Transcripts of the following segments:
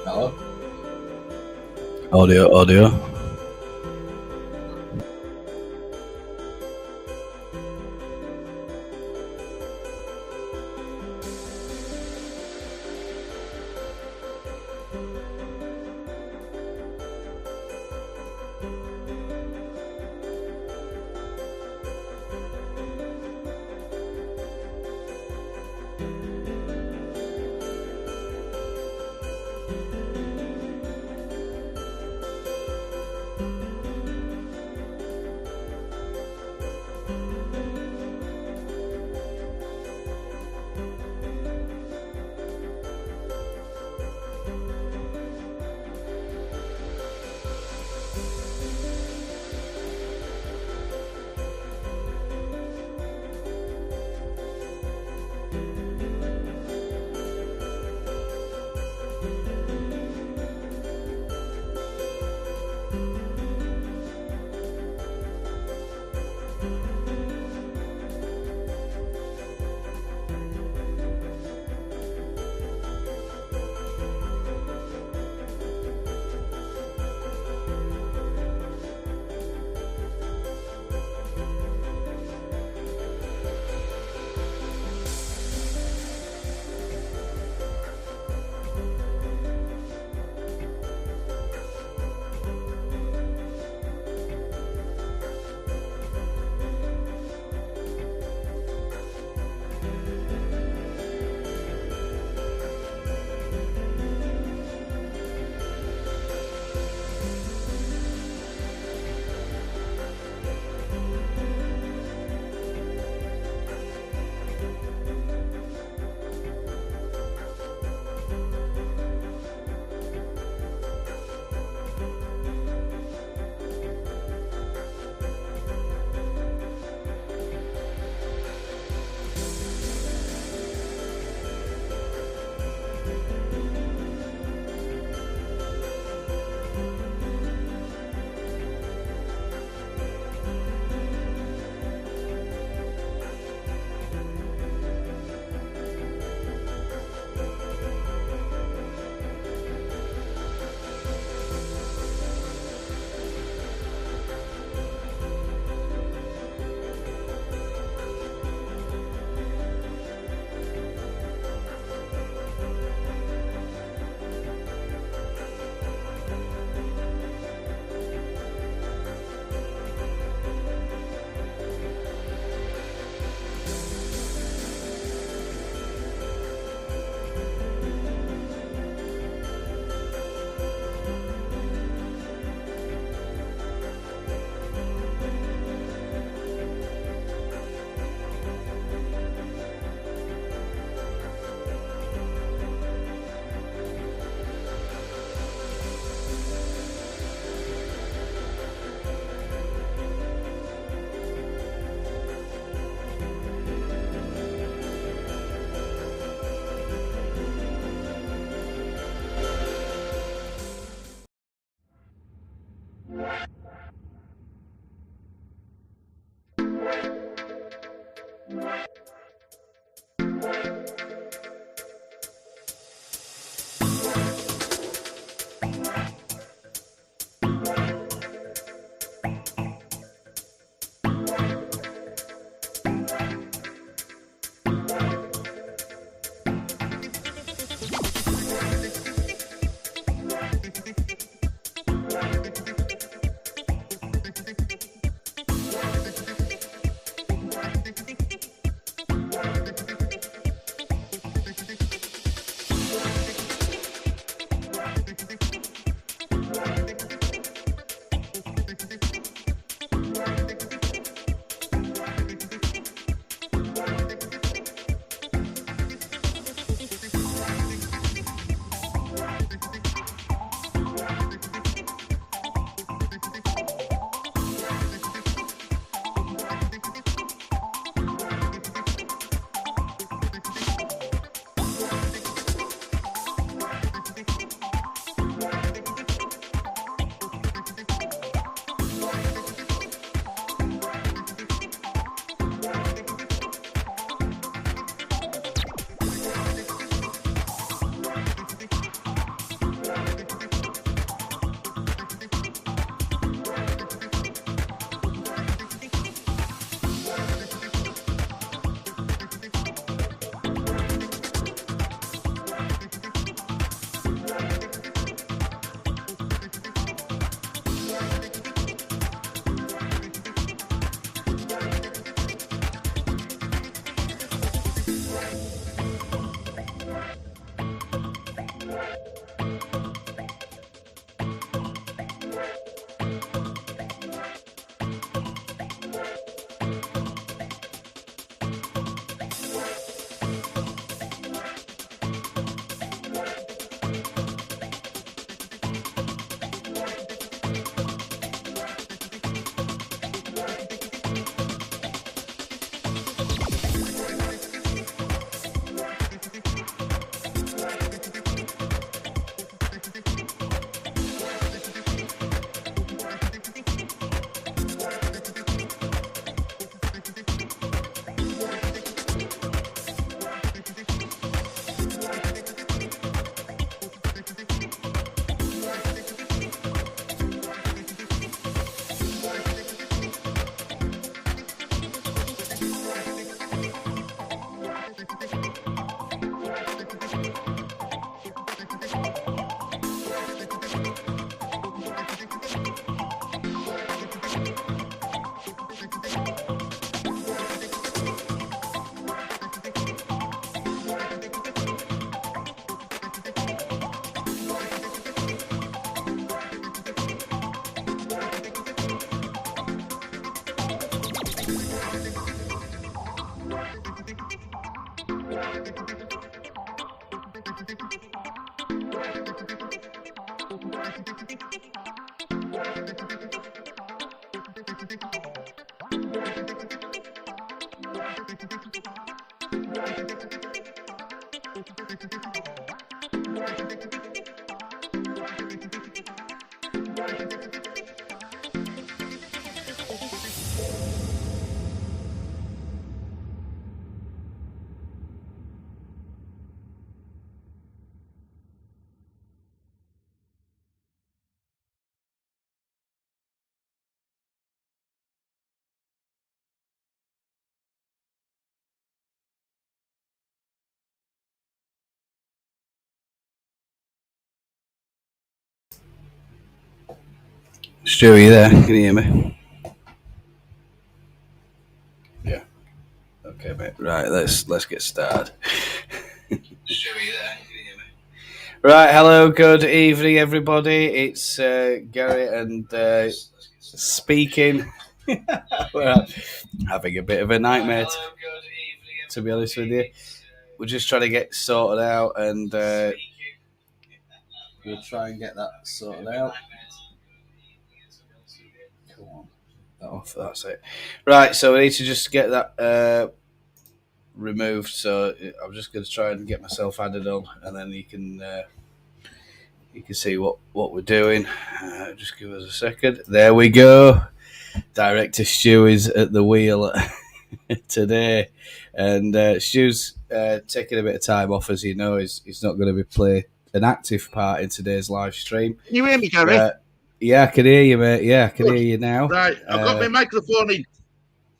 Hello? Audio, audio. Stu, are you there? Can you hear me? Yeah. Okay, mate. Right, let's get started. Stu, are you there? Can you hear me? Right, hello, good evening, everybody. It's Gary and speaking. We're having a bit of a nightmare, to be honest with you. We're just trying to get sorted out, and we'll try and get that sorted out. Come on. Off, that's it. Right, so we need to just get that removed. So I'm just going to try and get myself added on, and then you can see what we're doing. Just give us a second. There we go. Director Stu is at the wheel today, and Stu's taking a bit of time off, as you know. He's not going to be playing an active part in today's live stream. Can you hear me, Gary? Yeah, I can hear you, mate. Yeah, I can hear you now. Right, I've got my microphone in.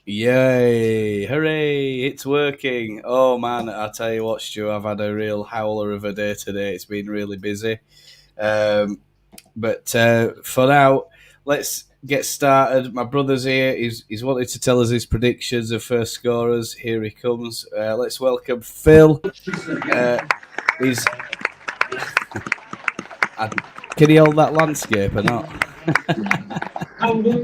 Yay! Hooray! It's working. Oh man, I tell you what, Stu, I've had a real howler of a day today. It's been really busy. But for now, let's get started. My brother's here. He's wanted to tell us his predictions of first scorers. Here he comes. Let's welcome Phil. He's. Can he hold that landscape or not?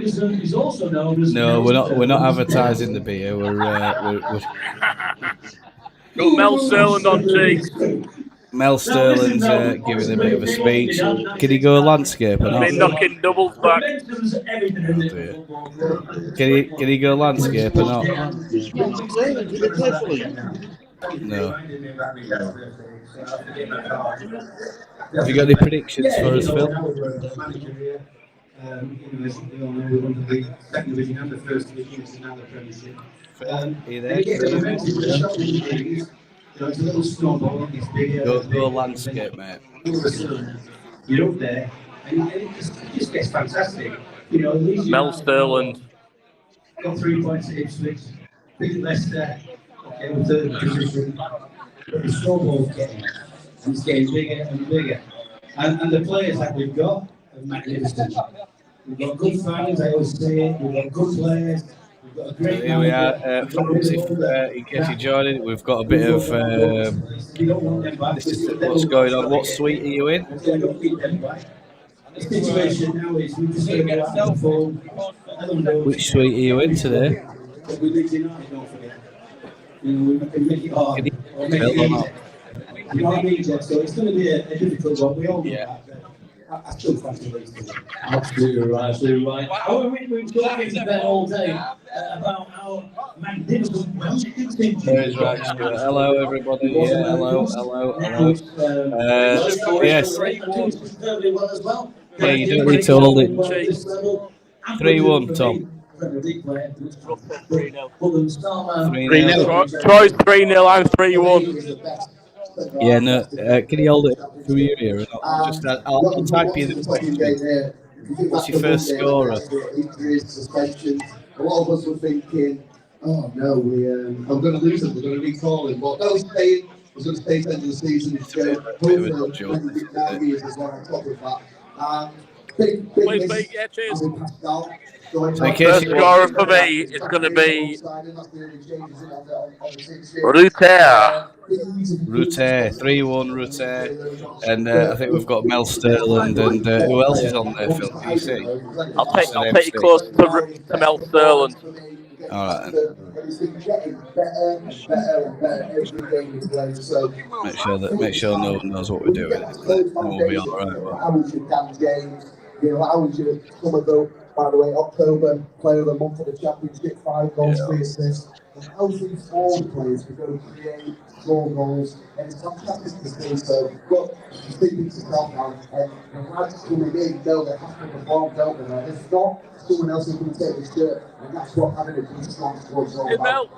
Is also known as no, we're not advertising the beer. We're got Mel Sterling on cheeks. Mel Sterling's giving a bit of a speech. Can he go landscape or not? Been knocking doubles back. Can he go landscape or not? No. Have you got any predictions for us, Phil? Second division and the first division and the Premiership. Are you there? It's a little snowball. It's bigger. Go landscape, mate. You're up there, and it just gets fantastic. You know, Mel Sterling got 3 points at Ipswich. Beat Leicester. Okay, with third position. But the snowball's getting, and it's getting bigger and bigger. And the players that we've got are magnificent. We've got good fans, I always say it. We've got good players. We've got a great Here we are. Folks, in case you're joining, we've got a bit of. This is what's going on. What suite are you in? The situation now is we just get the phone. Which suite are you in today? We Leeds United, don't forget. You know, we can make it hard. Or make it easy. You know what I mean, Jeff? So it's going to be a difficult one. We all know that. I still fancy Leeds. Absolutely right. We've been talking about all day about how magnificent Welsh team. Right, hello, everybody. Yeah, hello. Yes. Yeah, you don't need to hold it. 3-1, Tom. 3-0. Troy's 3-0. I'm 3-1. Yeah, no. Can you hold it through your ear? Just I'll type you the question. What's your first scorer? A lot of us were thinking, oh no, I'm going to lose him. We're going to recall him. But no, he's staying. He's going to stay to the end of the season. He's going to hopefully 4 years as well on top of that. Big miss. Yeah, cheers. First scorer for me is going to be Ruter. Ruter, 3-1 Ruter, and I think we've got Mel Sterling, and who else is on there, Phil? Can you see? I'll take you close to Mel Sterling. All right. Make sure no one knows what we're doing. And we'll be all right. How was your summer though? By the way, October, player of the month of the championship, 5 goals, 3 assists. And how's these forward players who go create, score goals, and it's fantastic to see. So, look, you speak to yourself now, and the lads coming in know they have to perform, don't they? If not, someone else is going to take the shirt, and that's what having a good, strong squad is all about.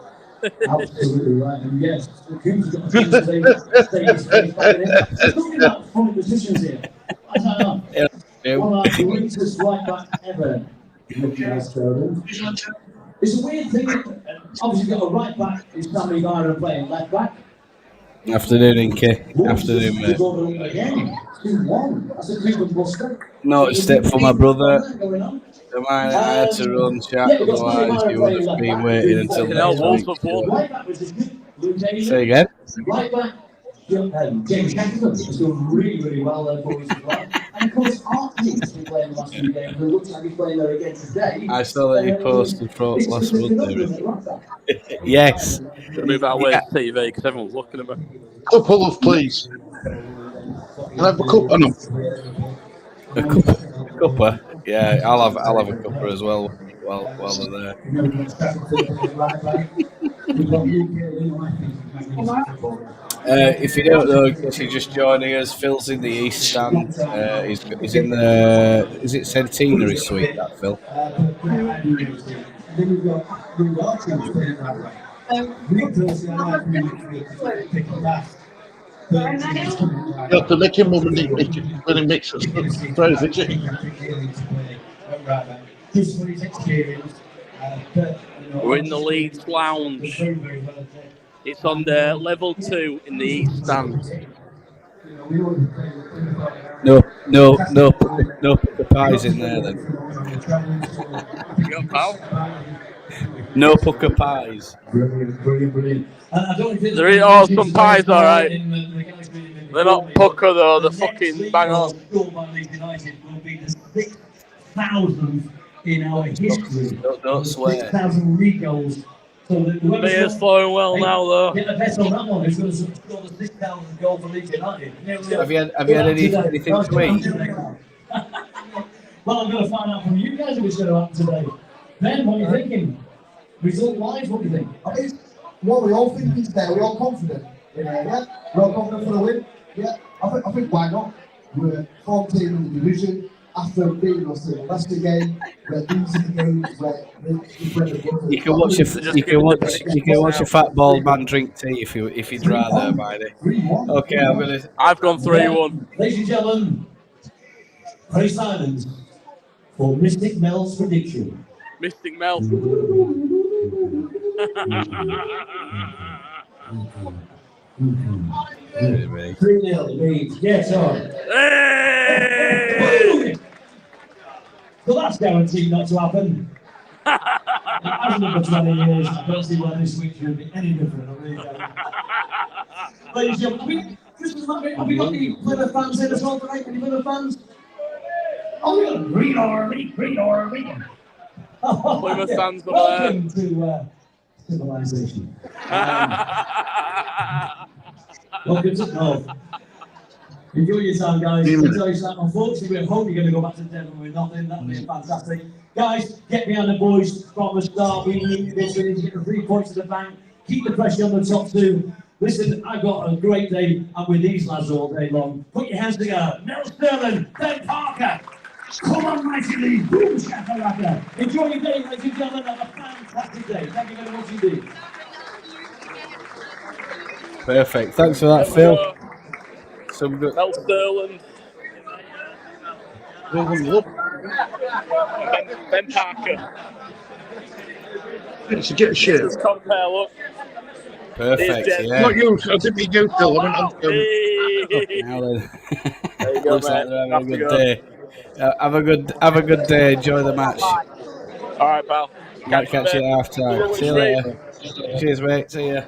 Absolutely right, and yes, the Cooper's got a chance to stay his face back in it. We're talking about front positions here. I don't know. One of our greatest right back ever, looking at Sterling. It's a weird thing. Obviously, you've got a right back, is Sammy Byron playing left back. Afternoon, Inky. Afternoon, mate. Again, 2-1. That's a Cleveland buster. No, it's step for my brother. I had to run, chat, otherwise you would have been waiting until next week. Say again? Right back, James Shackleton is doing really, really well there for us as well. And of course, Archie has been playing the last few games, and it looks like he's playing there again today. I saw that you posted for last month. Yes. Gonna move out away to TV because everyone's looking at me. Couple of, please. Can I have a cup? Oh, no. A cuppa? Yeah, I'll have a cuppa as well while they're there. If you don't know, if you're just joining us, Phil's in the East Stand. He's in the, is it Centenary Suite, that Phil? You have to lick him when he mixes throws it. We're in the Leeds Lounge. It's on the level 2 in the East Stand. No pucker pies in there then. You got pal? No pucker pies. Brilliant. There is some pies, all right. They're not pucker though. They're fucking bang on. Leeds United will be the 6,000th in our history. Don't swear. 6,000 league goals. So the Beer's flowing well now though. Get a bet on that one. Who's going to score the 6,000th goal for Leeds United? Have you had anything to eat? Well, I'm going to find out from you guys if it's going to happen today. Ben, what are you thinking? Result-wise, what do you think? I mean, what we all think is there. We're all confident. Yeah, we're all confident for the win. Yeah, I think why not? We're 14 in the division. After beating us in the Leicester game, we're losing games where you can watch a fat bald man drink tea if you'd rather, Miney. Okay, I've gone 3-1. Ladies and gentlemen, praise silence for Mystic Mel's prediction. Mystic Mel. 3-0 Leeds. Yes, on. Hey! So that's guaranteed not to happen. It hasn't been for 20 years. I don't see why this week should be any different. I really don't. Ladies and gentlemen, have we got any Plymouth fans in as well tonight? Any Plymouth fans? Oh, we got Green Army. Plymouth fans over welcome to civilization. Welcome to North. Enjoy your time, guys. Unfortunately, we're hoping you're going to go back to Devon with nothing. That'd be fantastic. Guys, get behind the boys from the start. We need this. We need to get the 3 points to the bank. Keep the pressure on the top 2. Listen, I got a great day. I'm with these lads all day long. Put your hands together. Mel Sterling, Ben Parker. Come on, mighty Leeds. Boom, shakalaka. Enjoy your day, ladies and gentlemen. Have a fantastic day. Thank you very much indeed. Perfect. Thanks for that, Phil. Some good. Mel Sterling. Ben Parker. Let's get a shit. Let's compare, look. Perfect. Yeah. Not you. I didn't mean you, Phil. I meant on Now then. There you go, Looks like mate. they're having a good day. Have a good day. Enjoy the match. All right, pal. Catch you at half time. See you later. Cheers, mate. See ya.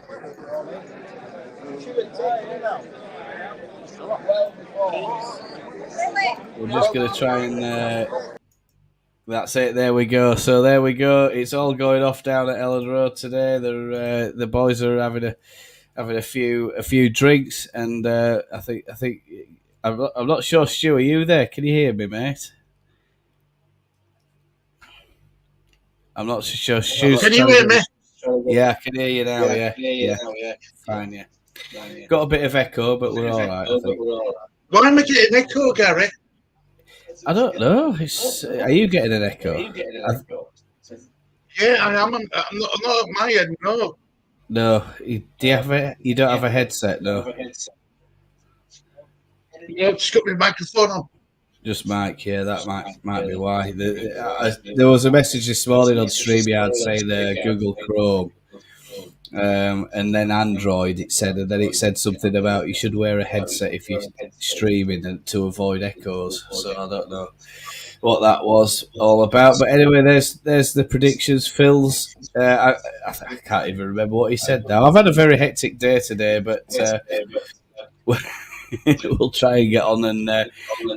We're just going to try and... that's it. There we go. So there we go. It's all going off down at Ellen Road today. The boys are having a few drinks, and I think I'm not sure. Stu, are you there? Can you hear me, mate? I'm not sure. Stu's Can you trying to hear get me? Yeah, I can hear you now. Yeah. Fine. Yeah. Got a bit of echo, but we're all right. I think. Why am I getting echo, Gary? I don't know. Are you getting an echo? Yeah, I am. I'm not at my end, no. No. Do you have You don't have a headset, no? Yeah, I've just got my microphone on. Just Mike. Yeah, that might be why. There was a message this morning on StreamYard saying Google Chrome. And then Android, it said, and then it said something about you should wear a headset if you're streaming and to avoid echoes. So I don't know what that was all about. But anyway, there's the predictions. Phil's, I can't even remember what he said now. I've had a very hectic day today, but we'll try and get on and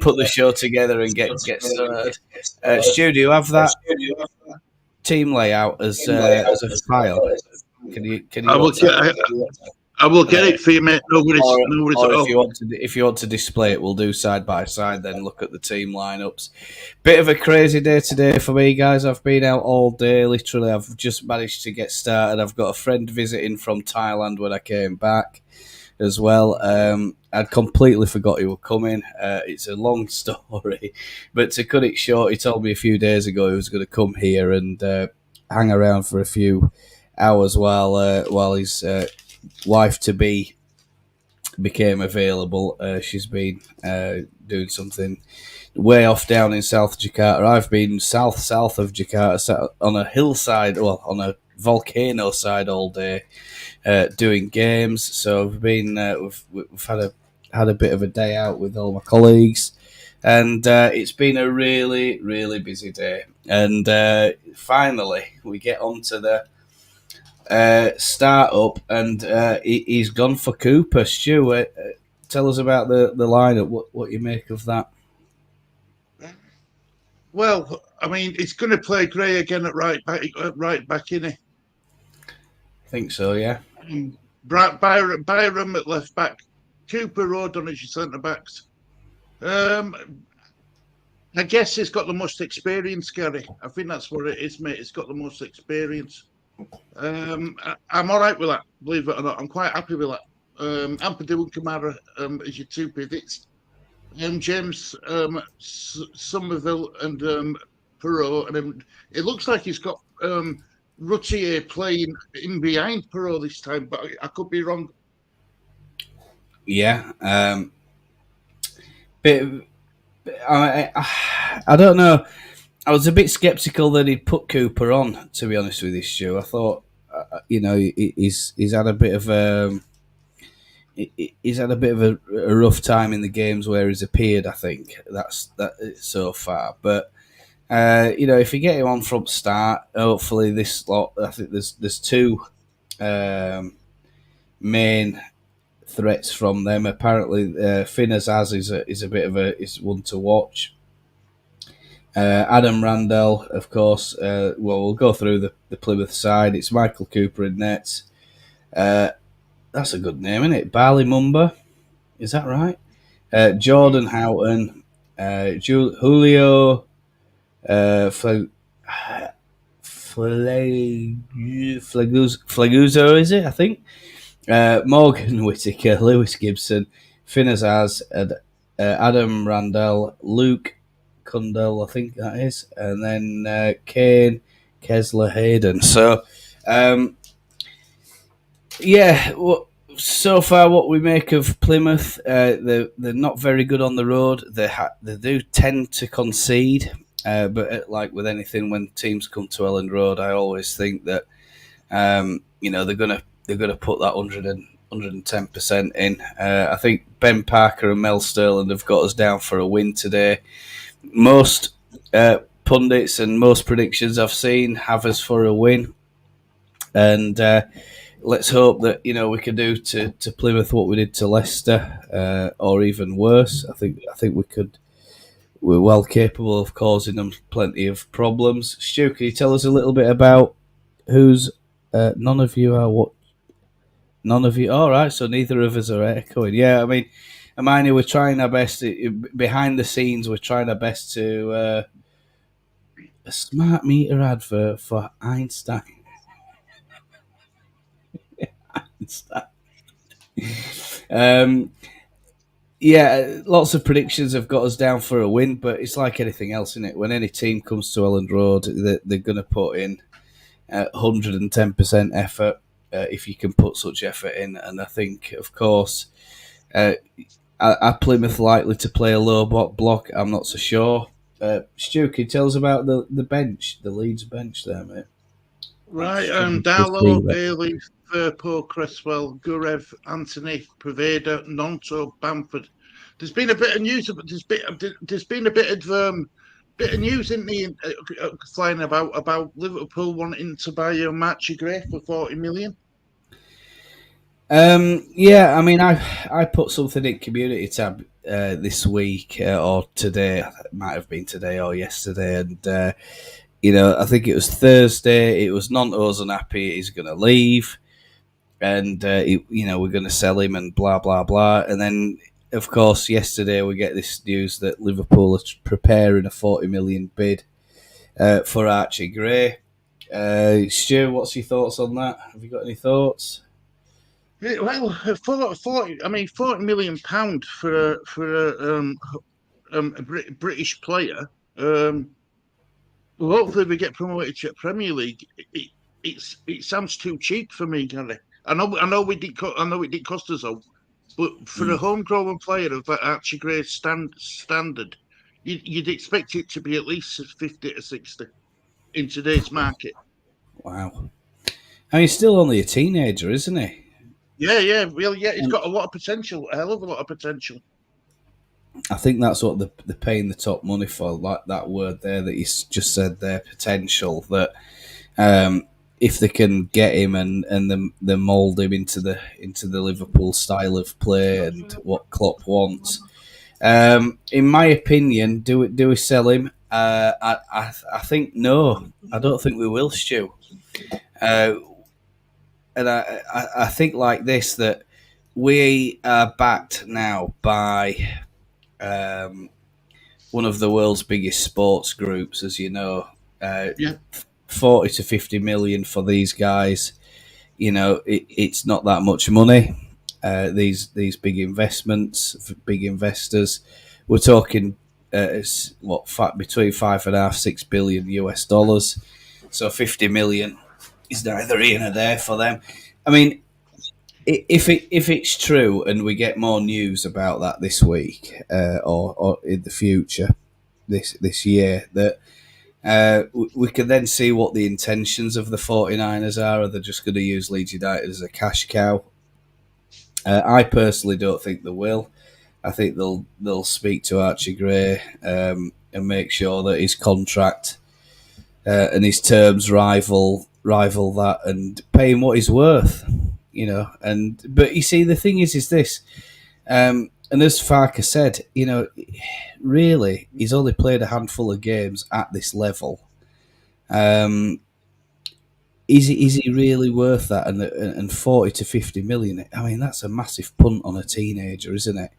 put the show together and get started. Stu, do you have that team layout as a file? Can you I will get it for you, mate. No worries or at all. if you want to display it, we'll do side by side. Then look at the team lineups. Bit of a crazy day today for me, guys. I've been out all day. Literally, I've just managed to get started. I've got a friend visiting from Thailand when I came back as well. I'd completely forgot he were coming. It's a long story, but to cut it short, he told me a few days ago he was going to come here and hang around for a few hours while his wife to be became available. She's been doing something way off down in South Jakarta. I've been south of Jakarta, sat on a hillside, well, on a volcano side all day, doing games. So we've been we've had a bit of a day out with all my colleagues, and it's been a really busy day. And finally, we get onto the start up, and he's gone for Cooper. Stu, tell us about the lineup. What you make of that? Well, I mean, he's going to play Gray again at right back, in it. I think so, yeah. Byram at left back, Cooper Road on as your centre backs. I guess he's got the most experience, Gary. I think that's what it is, mate. He's got the most experience. I'm all right with that, believe it or not. I'm quite happy with that. Ampadu and Kamara as your two pivots. James Somerville and Perot. And it looks like he's got Routier playing in behind Perot this time, but I could be wrong. Yeah. I don't know. I was a bit sceptical that he'd put Cooper on, to be honest with you, Stu. I thought, he's had a bit of he's had a bit of a rough time in the games where he's appeared. I think that's so far. But if you get him on from start, hopefully this lot. I think there's two main threats from them. Apparently, Finn Azaz is a bit of is one to watch. Adam Randell, of course. We'll go through the Plymouth side. It's Michael Cooper in nets. That's a good name, isn't it? Barley Mumba, is that right? Jordan Houghton, Julio Flaguzo, is it? I think. Morgan Whittaker, Lewis Gibson, Finn Azaz, Adam Randell, Luke Kundell, I think that is, and then Kane, Kessler, Hayden. So, so far what we make of Plymouth, they're not very good on the road. They do tend to concede, but like with anything, when teams come to Elland Road, I always think that they're gonna put that 110% in. I think Ben Parker and Mel Sterling have got us down for a win today. Most pundits and most predictions I've seen have us for a win, and let's hope that we can do to Plymouth what we did to Leicester, or even worse. I think we could. We're well capable of causing them plenty of problems. Stu, can you tell us a little bit about who's? None of you are what? None of you. All right, so neither of us are echoing. Yeah, I mean, Hermione, we're trying our best behind the scenes. We're trying our best to A smart meter advert for Einstein. Yeah, lots of predictions have got us down for a win, but it's like anything else, isn't it? When any team comes to Elland Road, they're going to put in 110% effort if you can put such effort in. And I think, of course, are Plymouth likely to play a low block? I'm not so sure. Stu, can you tell us about the bench, the Leeds bench there, mate? Right, Darlow, Bailey, Firpo, Cresswell, Gurev, Anthony, Preveda, Nonto, Bamford. There's been a bit of news. There's been a bit of news in the flying about Liverpool wanting to buy Archie Gray for 40 million. Yeah, I mean, I put something in community tab this week or today. It might have been today or yesterday, and I think it was Thursday. It was Nonto's unhappy. He's going to leave, and we're going to sell him, and blah blah blah. And then, of course, yesterday we get this news that Liverpool are preparing a 40 million bid for Archie Gray. Stu, what's your thoughts on that? Have you got any thoughts? Yeah, well, 40 million £40 for a British player. Well, hopefully we get promoted to Premier League. It sounds too cheap for me, Gary. I know it did cost us all, but for a homegrown player of that Archie Gray standard, you'd expect it to be at least 50 to 60 in today's market. Wow. I mean, he's still only a teenager, isn't he? Yeah. Well, yeah, he's got a lot of potential, a hell of a lot of potential. I think that's what they're paying the top money for. Like that word there that you just said there, potential. That if they can get him and they mould him into the Liverpool style of play and what Klopp wants. In my opinion, do we sell him? I think no. I don't think we will, Stu. And I think like this, that we are backed now by one of the world's biggest sports groups, as you know. 40 to 50 million for these guys. It's not that much money. These big investments, big investors. We're talking between $5.5-6 billion US. So 50 million is neither here nor there for them. I mean, if it's true and we get more news about that this week or in the future this year, that we can then see what the intentions of the 49ers are. Are they just going to use Leeds United as a cash cow? I personally don't think they will. I think they'll speak to Archie Gray and make sure that his contract and his terms rival that and pay him what he's worth. But you see, the thing is this, and as Farker said, really, he's only played a handful of games at this level. Is he really worth that? And 40 to 50 million? I mean, that's a massive punt on a teenager, isn't it?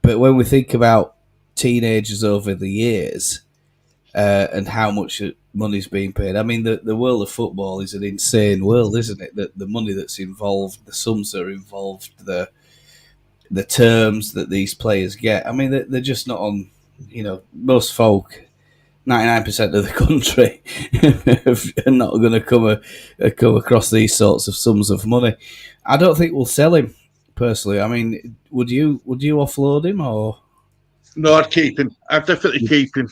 But when we think about teenagers over the years and how much money's being paid, I mean, the world of football is an insane world, isn't it? The money that's involved, the sums that are involved, the terms that these players get. I mean, they're just not on. Most folk, 99% of the country, are not going to come across these sorts of sums of money. I don't think we'll sell him personally. I mean, would you offload him or? No, I'd keep him. I'd definitely keep him.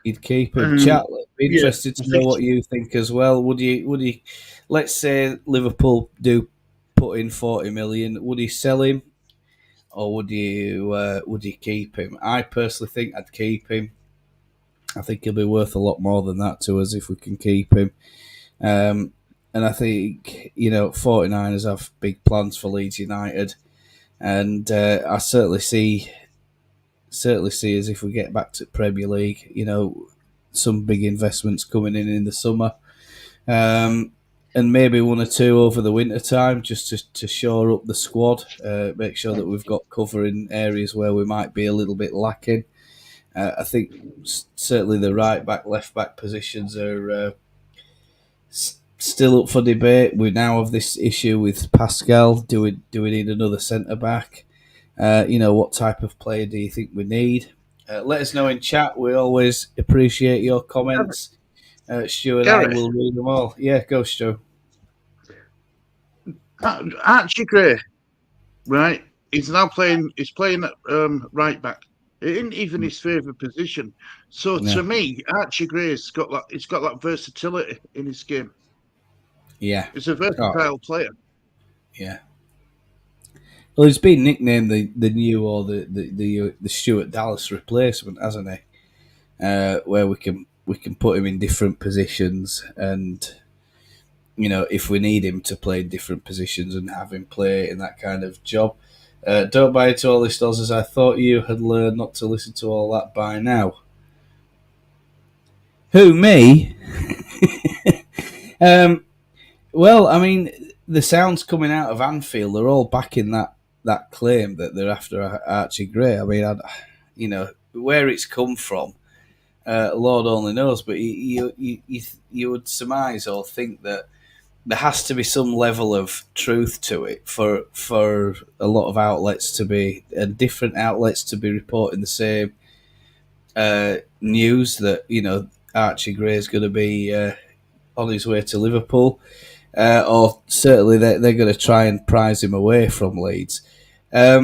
You'd keep him. Chat. Be interested to know what you think as well. Would you? Let's say Liverpool do put in 40 million. Would you sell him, or would you keep him? I personally think I'd keep him. I think he'll be worth a lot more than that to us if we can keep him. And I think 49ers have big plans for Leeds United, and I certainly see as if we get back to Premier League, some big investments coming in the summer, and maybe one or two over the winter time, just to shore up the squad, make sure that we've got cover in areas where we might be a little bit lacking. I think certainly the right back, left back positions are still up for debate. We now have this issue with Pascal. Do we need another centre back? What type of player do you think we need? Let us know in chat. We always appreciate your comments. Stu and I Gareth. will read them all. Yeah, go Stu. Archie Gray, right? He's now playing. He's playing at right back. It isn't even his favourite position. So No. to me, Archie Gray's got that. He's got that versatility in his game. Yeah. He's a versatile player. Yeah. Well, he's been nicknamed the new or the Stuart Dallas replacement, hasn't he? Where we can put him in different positions, and if we need him to play in different positions and have him play in that kind of job. Don't buy into all this, Dozers. I thought you had learned not to listen to all that by now. Who, me? Well, I mean, the sounds coming out of Anfield, they're all backing that claim that they're after Archie Gray. I mean, where it's come from, Lord only knows. But you would surmise or think that there has to be some level of truth to it for a lot of outlets to be different outlets to be reporting the same news that Archie Gray is going to be on his way to Liverpool. Or certainly they're going to try and prize him away from Leeds. I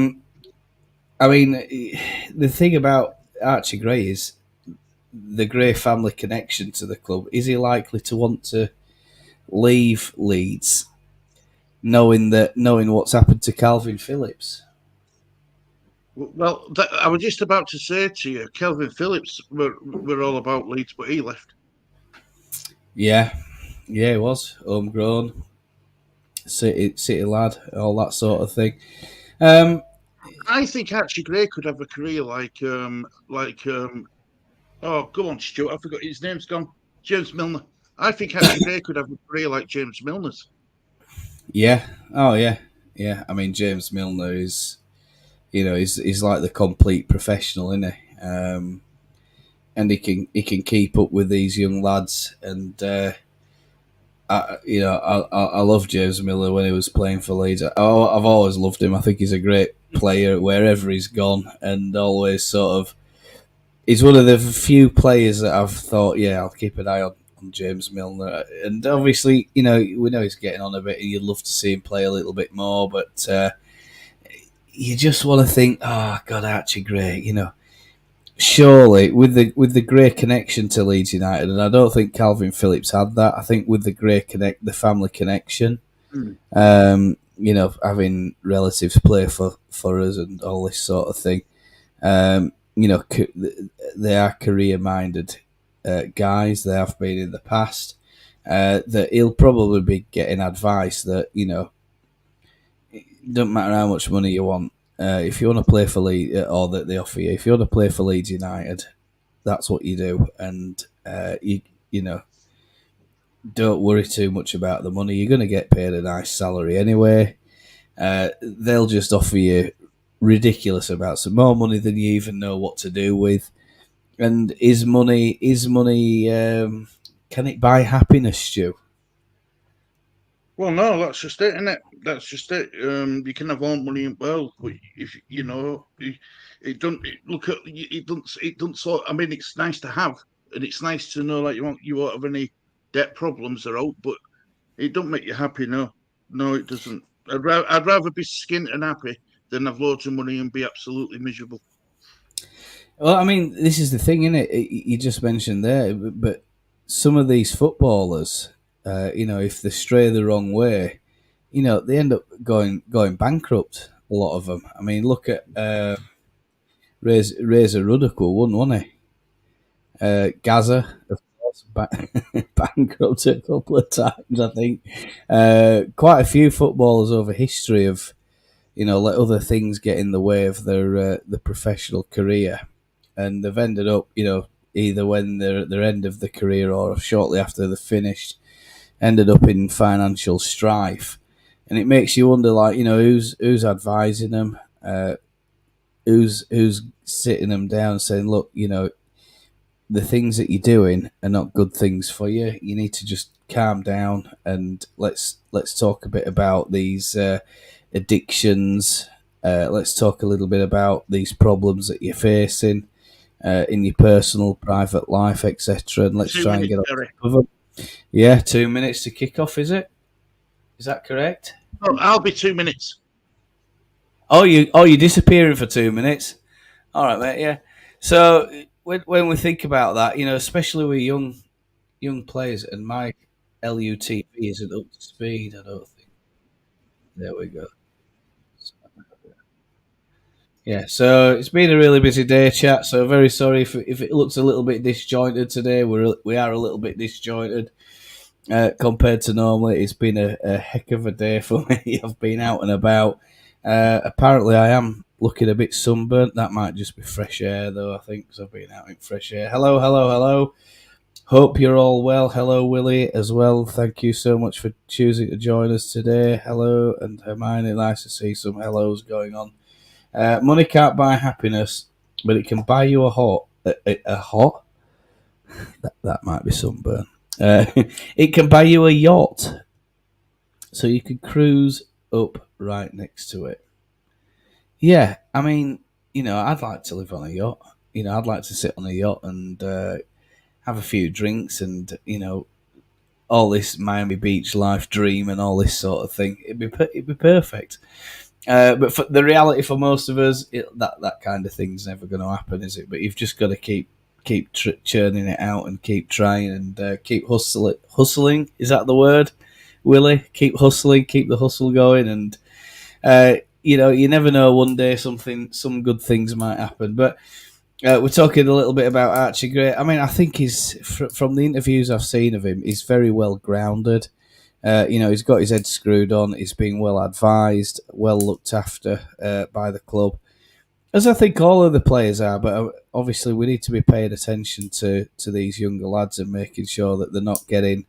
mean, the thing about Archie Gray is the Gray family connection to the club. Is he likely to want to leave Leeds, knowing what's happened to Calvin Phillips? Well, I was just about to say to you, Calvin Phillips were all about Leeds, but he left. Yeah, he was homegrown, city lad, all that sort of thing. I think Archie Gray could have a career like oh, go on, Stuart. I forgot his name's gone. James Milner. I think Archie Gray could have a career like James Milner's. Yeah. Oh, yeah. Yeah. I mean, James Milner is, he's like the complete professional, isn't he? And he can keep up with these young lads. And I love James Milner when he was playing for Leeds. I've always loved him. I think he's a great player wherever he's gone, and always sort of. He's one of the few players that I've thought, yeah, I'll keep an eye on James Milner. And obviously, we know he's getting on a bit, and you'd love to see him play a little bit more, but you just want to think, oh, God, Archie Gray, surely with the Gray connection to Leeds United, and I don't think Calvin Phillips had that. I think with the Gray the family connection, having relatives play for us and all this sort of thing, they are career-minded guys. They have been in the past. That he'll probably be getting advice that it doesn't matter how much money you want. If you want to play for Leeds, or that they offer you, if you want to play for Leeds United, that's what you do, and don't worry too much about the money. You're going to get paid a nice salary anyway. They'll just offer you ridiculous amounts of more money than you even know what to do with. And is money can it buy happiness, Stu? Well, no, that's just it, isn't it? That's just it. You can have all money in the world, but if it don't look at it don't sort. I mean, it's nice to have, and it's nice to know like you won't have any debt problems or out, but it don't make you happy. No, it doesn't. I'd rather be skint and happy than have loads of money and be absolutely miserable. Well, I mean, this is the thing, isn't it? You just mentioned there, but some of these footballers, if they stray the wrong way, they end up going bankrupt. A lot of them. I mean, look at Razor Ruddock wasn't he? Gaza, of course, bankrupt a couple of times. I think quite a few footballers over history have, let other things get in the way of their professional career, and they've ended up, either when they're at their end of the career or shortly after they're finished, ended up in financial strife. And it makes you wonder, like, who's advising them. who's sitting them down saying, look, the things that you're doing are not good things for you. You need to just calm down and let's talk a bit about these addictions. Let's talk a little bit about these problems that you're facing in your personal, private life, etc. And let's 2 try and minutes, get on Gary. top of them. Yeah, 2 minutes to kick off, is it? Is that correct? Oh, I'll be 2 minutes. You're disappearing for 2 minutes. All right, mate. Yeah. So when we think about that, especially with young players, and my LUTV isn't up to speed. I don't think. There we go. Yeah. So it's been a really busy day, chat. So very sorry if it looks a little bit disjointed today. We are a little bit disjointed. Compared to normally, it's been a heck of a day for me. I've been out and about. Apparently, I am looking a bit sunburnt. That might just be fresh air, though, I think, because I've been out in fresh air. Hello, hello, hello. Hope you're all well. Hello, Willie, as well. Thank you so much for choosing to join us today. Hello, and Hermione. Nice to see some hellos going on. Money can't buy happiness, but it can buy you a hot. A hot? That might be sunburn. It can buy you a yacht, so you can cruise up right next to it. Yeah, I mean, I'd like to live on a yacht. I'd like to sit on a yacht and have a few drinks and all this Miami Beach life dream and all this sort of thing. It'd be perfect. But for the reality for most of us, that kind of thing's never going to happen, is it? But you've just got to keep churning it out and keep trying and keep hustling. Is that the word, Willie? Keep hustling, keep the hustle going, and you never know. One day, some good things might happen. But we're talking a little bit about Archie Gray. I mean, I think from the interviews I've seen of him, he's very well grounded. He's got his head screwed on. He's being well advised, well looked after by the club, as I think all of the players are. But obviously, we need to be paying attention to these younger lads and making sure that they're not getting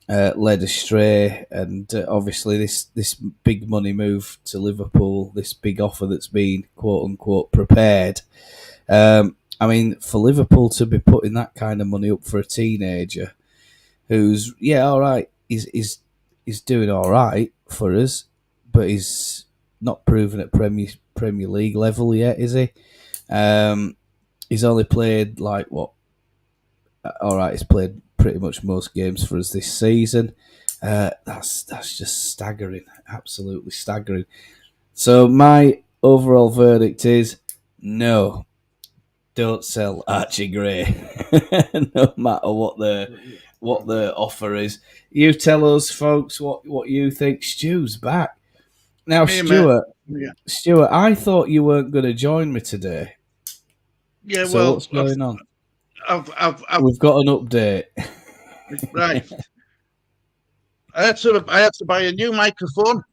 led astray. And obviously, this big money move to Liverpool, this big offer that's been quote unquote prepared. I mean, for Liverpool to be putting that kind of money up for a teenager who's all right. He's doing all right for us, but he's not proven at Premier League level yet, is he? He's only played all right. He's played pretty much most games for us this season. That's just staggering, absolutely staggering. So my overall verdict is no. Don't sell Archie Gray, no matter what the offer is. You tell us, folks, what you think. Stu's back now. Hey, Stuart, I thought you weren't going to join me today. Yeah, so well, what's going on? We've got an update. Right. I had to buy a new microphone.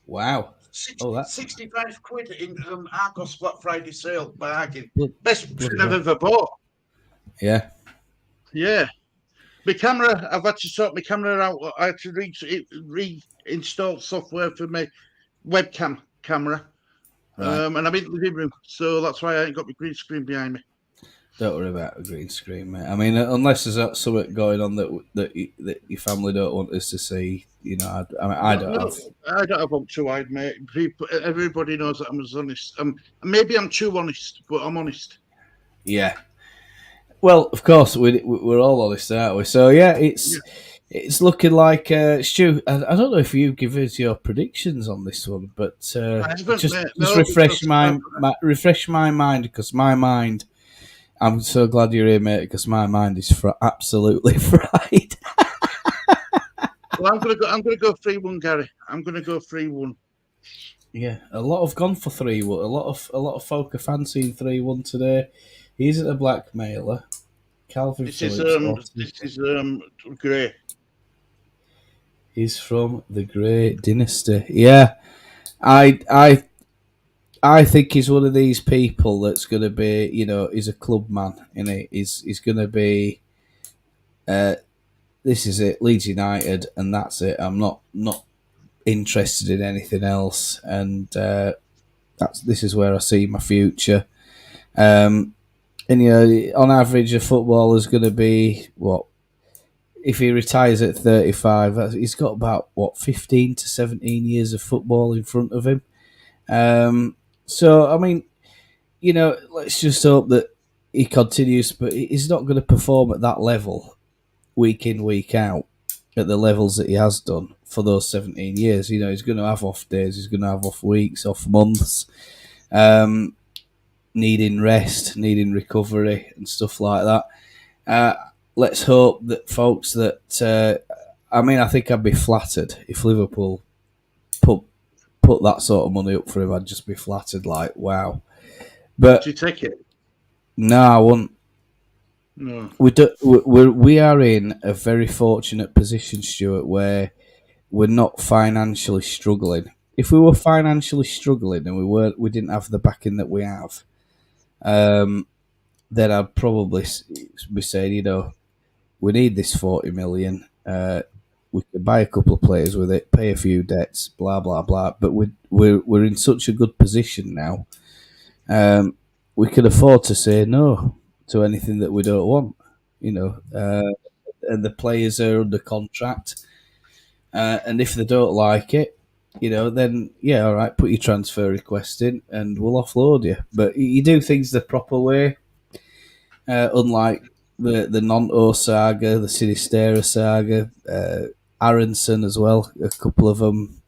Wow. 65 quid in Argos Black Friday sale bargain. Best thing I've ever bought. Yeah. Yeah. My camera, I've had to sort my camera out. I had to reinstall software for my webcam camera. Right. And I'm in the living room, so that's why I ain't got my green screen behind me. Don't worry about a green screen, mate. I mean, unless there's something going on that your family don't want us to see, I don't have. I don't have up too wide, mate. Everybody knows that I'm as honest. Maybe I'm too honest, but I'm honest. Yeah. Well, of course, we're all honest, aren't we? So yeah, it's looking like Stu. I don't know if you give us your predictions on this one, but just refresh my mind, because my mind. I'm so glad you're here, mate, because my mind is absolutely fried. Well, I'm gonna go 3-1, Gary. I'm gonna go 3-1. Yeah, a lot have gone for 3-1. A lot of folk are fancying 3-1 today. He isn't a blackmailer. Calvin Phillips. This is Gray. He's from the Grey dynasty. Yeah, I think he's one of these people that's going to be, he's a club man, and he's going to be. This is it, Leeds United, and that's it. I'm not interested in anything else, and this is where I see my future. And on average, a footballer's going to be what? If he retires at 35, he's got about 15 to 17 years of football in front of him. So I mean, let's just hope that he continues, but he's not going to perform at that level week in, week out at the levels that he has done for those 17 years. He's going to have off days, he's going to have off weeks, off months, needing rest, needing recovery and stuff like that. Let's hope that folks that, I think I'd be flattered if Liverpool put that sort of money up for him. I'd just be flattered, like, wow. But do you take it? No, I wouldn't. No. We are in a very fortunate position, Stuart, where we're not financially struggling. If we were financially struggling and we didn't have the backing that we have, then I'd probably be saying, we need this 40 million. We could buy a couple of players with it, pay a few debts, blah blah blah. But we're in such a good position now. We can afford to say no to anything that we don't want, and the players are under contract. And if they don't like it, then yeah, all right, put your transfer request in and we'll offload you. But you do things the proper way, unlike the Nonto saga, the Sinistera saga, Aronson as well, a couple of them.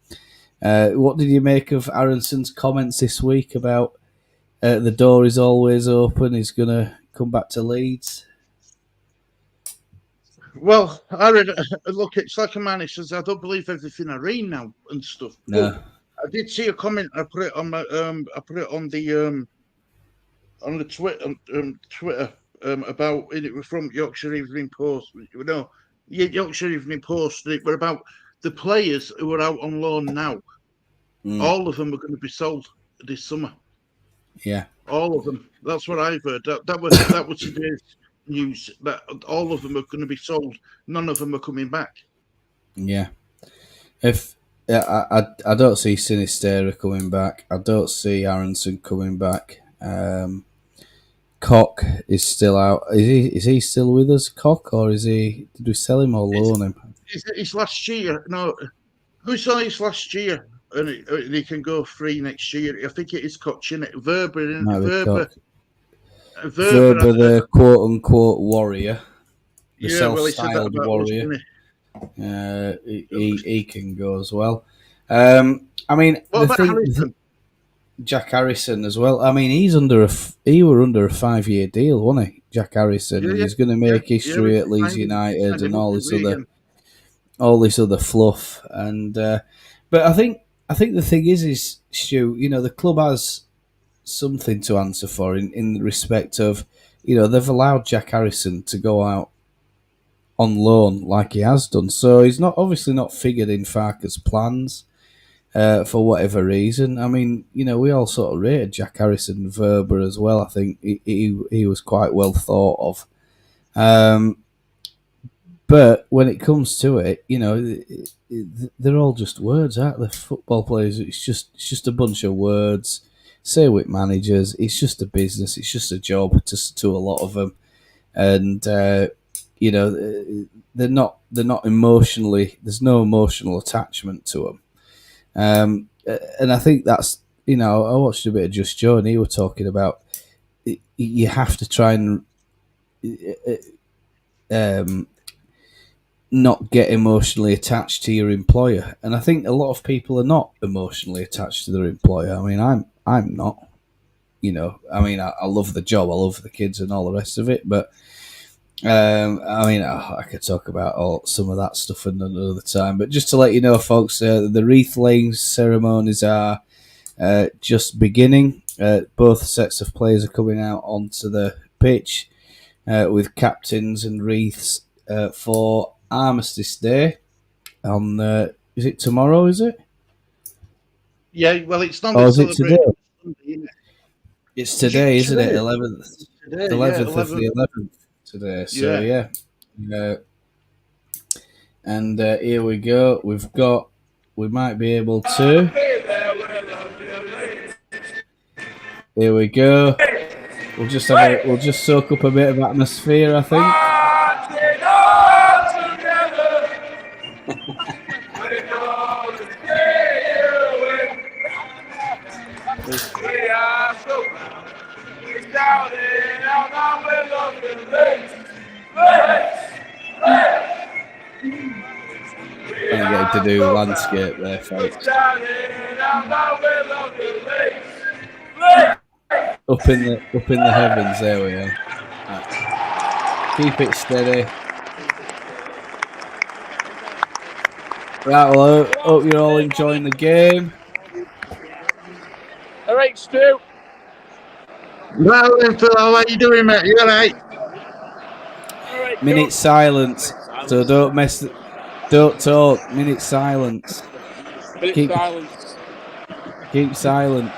What did you make of Aronson's comments this week about the door is always open, he's going to come back to Leeds? Well, I read. Look, it's like a man. He says, "I don't believe everything I read now and stuff." No. But I did see a comment. I put it on my. I put it on the Twitter about it was from Yorkshire Evening Post. Yorkshire Evening Post. It were about the players who are out on loan now. All of them are going to be sold this summer. Yeah, all of them. That's what I've heard. That was today's news. That all of them are going to be sold. None of them are coming back. Yeah. I don't see Sinistera coming back. I don't see Aronson coming back. Koch is still out. Is he still with us, Koch, or is he? Did we sell him or loan him? It's last year. No, who saw his last year? And he can go free next year. I think it is Koch, isn't it? Verber, the quote unquote warrior, the self-styled warrior. He can go as well. I mean, what about Harrison? Jack Harrison as well. I mean, he were under a 5-year deal, wasn't he, Jack Harrison? And he's going to make history at Leeds United and all this other fluff. And but I think the thing is Stu, the club has something to answer for in respect of, they've allowed Jack Harrison to go out on loan like he has done. So he's obviously not figured in Farker's plans. For whatever reason. I mean, we all sort of rated Jack Harrison, Verber as well. I think he was quite well thought of. But when it comes to it, they're all just words, aren't they? Football players, it's just a bunch of words. Say with managers, it's just a business, it's just a job to a lot of them, and they're not emotionally. There's no emotional attachment to them. And I think that's, I watched a bit of Just Joe and he was talking about you have to try and not get emotionally attached to your employer. And I think a lot of people are not emotionally attached to their employer. I mean, I'm not, I mean, I love the job, I love the kids and all the rest of it, but I mean, I could talk about some of that stuff another time, but just to let you know, folks, the wreath laying ceremonies are just beginning. Both sets of players are coming out onto the pitch with captains and wreaths for Armistice Day on, is it tomorrow, is it? Yeah, well, it's not. Or is it today? Sunday, isn't it? It's today, isn't it? 11th. 11th of the 11th. Today, so yeah. And here we go. We might be able to. Here we go. We'll just soak up a bit of atmosphere, I think. We are so proud. We shouted out our will of the Leeds. I'm getting to do landscape there, folks. Up in the heavens, there we are. Right. Keep it steady. Right, well, I hope you're all enjoying the game. All right, Stu. Well then, Phil, how are you doing, mate? You all right? Minute silence. So don't talk. Minute silence. Minute silence. Keep silent.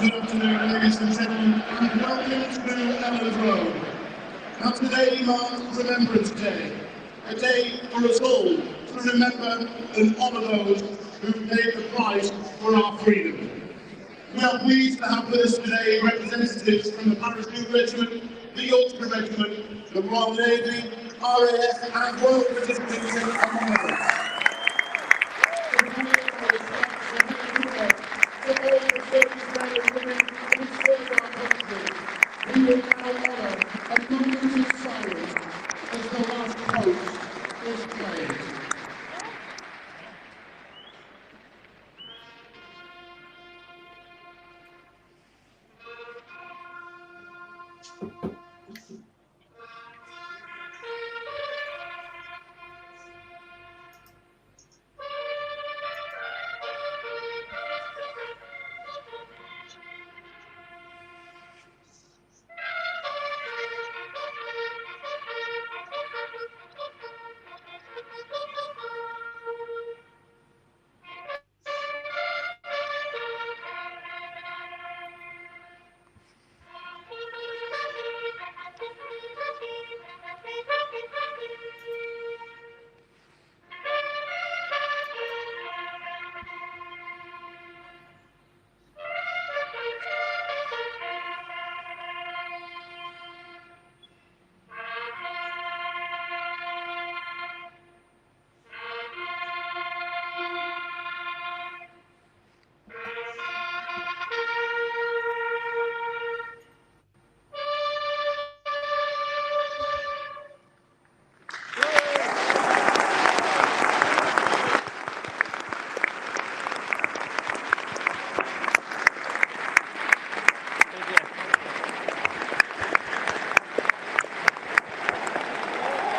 Good afternoon, ladies and gentlemen, and welcome to Elland Road. Now today marks Remembrance Day, a day for us all to remember and honour those who paid the price for our freedom. We are pleased to have with us today representatives from the Parachute Regiment, the Yorkshire Regiment, the Royal Navy, RAF and Royal British Legion, among others. We will now honour a moment of silence as the last toast is played.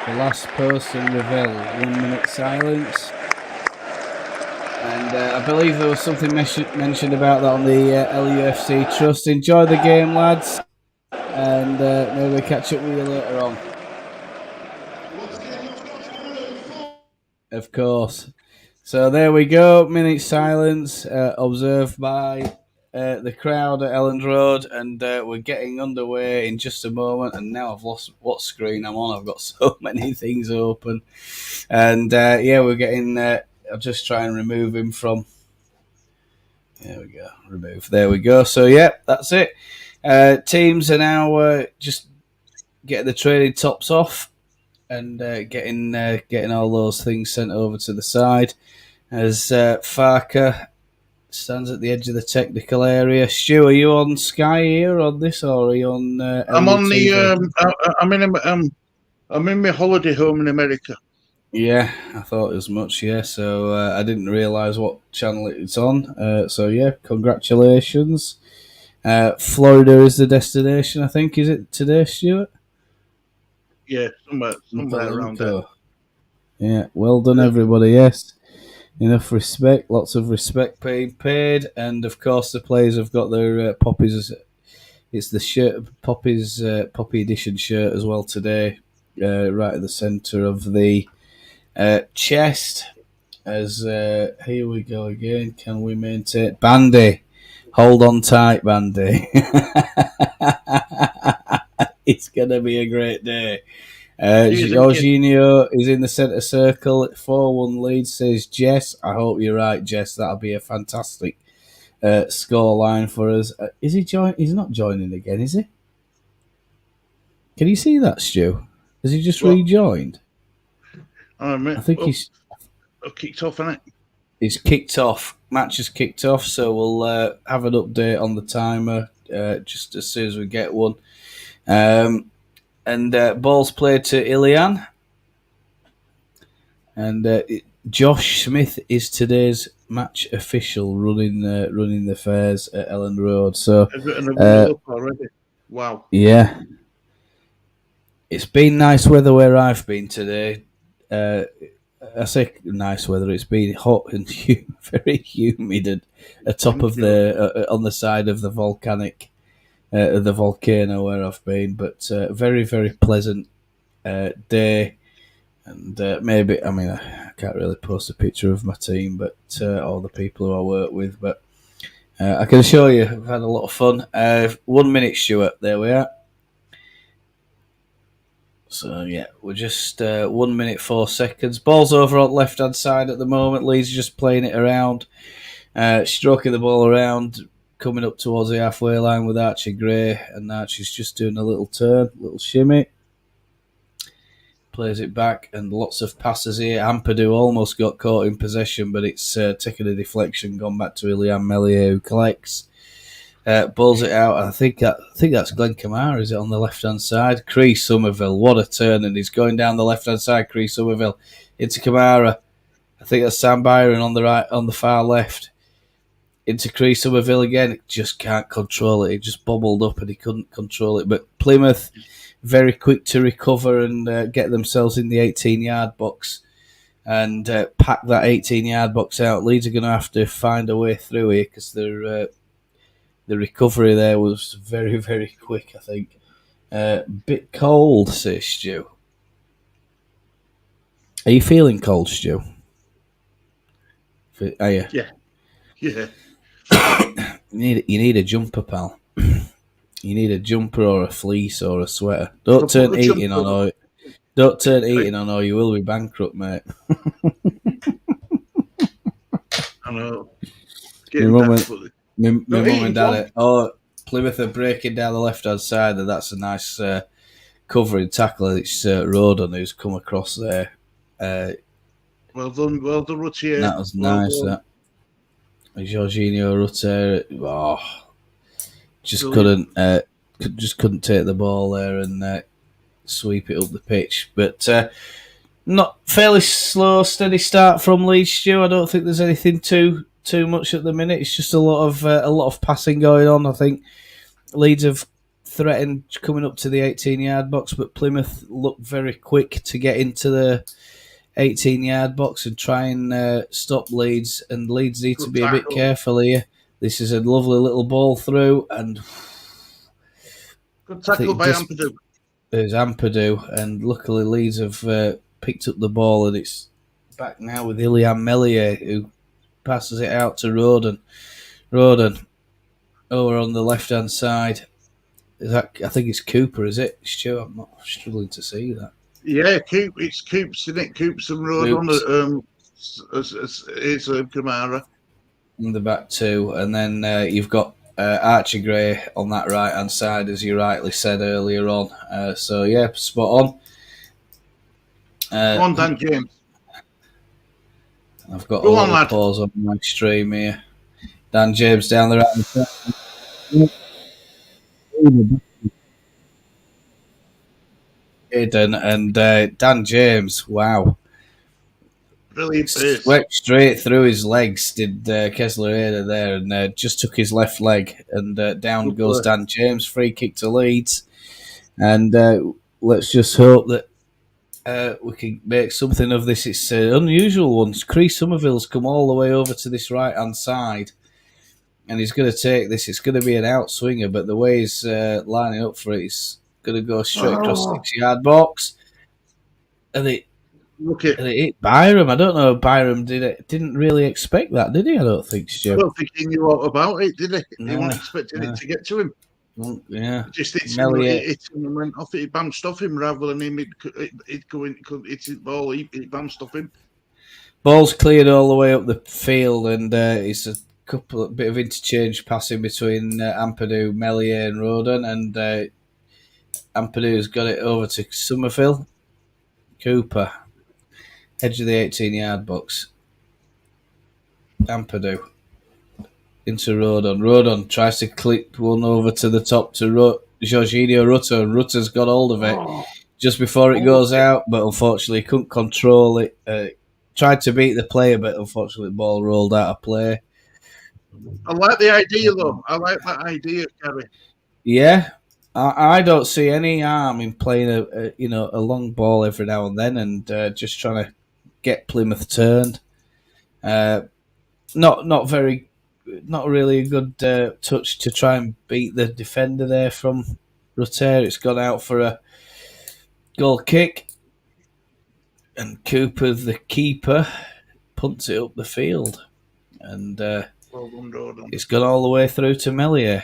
The last person reveal. 1 minute silence. And I believe there was something mentioned about that on the LUFC Trust. Enjoy the game, lads. And maybe we'll catch up with you later on. Of course. So there we go. Minute silence observed by the crowd at Elland Road. And we're getting underway in just a moment. And now I've lost what screen I'm on. I've got so many things open. And yeah, we're getting... I'll just try and remove him from... There we go. Remove. There we go. So, yeah, that's it. Teams are now just getting the training tops off and getting all those things sent over to the side as Farker stands at the edge of the technical area. Stu, are you on Sky here on this, or are you on? I'm on the. I'm in my holiday home in America. Yeah, I thought as much. Yeah, so I didn't realise what channel it's on. So yeah, congratulations. Florida is the destination, I think. Is it today, Stuart? Yeah, somewhere around there. Yeah, well done, everybody. Yes, enough respect. Lots of respect being paid, and of course the players have got their poppies. It's the shirt, Poppy's Poppy Edition shirt as well today, right at the centre of the chest. As here we go again. Can we maintain? Bandy, hold on tight, Bandy. It's gonna be a great day. Jorginho is in the centre circle at 4-1 lead, says Jess. I hope you're right, Jess. That'll be a fantastic score line for us. Is he He's not joining again, is he? Can you see that, Stu? Has he just rejoined? I think he's kicked off, isn't it? He's kicked off. Match has kicked off, so we'll have an update on the timer just as soon as we get one. And ball's played to Ilian. And Josh Smith is today's match official, running the fares at Ellen Road. So up already. Wow. Yeah, it's been nice weather where I've been today. I say nice weather. It's been hot and very humid and atop of on the side of the the volcano where I've been. But very, very pleasant day. And maybe, I can't really post a picture of my team, but all the people who I work with. But I can assure you, I've had a lot of fun. 1 minute, Stuart. There we are. So, yeah, we're just 1 minute, 4 seconds. Ball's over on the left-hand side at the moment. Lee's just playing it around, stroking the ball around, coming up towards the halfway line with Archie Gray. And Archie's just doing a little turn, little shimmy. Plays it back, and lots of passes here. Ampadu almost got caught in possession, but it's taken a deflection, gone back to Ilian Meslier, who collects. Balls it out. I think that's Glenn Kamara, is it, on the left-hand side? Cree Somerville, what a turn, and he's going down the left-hand side, Cree Somerville, into Kamara. I think that's Sam Byron on the right, on the far left. Into Cree Somerville again, just can't control it. He just bobbled up and he couldn't control it. But Plymouth, very quick to recover and get themselves in the 18-yard box and pack that 18-yard box out. Leeds are going to have to find a way through here because the recovery there was very, very quick, I think. Bit cold, says Stu. Are you feeling cold, Stu? Are you? Yeah. Yeah. You need a jumper, pal. You need a jumper or a fleece or a sweater. Don't turn eating on, or you will be bankrupt, mate. I know. My mum and dad. Plymouth are breaking down the left-hand side, and that's a nice covering tackle. It's Rodon who's come across there. Well done, Rutier. That was nice. That Jorginho Rutter, just couldn't take the ball there and sweep it up the pitch. But not fairly slow, steady start from Leeds, Stu. I don't think there's anything too much at the minute. It's just a lot of passing going on. I think Leeds have threatened coming up to the 18-yard box, but Plymouth looked very quick to get into the 18-yard box and try and stop Leeds. And Leeds need to be a bit careful here. This is a lovely little ball through, and good tackle by Ampadu. There's Ampadu, and luckily Leeds have picked up the ball, and it's back now with Ilian Meslier, who passes it out to Rodon. Rodon over on the left-hand side. I think it's Cooper, is it, Stu? I'm not struggling to see that. Yeah, it's Coops, isn't it? Coops and Rodon. It's Kamara. In the back two, and then you've got Archie Gray on that right-hand side, as you rightly said earlier on. So, yeah, spot on. Dan James. I've got a little pause on my stream here. Dan James down the right-hand side. And Dan James, wow. Brilliant. Swept straight through his legs, did Kessler Ada there, and just took his left leg, and down goes Dan James. Free kick to Leeds, and let's just hope that we can make something of this. It's unusual ones. Cree Somerville's come all the way over to this right-hand side, and he's going to take this. It's going to be an outswinger, but the way he's lining up for it, he's going to go straight across the 6-yard box, and it hit Byram. I don't know if Byram didn't really expect that, did he? I don't think, Stu. I don't think he knew all about it, did he? No, he wasn't expecting it to get to him. Well, yeah. Just hit him and went off it. He bounced off him rather than him. It go in, hit his ball. He bounced off him. Ball's cleared all the way up the field, and it's a bit of interchange passing between Ampadu, Melier, and Roden, and Ampadu's got it over to Somerville. Cooper, edge of the 18-yard box. Ampadu into Rodon. Rodon tries to clip one over to the top to Jorginho Rutter. And Rutter's got hold of it just before it goes out, but unfortunately couldn't control it. Tried to beat the player, but unfortunately the ball rolled out of play. I like the idea, though. I like that idea, Gary. Yeah. I don't see any harm in playing a long ball every now and then, and just trying to get Plymouth turned. Not really a good touch to try and beat the defender there from Rutter. It's gone out for a goal kick, and Cooper, the keeper, punts it up the field, and it's gone all the way through to Melier.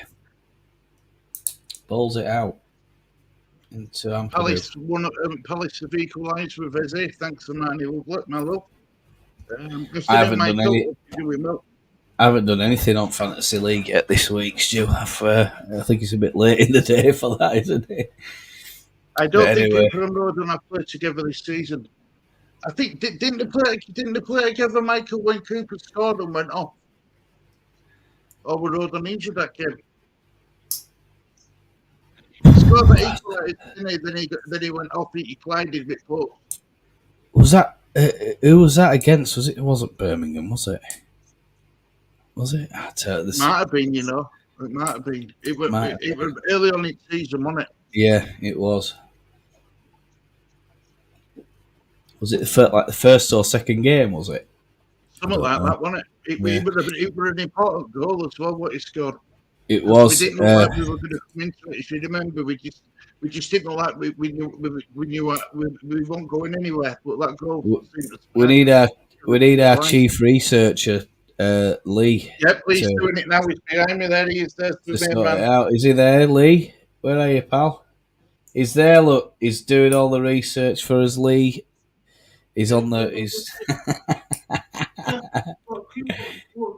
Bowls it out into Ampadu. Palace have equalised with Eze. Thanks to Manny Lovelock, my love. I haven't done anything on Fantasy League yet this week, Stu. I think it's a bit late in the day for that, isn't it? I don't think Cooper and Roden have played together this season. I think didn't they play together, Michael, when Cooper scored and went off? Or were Roden injured that game? He scored the equaliser, then he went off. He collided with post. Was that who was that against? Was it? It wasn't Birmingham, was it? Was it? It might have been, It might have been. It was early on in the season, wasn't it? Yeah, it was. Was it the first or second game, was it? Something like that, wasn't it? It was an important goal as well, what he scored. It was. We didn't know like we were going to come into it. If you remember, we just didn't know like we knew we weren't going anywhere. But that goal. We need our chief researcher, Lee. Yep, Lee's doing it now. He's behind me there. He is there. Is he there, Lee? Where are you, pal? He's there. Look, he's doing all the research for us, Lee. He's on the. He's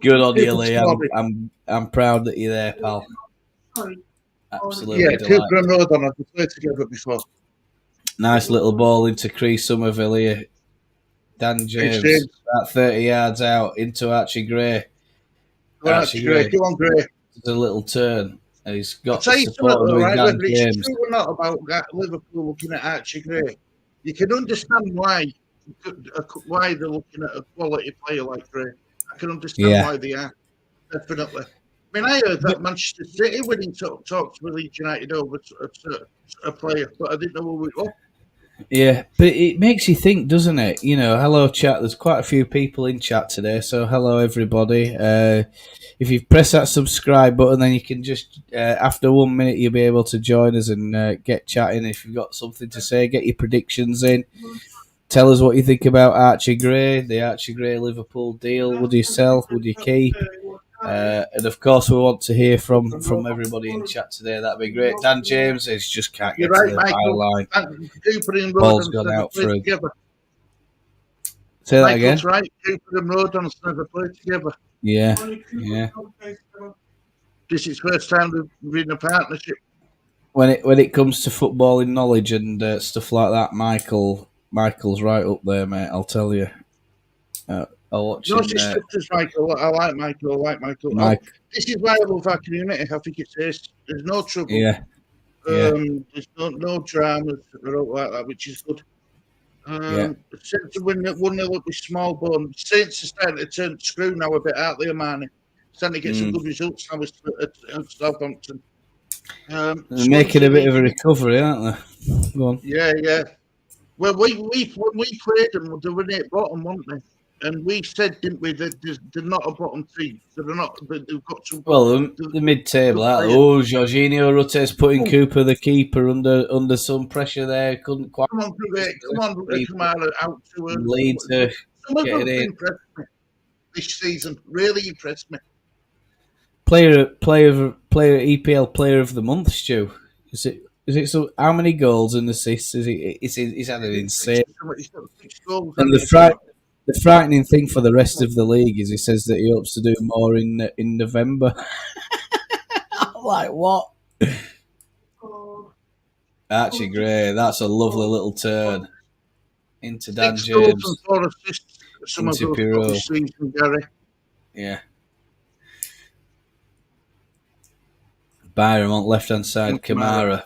good on you, Lee. I'm proud that you're there, pal. Absolutely. Yeah, Cooper and Rodon have played together before. Nice little ball into Crease Somerville here. Dan James, about 30 yards out into Archie Gray. Go on, Gray. It's a little turn. And he's got the support of Dan James. It's true or not about Liverpool looking at Archie Gray. You can understand why they're looking at a quality player like Gray. I can understand why they are. Definitely. I mean, I heard that Manchester City winning talks with Leeds United over a player, but I didn't know who it was. Yeah, but it makes you think, doesn't it? Hello, chat. There's quite a few people in chat today, so hello, everybody. If you press that subscribe button, then you can just, after 1 minute, you'll be able to join us and get chatting. If you've got something to say, get your predictions in. Tell us what you think about Archie Gray, the Archie Gray Liverpool deal. Would you sell? Would you keep? And of course, we want to hear from everybody in chat today. That'd be great. Dan James is just can't get to the byline. Ball's gone out for him. Say that again. That's right. Cooper and Rodon's never played together. Yeah. This is first time we're in a partnership. When it comes to footballing knowledge and stuff like that, Michael's right up there, mate. I'll tell you. Michael. I like Michael. This is why I love our community. I think there's no trouble. Yeah. There's no dramas like that, which is good. Since when 1-0 up with small bone, Saints are starting to turn screw now a bit, aren't they, Armani? Starting to get some good results now at Southampton. They're making a bit of a recovery, aren't they? Go on. Yeah. Well, when we played them, they were at bottom, weren't they? And we said, didn't we, that they're not a bottom team. They've got some. Well, the mid-table, aren't they? Oh, Jorginho Rutter's putting Cooper, the keeper, under some pressure there. Couldn't quite. Come on, out to Leeds getting in. Impressed me this season. Really impressed me. Player EPL Player of the Month, Stu. Is it so? How many goals and assists is he? He's had an insane. He's got 6 goals, And hasn't he? the frightening thing for the rest of the league is he says that he hopes to do more in November. I'm like, what? Archie Gray, that's a lovely little turn into Dan 6 goals James. and 4 assists. Some of Into those Pirot. Scottish season, Gary. Yeah. Byram on left-hand side, Kamara.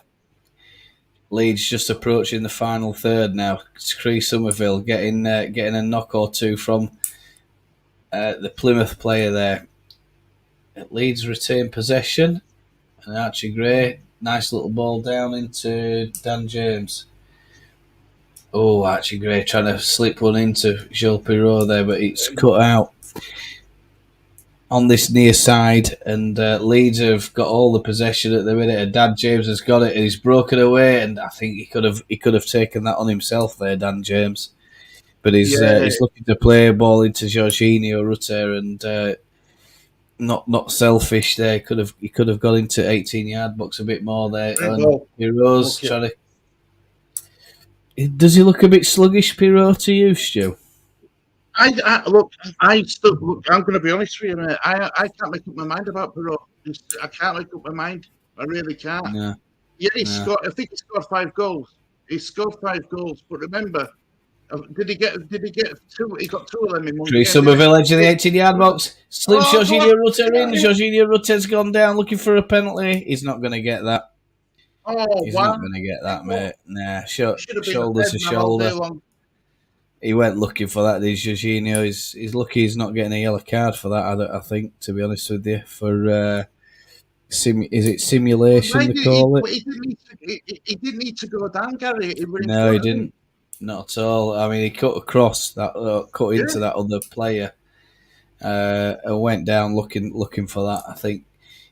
Leeds just approaching the final third now. Cree Somerville getting a knock or two from the Plymouth player there. Leeds retain possession. And Archie Gray, nice little ball down into Dan James. Oh, Archie Gray trying to slip one into Gilles Pirot there, but it's cut out on this near side. And Leeds have got all the possession at the minute. And Dan James has got it, and he's broken away. And I think he could have taken that on himself there, Dan James. But he's looking to play a ball into Jorginho Rutter and. Not selfish there. He could have got into 18-yard box a bit more there. And Pirot's trying to. Does he look a bit sluggish, Pirot, to you, Stu? I'm going to be honest with you, mate. I can't make up my mind about Pirot. I can't make up my mind. I really can't. No. Yeah, I think he scored 5 goals. He scored 5 goals, but remember. Did he get 2? He got 2 of them in one game. Somerville edge of the 18-yard box. Slips Jorginho Rutter in. Jorginho Rutter's gone down looking for a penalty. He's not going to get that. He's not going to get that, mate. Nah, shoulder to shoulder. He went looking for that. There's Jorginho. He's lucky he's not getting a yellow card for that, I think, to be honest with you. For is it simulation they call it? He didn't need to go down, Gary. No, he didn't. Not at all. I mean, he cut across that, cut into that other player, and went down looking for that. I think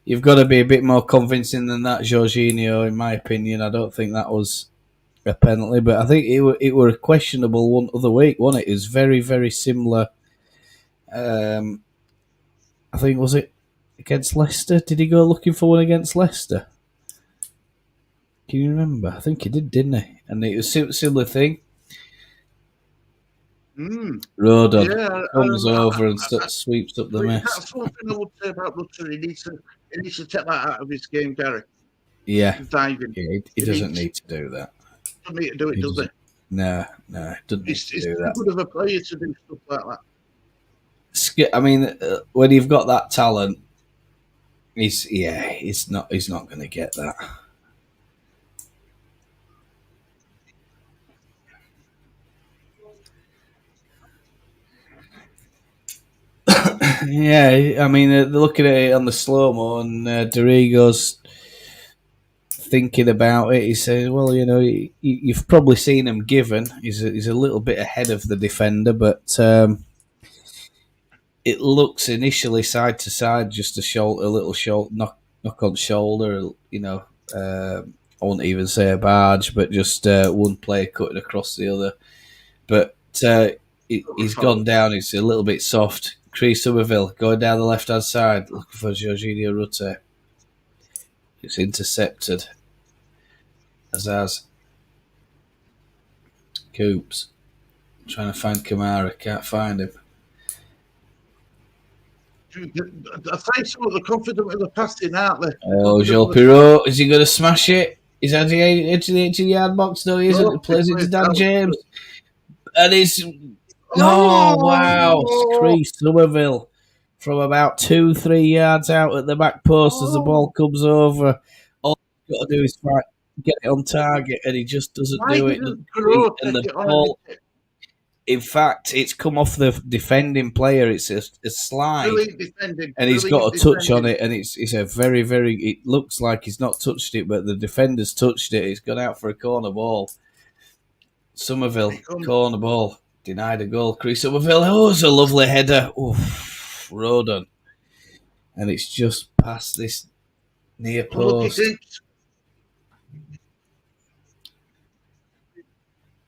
you've got to be a bit more convincing than that, Jorginho. In my opinion, I don't think that was a penalty, but I think it were a questionable one other week, wasn't it? It was very, very similar. I think was it against Leicester? Did he go looking for one against Leicester? Can you remember? I think he did, didn't he? And it was a similar thing. Rodon comes over and sweeps up the mess. That's one thing I would say about Rutter. He needs to take that out of his game, Gary. Yeah. Diving. Yeah, he doesn't need to do that. Doesn't need to do it, does he? No, doesn't need to do that. It's too good of a player to do stuff like that. I mean, when you've got that talent, he's not going to get that. Yeah, I mean, they're looking at it on the slow-mo, and Dorigo's thinking about it. He says, well, you've probably seen him given. He's a little bit ahead of the defender, but it looks initially side to side, just a little knock on shoulder, I won't even say a barge, but just one player cutting across the other. But he's gone down. It's a little bit soft. Cree Somerville going down the left-hand side, looking for Jorginho Rutter. It's intercepted. Azaz. Coops. Trying to find Kamara. Can't find him. I find some of the confident with the passing, aren't they? Oh, Gilles Pirot. Is he going to smash it? He's at the 80-yard box. No, he isn't. He plays it to Dan James. And it's... Oh, wow. Cree Somerville from about 2-3 yards out at the back post as the ball comes over. All he's got to do is get it on target, and he just doesn't do it. And the ball, in fact, it's come off the defending player. It's a slide, and he's got a touch on it, and it's a very, very... It looks like he's not touched it, but the defender's touched it. It's gone out for a corner ball. Somerville, corner ball. Denied a goal. Cree Somerville. Oh, it's a lovely header. Oof, Rodon. And it's just past this near post.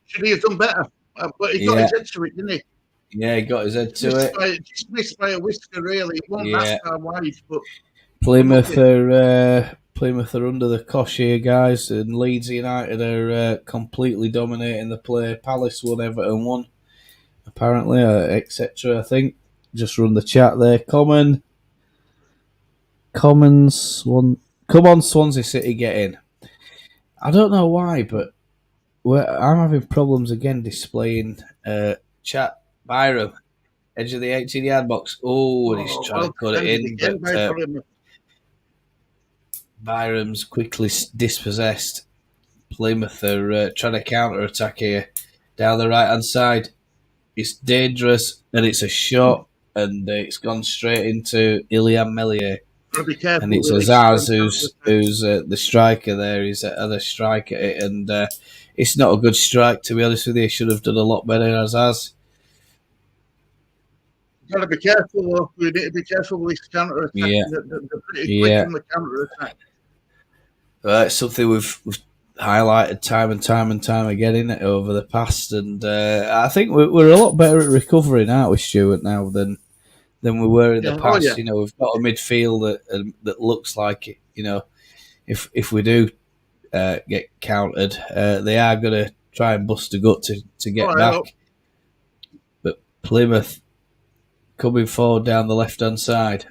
Should he have done better? But he got his head to it, didn't he? Yeah, he got his head to it. Just missed by a whisker, really. It wasn't that far wide, but... Plymouth are under the cosh here, guys, and Leeds United are completely dominating the play. Palace won, Everton won, apparently, etc. I think. Just run the chat there. Commons one. Come on, Swansea City, get in. I don't know why, but I'm having problems again displaying chat. Byram, edge of the 18-yard box. Oh, and he's trying to cut it in, but Byram's quickly dispossessed. Plymouth are trying to counter-attack here down the right-hand side. It's dangerous, and it's a shot, and it's gone straight into Ilian Melier. Be careful, and it's Azaz who's the striker there. He's the other strike at it, and it's not a good strike, to be honest with you. He should have done a lot better, Azaz. You've got to be careful, though. We need to be careful with this counter-attack. Yeah. They're pretty quick in the counter-attack. It's something we've highlighted time and time again in it over the past, and I think we're a lot better at recovering, aren't we, Stuart, now than we were in the past. Yeah. You know, we've got a midfield that looks like it. You know, if we do get countered, they are going to try and bust a gut to get back. But Plymouth coming forward down the left-hand side.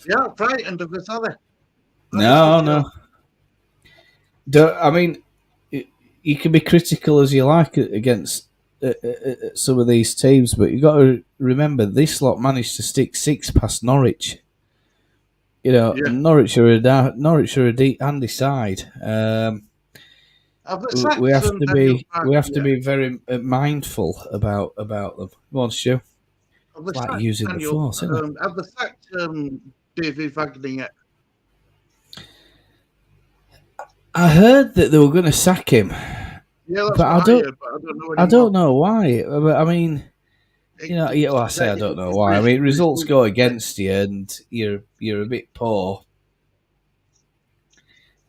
Yeah, frightened of this, are they? No. I mean, you can be critical as you like against some of these teams, but you've got to remember this lot managed to stick 6 past Norwich. You know, Norwich are a deep handy side. We have to be very mindful about them. Go on, Stu. It's like using the force, isn't it? Have they sacked David Wagner yet? I heard that they were going to sack him. Yeah, but I don't know why. I mean, I say I don't know why. I mean, results go against you, and you're a bit poor.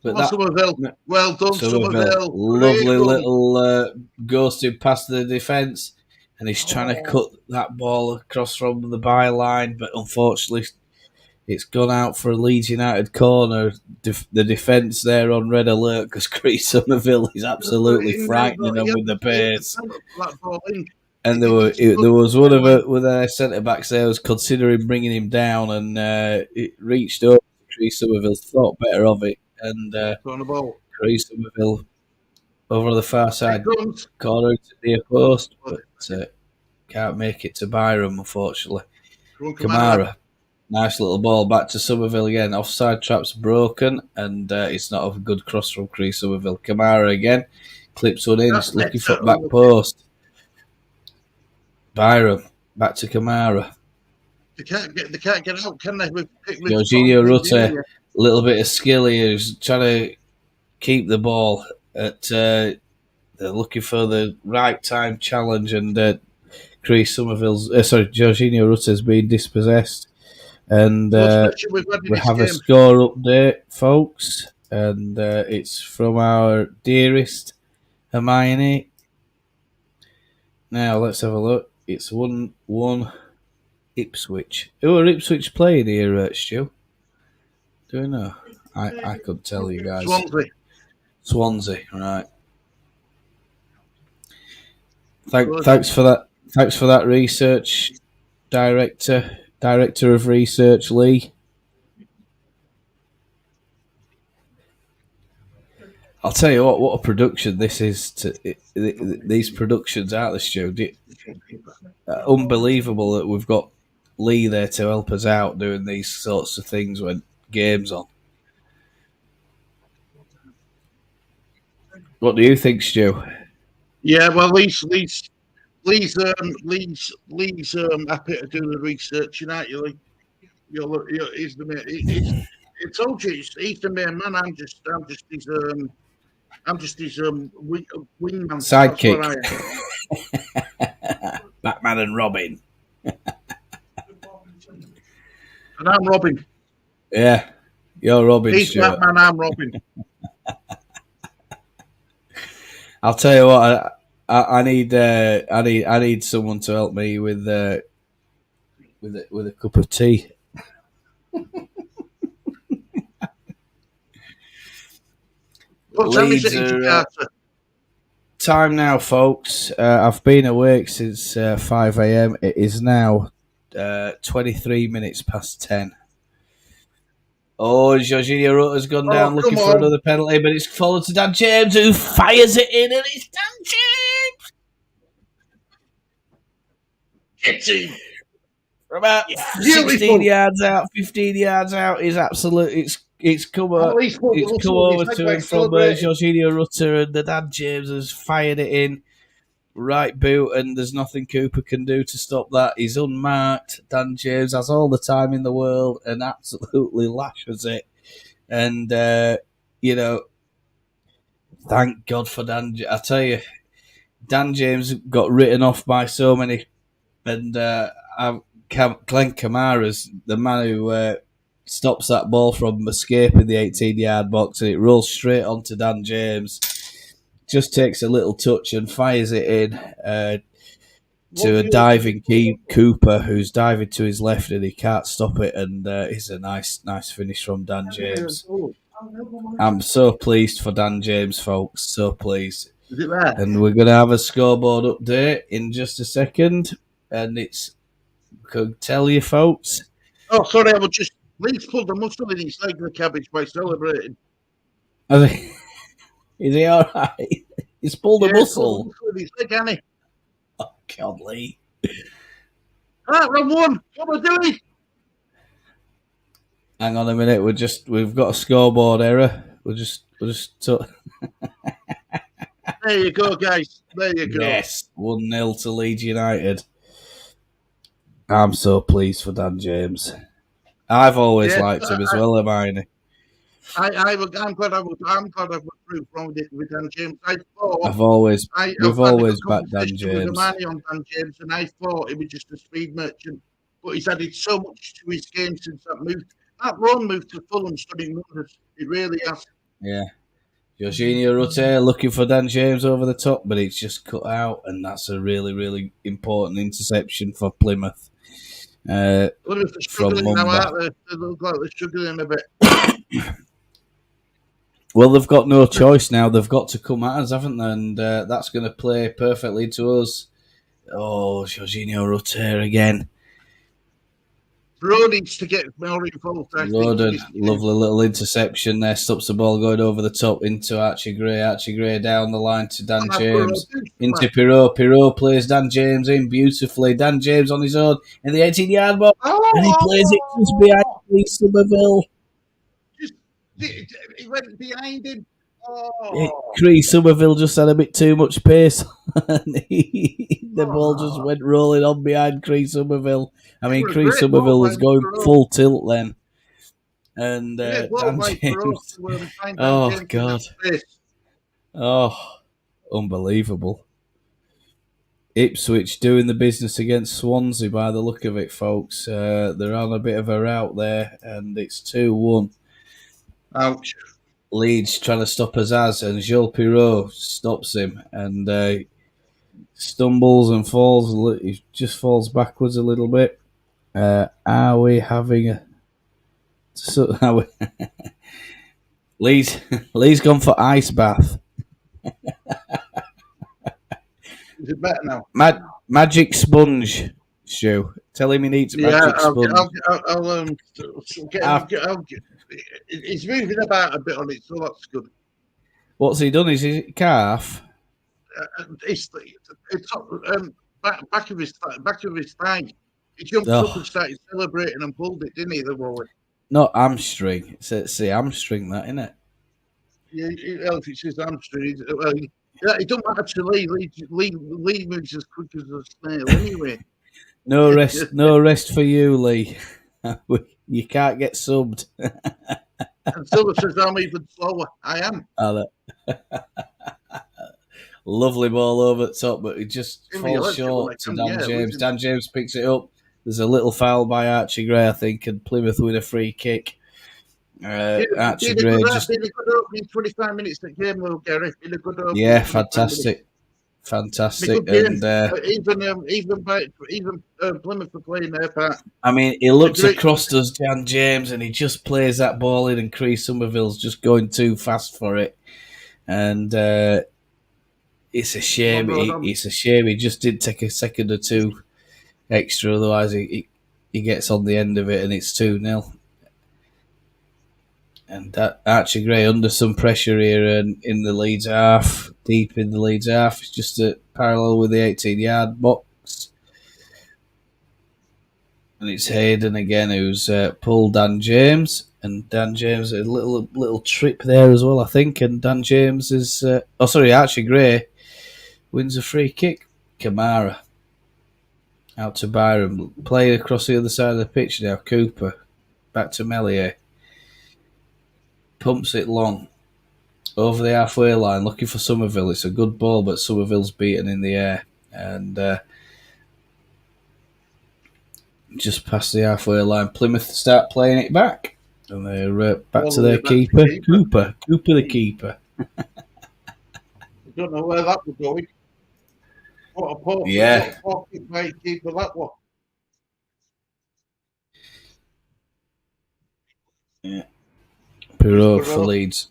But Somerville, well done, Somerville. Lovely little ghosted past the defence, and he's trying to cut that ball across from the byline, but unfortunately, it's gone out for a Leeds United corner. The defence there on red alert because Chris Somerville is absolutely frightening them with the pace. And there was one of their centre backs there was considering bringing him down, and it reached over. Chris Somerville thought better of it, and Chris Somerville over the far side corner to the post, but can't make it to Byram, unfortunately. Kamara. Nice little ball back to Somerville again. Offside trap's broken, and it's not a good cross from Chris Somerville. Kamara again. Clips one in, looking for back post. Byram, back to Kamara. They can't get out, can they? Jorginho Rutte, a little bit of skill here. He's trying to keep the ball at. They're looking for the right time challenge, and Chris Somerville's. Jorginho Rutte's been dispossessed. And we have a score update, folks, and it's from our dearest Hermione. Now let's have a look. It's 1-1 Ipswich. Who are Ipswich playing here, Stu? Do you know? I could tell you guys. Swansea, right. Thanks for that. Thanks for that research, Director of Research, Lee. I'll tell you what a production this is. These productions out the studio. Unbelievable that we've got Lee there to help us out doing these sorts of things when games on. What do you think, Stu? Yeah, well, Lee's happy to do the research. He's the main. I told you, he's the main man. I'm just his wingman. Sidekick. Batman and Robin. And I'm Robin. Yeah, you're Robin. He's Stuart. Batman. I'm Robin. I'll tell you what. I need someone to help me with a cup of tea. What time is Leeds it in are Jakarta? time now, folks. I've been awake since 5 a.m. It is now 23 minutes past 10. Oh, Jorginho Ruta's gone down looking come for on. another penalty, but it's followed to Dan James, who fires it in, and it's Dan James! Get him. From about 16 yards out, 15 yards out, is absolute. It's come over to him from Jorginho Rutter, and the Dan James has fired it in. Right boot, and there's nothing Cooper can do to stop that. He's unmarked. Dan James has all the time in the world and absolutely lashes it. And, thank God for Dan. I tell you, Dan James got written off by so many. And Glenn Kamara's the man who stops that ball from escaping the 18-yard box, and it rolls straight onto Dan James. Just takes a little touch and fires it in to a diving Cooper, who's diving to his left, and he can't stop it. And it's a nice finish from Dan James. I'm so pleased for Dan James, folks. So pleased. Is it there? And we're going to have a scoreboard update in just a second. And it's, could tell you, folks. Oh, sorry, I was just. Leeds pulled a muscle in his leg of the cabbage by celebrating. Is he all right? He's pulled a muscle. Pulled a muscle in his leg, hasn't he? Oh, God, Lee. Right, round one. What am I doing? Hang on a minute. We've got a scoreboard error. We'll just. There you go, guys. There you go. Yes, 1-0 to Leeds United. I'm so pleased for Dan James. I've always liked him as well, Hermione. I'm glad I was through from with Dan James. We've always backed Dan James. With Hermione on Dan James, and I thought he was just a speed merchant, but he's added so much to his game since that move. That run moved to Fulham, studying wonders. It really has. Yeah. Jorginho Rutter looking for Dan James over the top, but it's just cut out, and that's a really, really important interception for Plymouth. Plymouth are struggling now, aren't they? They look like they're struggling a bit. Well, they've got no choice now. They've got to come at us, haven't they? And that's going to play perfectly to us. Oh, Jorginho Rutter again. Bro needs to get more involved. Lovely little interception there. Stops the ball going over the top into Archie Gray. Archie Gray down the line to Dan James. Into Pirot. Pirot plays Dan James in beautifully. Dan James on his own in the 18-yard box. And he plays it just behind Lee Somerville. He went behind him. Chris Somerville just had a bit too much pace. The ball just went rolling on behind Chris Somerville. I mean, Chris Somerville was going full tilt then. And Dan James. Oh, God. Oh, unbelievable. Ipswich doing the business against Swansea by the look of it, folks. They're on a bit of a route there, and it's 2-1. Ouch. Leeds trying to stop Azaz, and Gilles Pirot stops him, and stumbles and falls. He just falls backwards a little bit. Are we having a... Lee's gone for ice bath. Is it better now? Magic sponge, Stu. Tell him he needs magic sponge. He's moving about a bit on it, so that's good. What's he done? Is his calf? It's back of his thigh. He jumped up and started celebrating and pulled it, didn't he? The boy. Not hamstring. It's the hamstring, that, isn't it? Yeah, if it's his hamstring, it don't matter to Lee. Lee moves as quick as a snail anyway. No rest for you, Lee. You can't get subbed. And Silver says I'm even slower. I am. Lovely ball over the top, but it just falls short to Dan James. Dan James picks it up. There's a little foul by Archie Gray, I think, and Plymouth with a free kick. Archie Gray just... Been a good opening 25 minutes that game, though, Gary. Been a good opening. Yeah, fantastic. And even Plymouth are playing their part. I mean, he looks across us, Dan James, and he just plays that ball in, and Chris Somerville's just going too fast for it. and it's a shame. It's a shame he just didn't take a second or two extra. Otherwise, he gets on the end of it, and it's 2-0. And that Archie Gray under some pressure here, and in the Leeds half, deep in the Leeds half, it's just a parallel with the 18-yard box. And it's Hayden again who's pulled Dan James, and Dan James a little trip there as well, I think. And Dan James is Archie Gray wins a free kick. Kamara out to Byron, playing across the other side of the pitch now. Cooper back to Melier, pumps it long over the halfway line, looking for Somerville. It's a good ball, but Somerville's beaten in the air, and just past the halfway line, Plymouth start playing it back, and they're back to their keeper, Cooper the keeper. I don't know where that was going. What a poor keeper that was. Yeah. Pirot for Leeds.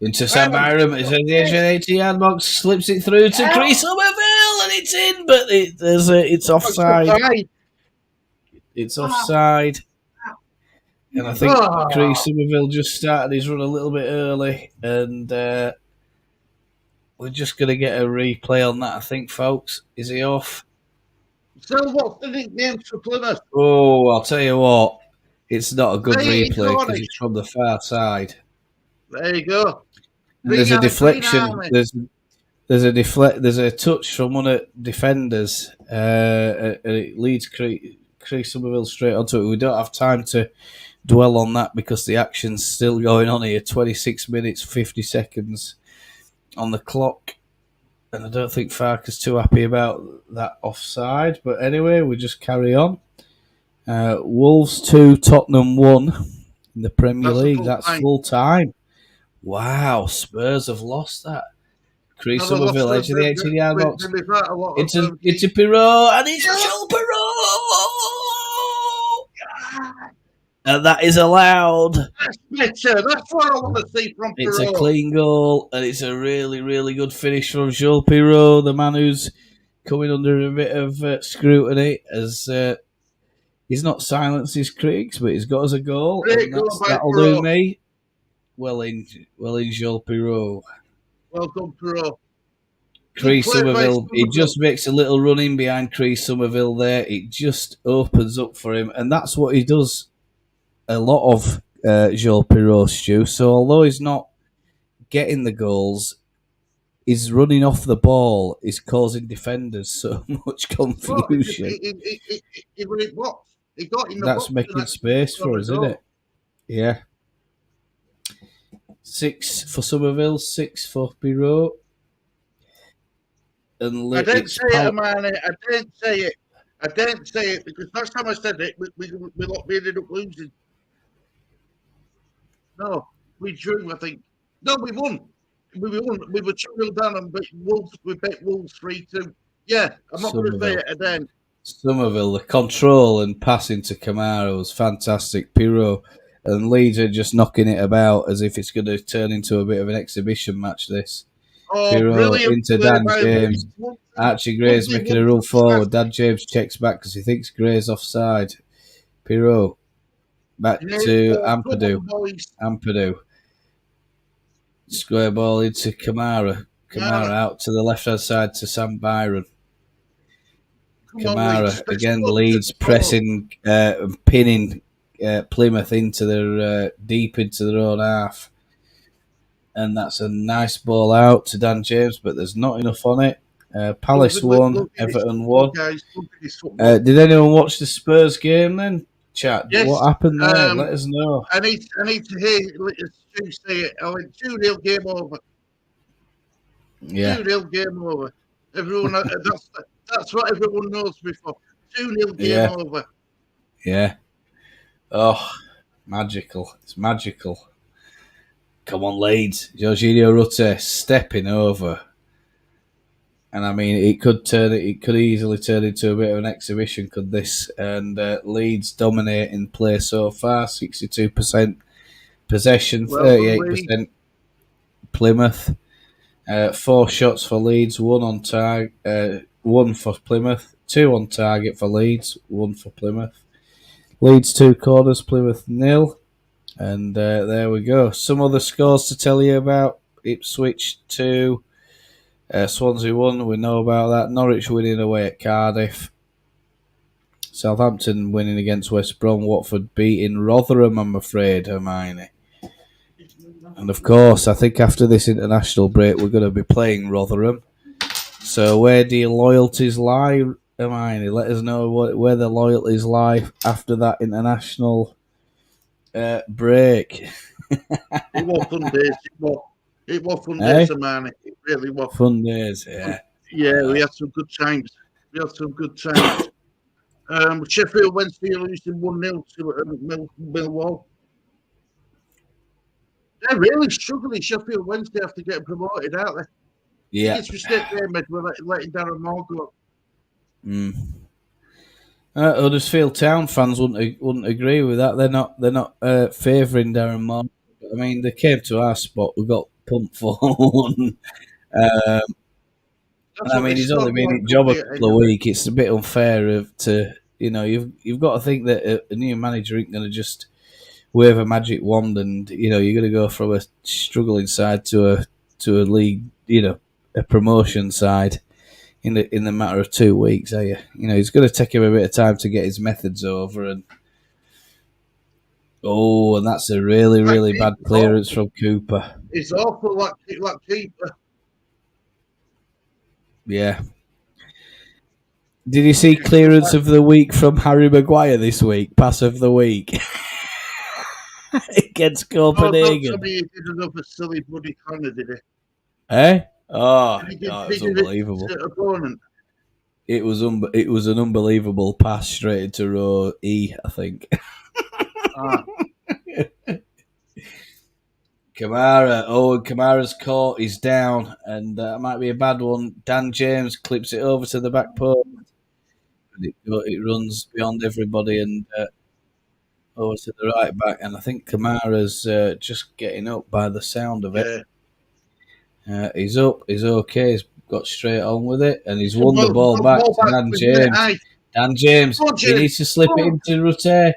Into Sam Byram. It's at the edge of the 80-yard box. Slips it through to Chris Somerville, and it's in, but it's offside. It's offside. And I think Chris Somerville just started his run a little bit early, and we're just going to get a replay on that, I think, folks. Is he off? So what's the nickname for Plymouth? Oh, I'll tell you what. It's not a good replay because it's from the far side. There you go. There's a deflection. There's a touch from one of the defenders, and it leads Chris Somerville straight onto it. We don't have time to dwell on that because the action's still going on here. 26 minutes, 50 seconds on the clock, and I don't think Farker's too happy about that offside. But anyway, we just carry on. Wolves 2, Tottenham 1 in the Premier League. That's full time. Wow, Spurs have lost that. Chris Somerville, edge of the 18-yard box. It's a Pirot, and it's Joel Pirot! And that is allowed. That's better. That's what I want to see from Pirot. It's a clean goal, and it's a really, really good finish from Joel Pirot, the man who's coming under a bit of scrutiny as he's not silenced his critics, but he's got us a goal. That'll do me. Well in, Joel Pirot. Well done, Pirot. Chris Somerville, he just makes a little run in behind Chris Somerville there. It just opens up for him, and that's what he does a lot of, Joel Pirot, Stu. So although he's not getting the goals, he's running off the ball is causing defenders so much confusion. He got in the That's box making space for us, isn't it? Yeah. 6 for Somerville, 6 for Pirot. And I didn't say it, Amani. I didn't say it because last time I said it, we ended up losing. No, we drew, I think. No, we won. We won. We were 2-0 down and we beat Wolves 3-2. Yeah, I'm not going to say it again. Somerville, the control and passing to Kamara was fantastic. Pirot and Leeds are just knocking it about as if it's going to turn into a bit of an exhibition match, this. Pirot into Dan James. Archie Gray's making a run forward. Dan James checks back because he thinks Gray's offside. Pirot back to Ampadu. Square ball into Kamara. Kamara out to the left-hand side to Sam Byron. Kamara again leads, pressing and pinning Plymouth into their deep into their own half. And that's a nice ball out to Dan James, but there's not enough on it. Palace won, Everton won. Did anyone watch the Spurs game then? Chat. Yes, what happened there? Let us know. I need to hear Stu say it. I went 2-0 game over. Yeah. 2-0 game over. Everyone, that's what everyone knows before. 2-0 game over. Yeah. Oh, magical. It's magical. Come on, Leeds. Jorginho Rutte stepping over. And I mean, it could easily turn into a bit of an exhibition, could this? And Leeds dominating play so far, 62% possession, 38% Plymouth. 4 shots for Leeds, 1 on target, 1 for Plymouth, 2 on target for Leeds, 1 for Plymouth. Leeds 2 corners, Plymouth 0. And there we go. Some other scores to tell you about. Ipswich 2, Swansea 1, we know about that. Norwich winning away at Cardiff. Southampton winning against West Brom. Watford beating Rotherham, I'm afraid, Hermione. And of course, I think after this international break, we're going to be playing Rotherham. So where do your loyalties lie, Hermione? Let us know where the loyalties lie after that international break. It was fun days. It was fun days, Hermione. It really was. Fun days, yeah. Yeah, we had some good times. Sheffield Wednesday losing 1-0 to Millwall. They're really struggling, Sheffield Wednesday, after getting promoted, aren't they? Yeah. Biggest mistake they made was letting Darren Moore go. Huddersfield Town fans wouldn't agree with that. They're not favouring Darren Moore. I mean, they came to our spot. We got pumped for one. I mean, he's only been in job a couple of weeks. It's a bit unfair to you've got to think that a new manager ain't going to just wave a magic wand and you're going to go from a struggling side to a league, a promotion side in the matter of 2 weeks, are you? He's going to take him a bit of time to get his methods over and that's a really, really bad clearance from Cooper. It's awful, that keeper. Yeah. Did you see clearance of the week from Harry Maguire this week? Pass of the week against Copenhagen. He did another silly bloody corner, did he? Eh? Oh, it was unbelievable. It was an unbelievable pass straight into row E, I think. Kamara's caught. He's down, and that might be a bad one. Dan James clips it over to the back post. It runs beyond everybody and over to the right back, and I think Kamara's just getting up by the sound of it. He's up. He's okay. He's got straight on with it, and he's won the ball back to Dan James. Dan James, he needs to slip it into Rutte,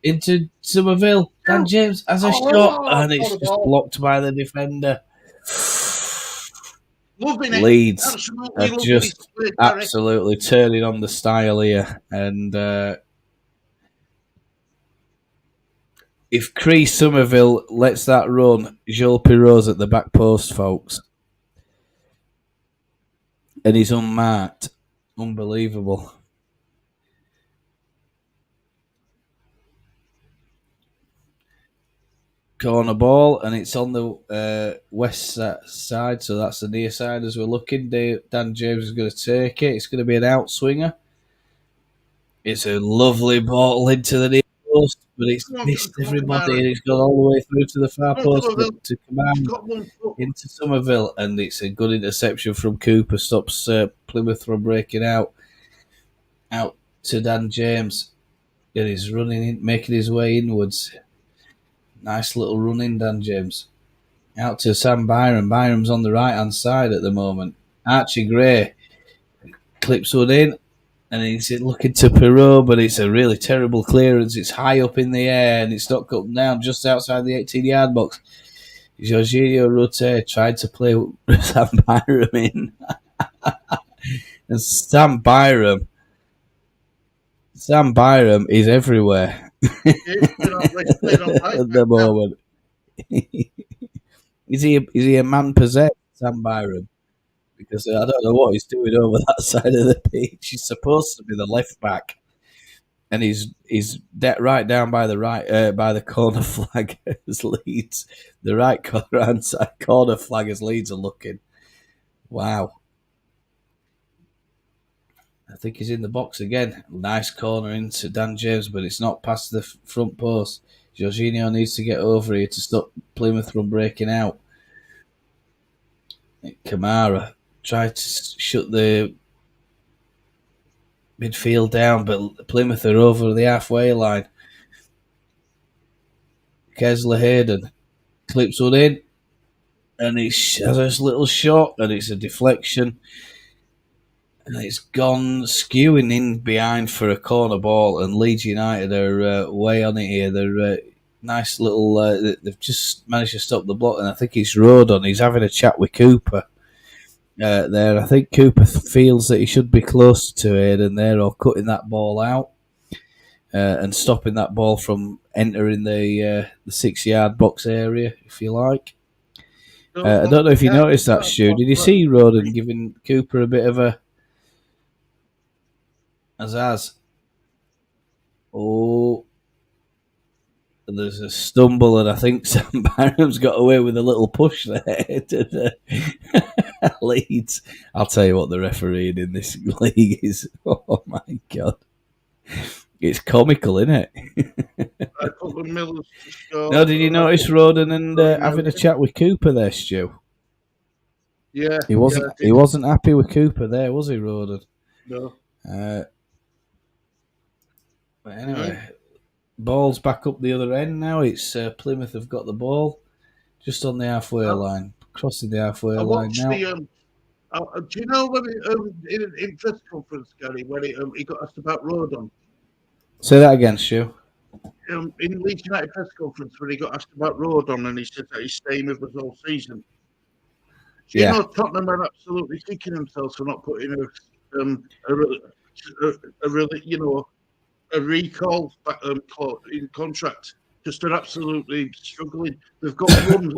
into Somerville. Dan James has a shot, and it's just blocked by the defender. Leeds are just absolutely turning on the style here, and if Cree Somerville lets that run, Joel Pirot's at the back post, folks. And he's unmarked. Unbelievable. Corner ball, and it's on the west side, so that's the near side as we're looking. Dan James is going to take it. It's going to be an outswinger. It's a lovely ball into the near post, but it's missed everybody, and it's gone all the way through to the far post to command into Somerville, and it's a good interception from Cooper. Stops Plymouth from breaking out to Dan James, and he's running in, making his way inwards. Nice little run in, Dan James. Out to Sam Byram. Byram's on the right-hand side at the moment. Archie Gray clips one in, and he's looking to Pirot, but it's a really terrible clearance. It's high up in the air, and it's not come down just outside the 18-yard box. Jorginho Rutte tried to play Sam Byram in. And Sam Byram is everywhere at the moment. Is he a man possessed, Sam Byram? Because I don't know what he's doing over that side of the pitch. He's supposed to be the left back, and he's right down by the corner flag as Leeds, the right corner flag as Leeds are looking. Wow. I think he's in the box again. Nice corner into Dan James, but it's not past the front post. Jorginho needs to get over here to stop Plymouth from breaking out. Kamara tried to shut the midfield down, but Plymouth are over the halfway line. Kesler Hayden clips one in, and it's has this little shot, and it's a deflection, and it's gone skewing in behind for a corner ball. And Leeds United are way on it here. They're nice little. They've just managed to stop the block, and I think it's Rodon. He's having a chat with Cooper. There, I think Cooper feels that he should be close to Aiden there, or cutting that ball out and stopping that ball from entering the 6-yard box area, if you like. I don't know if you noticed that, Stu. Did you see Rodon giving Cooper a bit of a Azaz? Oh, there's a stumble, and I think Sam Barham's got away with a little push there to the Leeds. I'll tell you what the refereeing in this league is. Oh my God. It's comical, isn't it? No, did you notice Rodon and having a chat with Cooper there, Stu? Yeah. He wasn't happy with Cooper there, was he, Rodon? No. But anyway, ball's back up the other end now. It's Plymouth have got the ball just on the halfway line, crossing the halfway line now. Do you know when in press conference, Gary, when he got asked about Rodon? Say that again, Stu. In Leeds United press conference, when he got asked about Rodon, and he said that he's staying with us all season. Do you know Tottenham are absolutely kicking themselves for not putting a recall clause in contract, because they're absolutely struggling. They've got one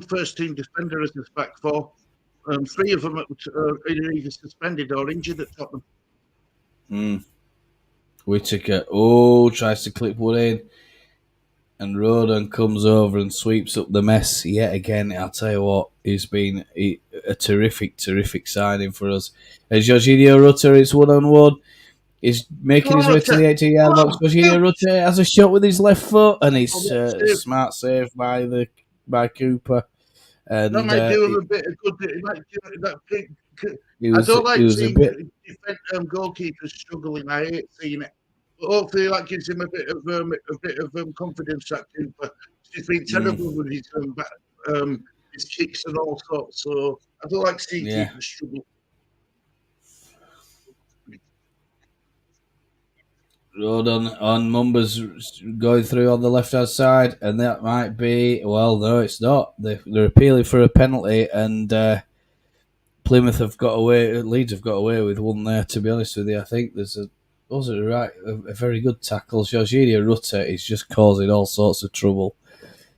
first team defender as his back four. 3 of them are either suspended or injured at Tottenham. Whittaker, tries to clip one in, and Rodon comes over and sweeps up the mess yet again. I'll tell you what, he's been a terrific signing for us. As Jorginho Rutter, it's 1-on-1. He's making his way to the 18-yard box. Jorginho Rutter has a shot with his left foot, and it's a smart save by Cooper. And that might do him a bit of good. It might give it that big. I don't like seeing goalkeepers struggling. I hate seeing it. But hopefully that gives him a bit of confidence. That Cooper, he's been terrible with his kicks and all sorts. So I don't like seeing keepers struggle. Rodon on Mumba's going through on the left-hand side, and that might be... Well, no, it's not. They're appealing for a penalty, and Plymouth have got away... Leeds have got away with one there, to be honest with you. I think there's a very good tackle. Jorginho Rutter is just causing all sorts of trouble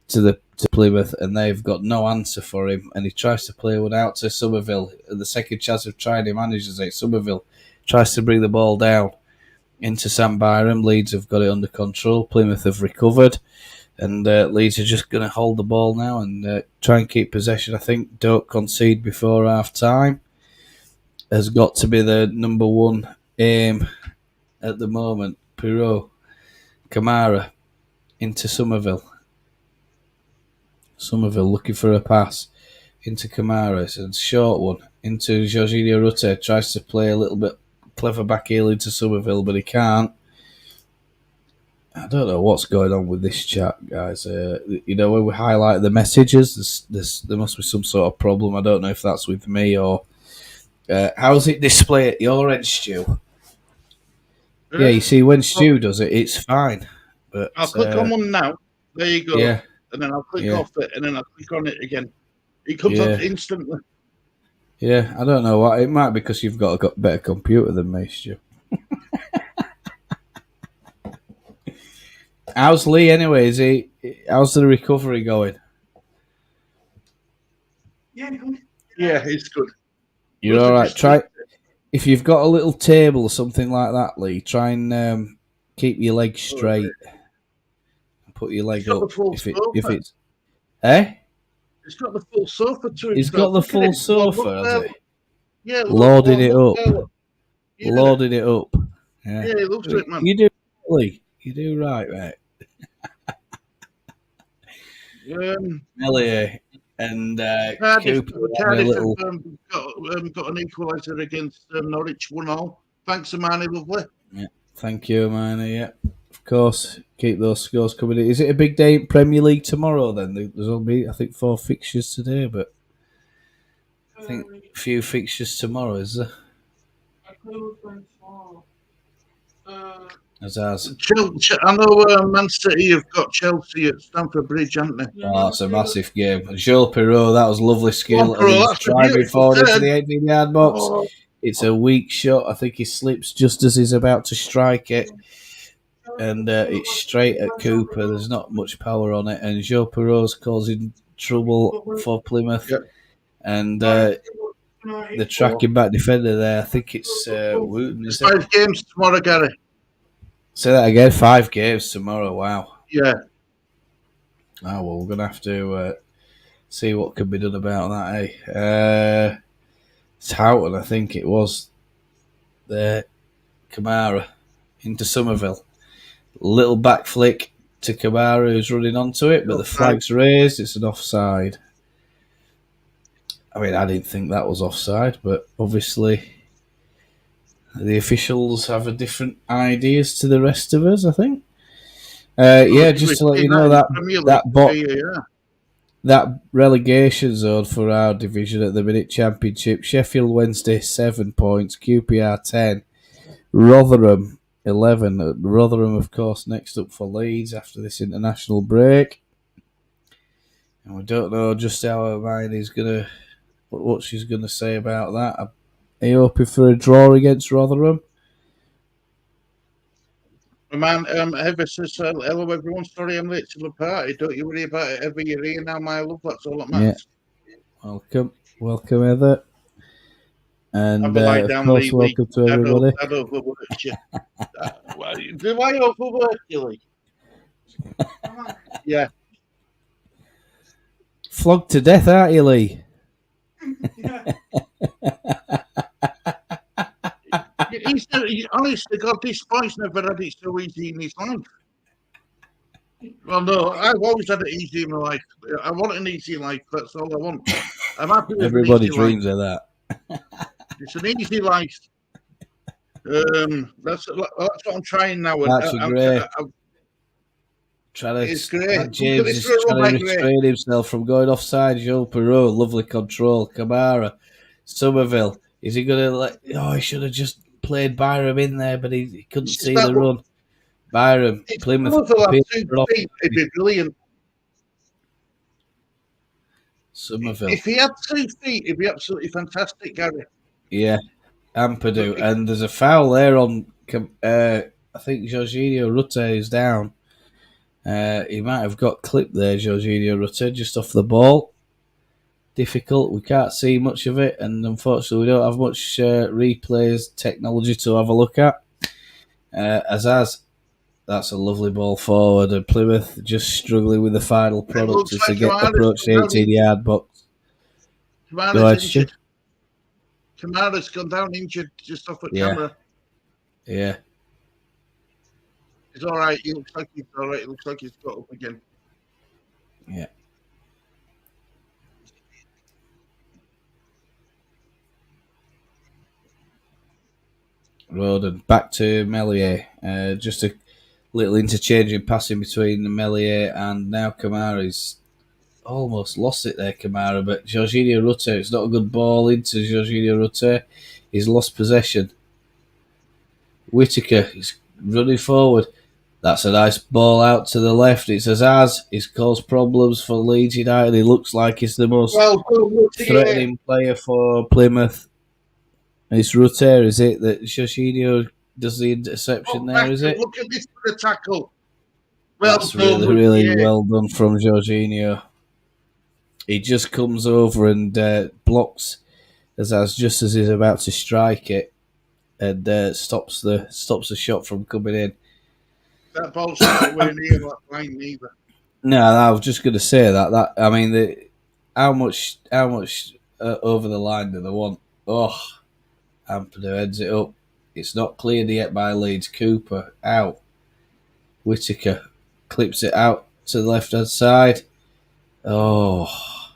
to Plymouth, and they've got no answer for him, and he tries to play one out to Somerville. The second chance of trying, he manages it. Somerville tries to bring the ball down into Sam Byram. Leeds have got it under control. Plymouth have recovered, and Leeds are just going to hold the ball now and try and keep possession. I think don't concede before half time has got to be the number one aim at the moment. Pirot, Kamara into Somerville. Somerville looking for a pass into Kamara. It's a short one into Jorginho Rutter. Tries to play a little bit clever back heel into Somerville, but he can't. I don't know what's going on with this chat, guys. When we highlight the messages, there must be some sort of problem. I don't know if that's with me or... how's it display at your end, Stu? Yeah, you see, when Stu does it, it's fine. But I'll click on one now. There you go. Yeah. And then I'll click off it, and then I'll click on it again. It comes up instantly. Yeah, I don't know what. It might be because you've got a better computer than me, Stu. How's Lee anyway? How's the recovery going? Yeah, it's good. You're all right. Try if you've got a little table or something like that, Lee. Try and keep your legs straight. Put your leg up. If it's It's got the full sofa to it. He's got the full sofa, has he? Yeah, loading it up. Loading it up. Yeah, it looks it, man. You do, Lee. You do right, mate. Mellier and Cardiff Cooper got an equaliser against Norwich 1-0. Thanks, Amani, lovely. Yeah, thank you, Amani. Yeah, of course, keep those scores coming in. Is it a big day in Premier League tomorrow then? There's only, I think, 4 fixtures today, but I think a few fixtures tomorrow, is there? As ours. I know Man City have got Chelsea at Stamford Bridge, haven't they? Oh, it's a massive game. Joel Perreault, that was lovely skill. Perreault, And he's that's a driving beautiful forward into turn. the 18-yard box. Oh. It's a weak shot. I think he slips just as he's about to strike it. And it's straight at Cooper. There's not much power on it. And Joel Perreault's causing trouble for Plymouth. Yep. And the tracking back defender there, I think it's Wooten, is it? 5 games tomorrow, Gary. Say that again. 5 games tomorrow. Wow. Yeah. Oh, well, we're going to have to see what can be done about that, eh? It's Houghton, I think it was. There. Kamara into Somerville. Little back flick to Kamara, who's running onto it, but the flag's raised. It's an offside. I mean, I didn't think that was offside, but obviously the officials have a different ideas to the rest of us, I think. Just to let you know that relegation zone for our division at the minute, Championship, Sheffield Wednesday 7 points, QPR 10, Rotherham 11. Rotherham, of course, next up for Leeds after this international break. And we don't know just how Hermione is going to, what she's going to say about that. Are you hoping for a draw against Rotherham? Man, Ever says, hello everyone, sorry I'm late to the party. Don't you worry about it ever. You're here now, my love. That's all that matters. Yeah. Welcome, Heather. And of course, welcome to everybody. I don't overwork you. Do I overwork you, Lee? Yeah. Flogged to death, aren't you, Lee? Honestly, God, this boy's never had it so easy in his life. Well, no, I've always had it easy in my life. I want an easy life. That's all I want. I'm happy with everybody dreams of that. It's an easy life. That's what I'm trying now. That's great. James is trying to restrain himself from going offside. Joel Perreault, lovely control. Kamara, Somerville. Is he going to let? Oh, he should have just played Byram in there, but he couldn't see the run. Byram, Plymouth. It'd be brilliant. Somerville. If he had 2 feet, it'd be absolutely fantastic, Gary. Yeah, Ampadu. And there's a foul there on, I think Jorginho Rutte is down. He might have got clipped there, Jorginho Rutte, just off the ball. Difficult. We can't see much of it, and unfortunately we don't have much replays technology to have a look at. That's a lovely ball forward, and Plymouth just struggling with the final product to get approach the 18-yard box. Kamara's gone down injured just off the camera. Yeah. He's all right. He looks like he's all right. It looks like he's got up again. Yeah. Roden back to Meslier. Just a little interchange in passing between Meslier and now Kamara. He's almost lost it there, Kamara, but Jorginho Rutte, it's not a good ball into Jorginho Rutte. He's lost possession. Whittaker is running forward. That's a nice ball out to the left. It's Azaz. He's caused problems for Leeds United. He looks like he's the most threatening player for Plymouth. It's Rutte, is it, that Jorginho does the interception there, is it? Look at this for the tackle. That's really well done from Jorginho. He just comes over and blocks Azaz just as he's about to strike it, and stops the shot from coming in. That ball's not nowhere near that line either. No, I was just going to say that. I mean, how much over the line do they want? Oh, Ampadu heads it up. It's not cleared yet by Leeds. Cooper out. Whittaker clips it out to the left hand side. Oh.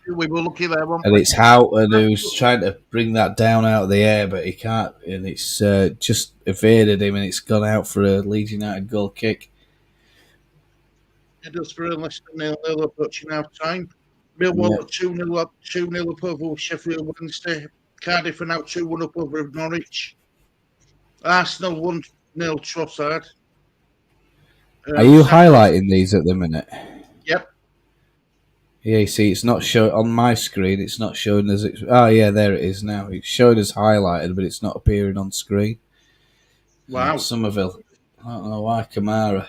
We were lucky there. And it's Houghton who's trying to bring that down out of the air, but he can't. And it's just evaded him, and it's gone out for a Leeds United goal kick. Middlesbrough and Leicester 0-0 approaching half time. Millwall at 2-0 up, 2-0 up over Sheffield Wednesday. Cardiff are now 2-1 up over Norwich. Arsenal 1-0 Trossard. Are you highlighting these at the minute? Yep. Yeah, you see, it's not showing on my screen. It's not showing as it's. Oh, yeah, there it is now. It's showing as highlighted, but it's not appearing on screen. Wow. Somerville. I don't know why. Kamara.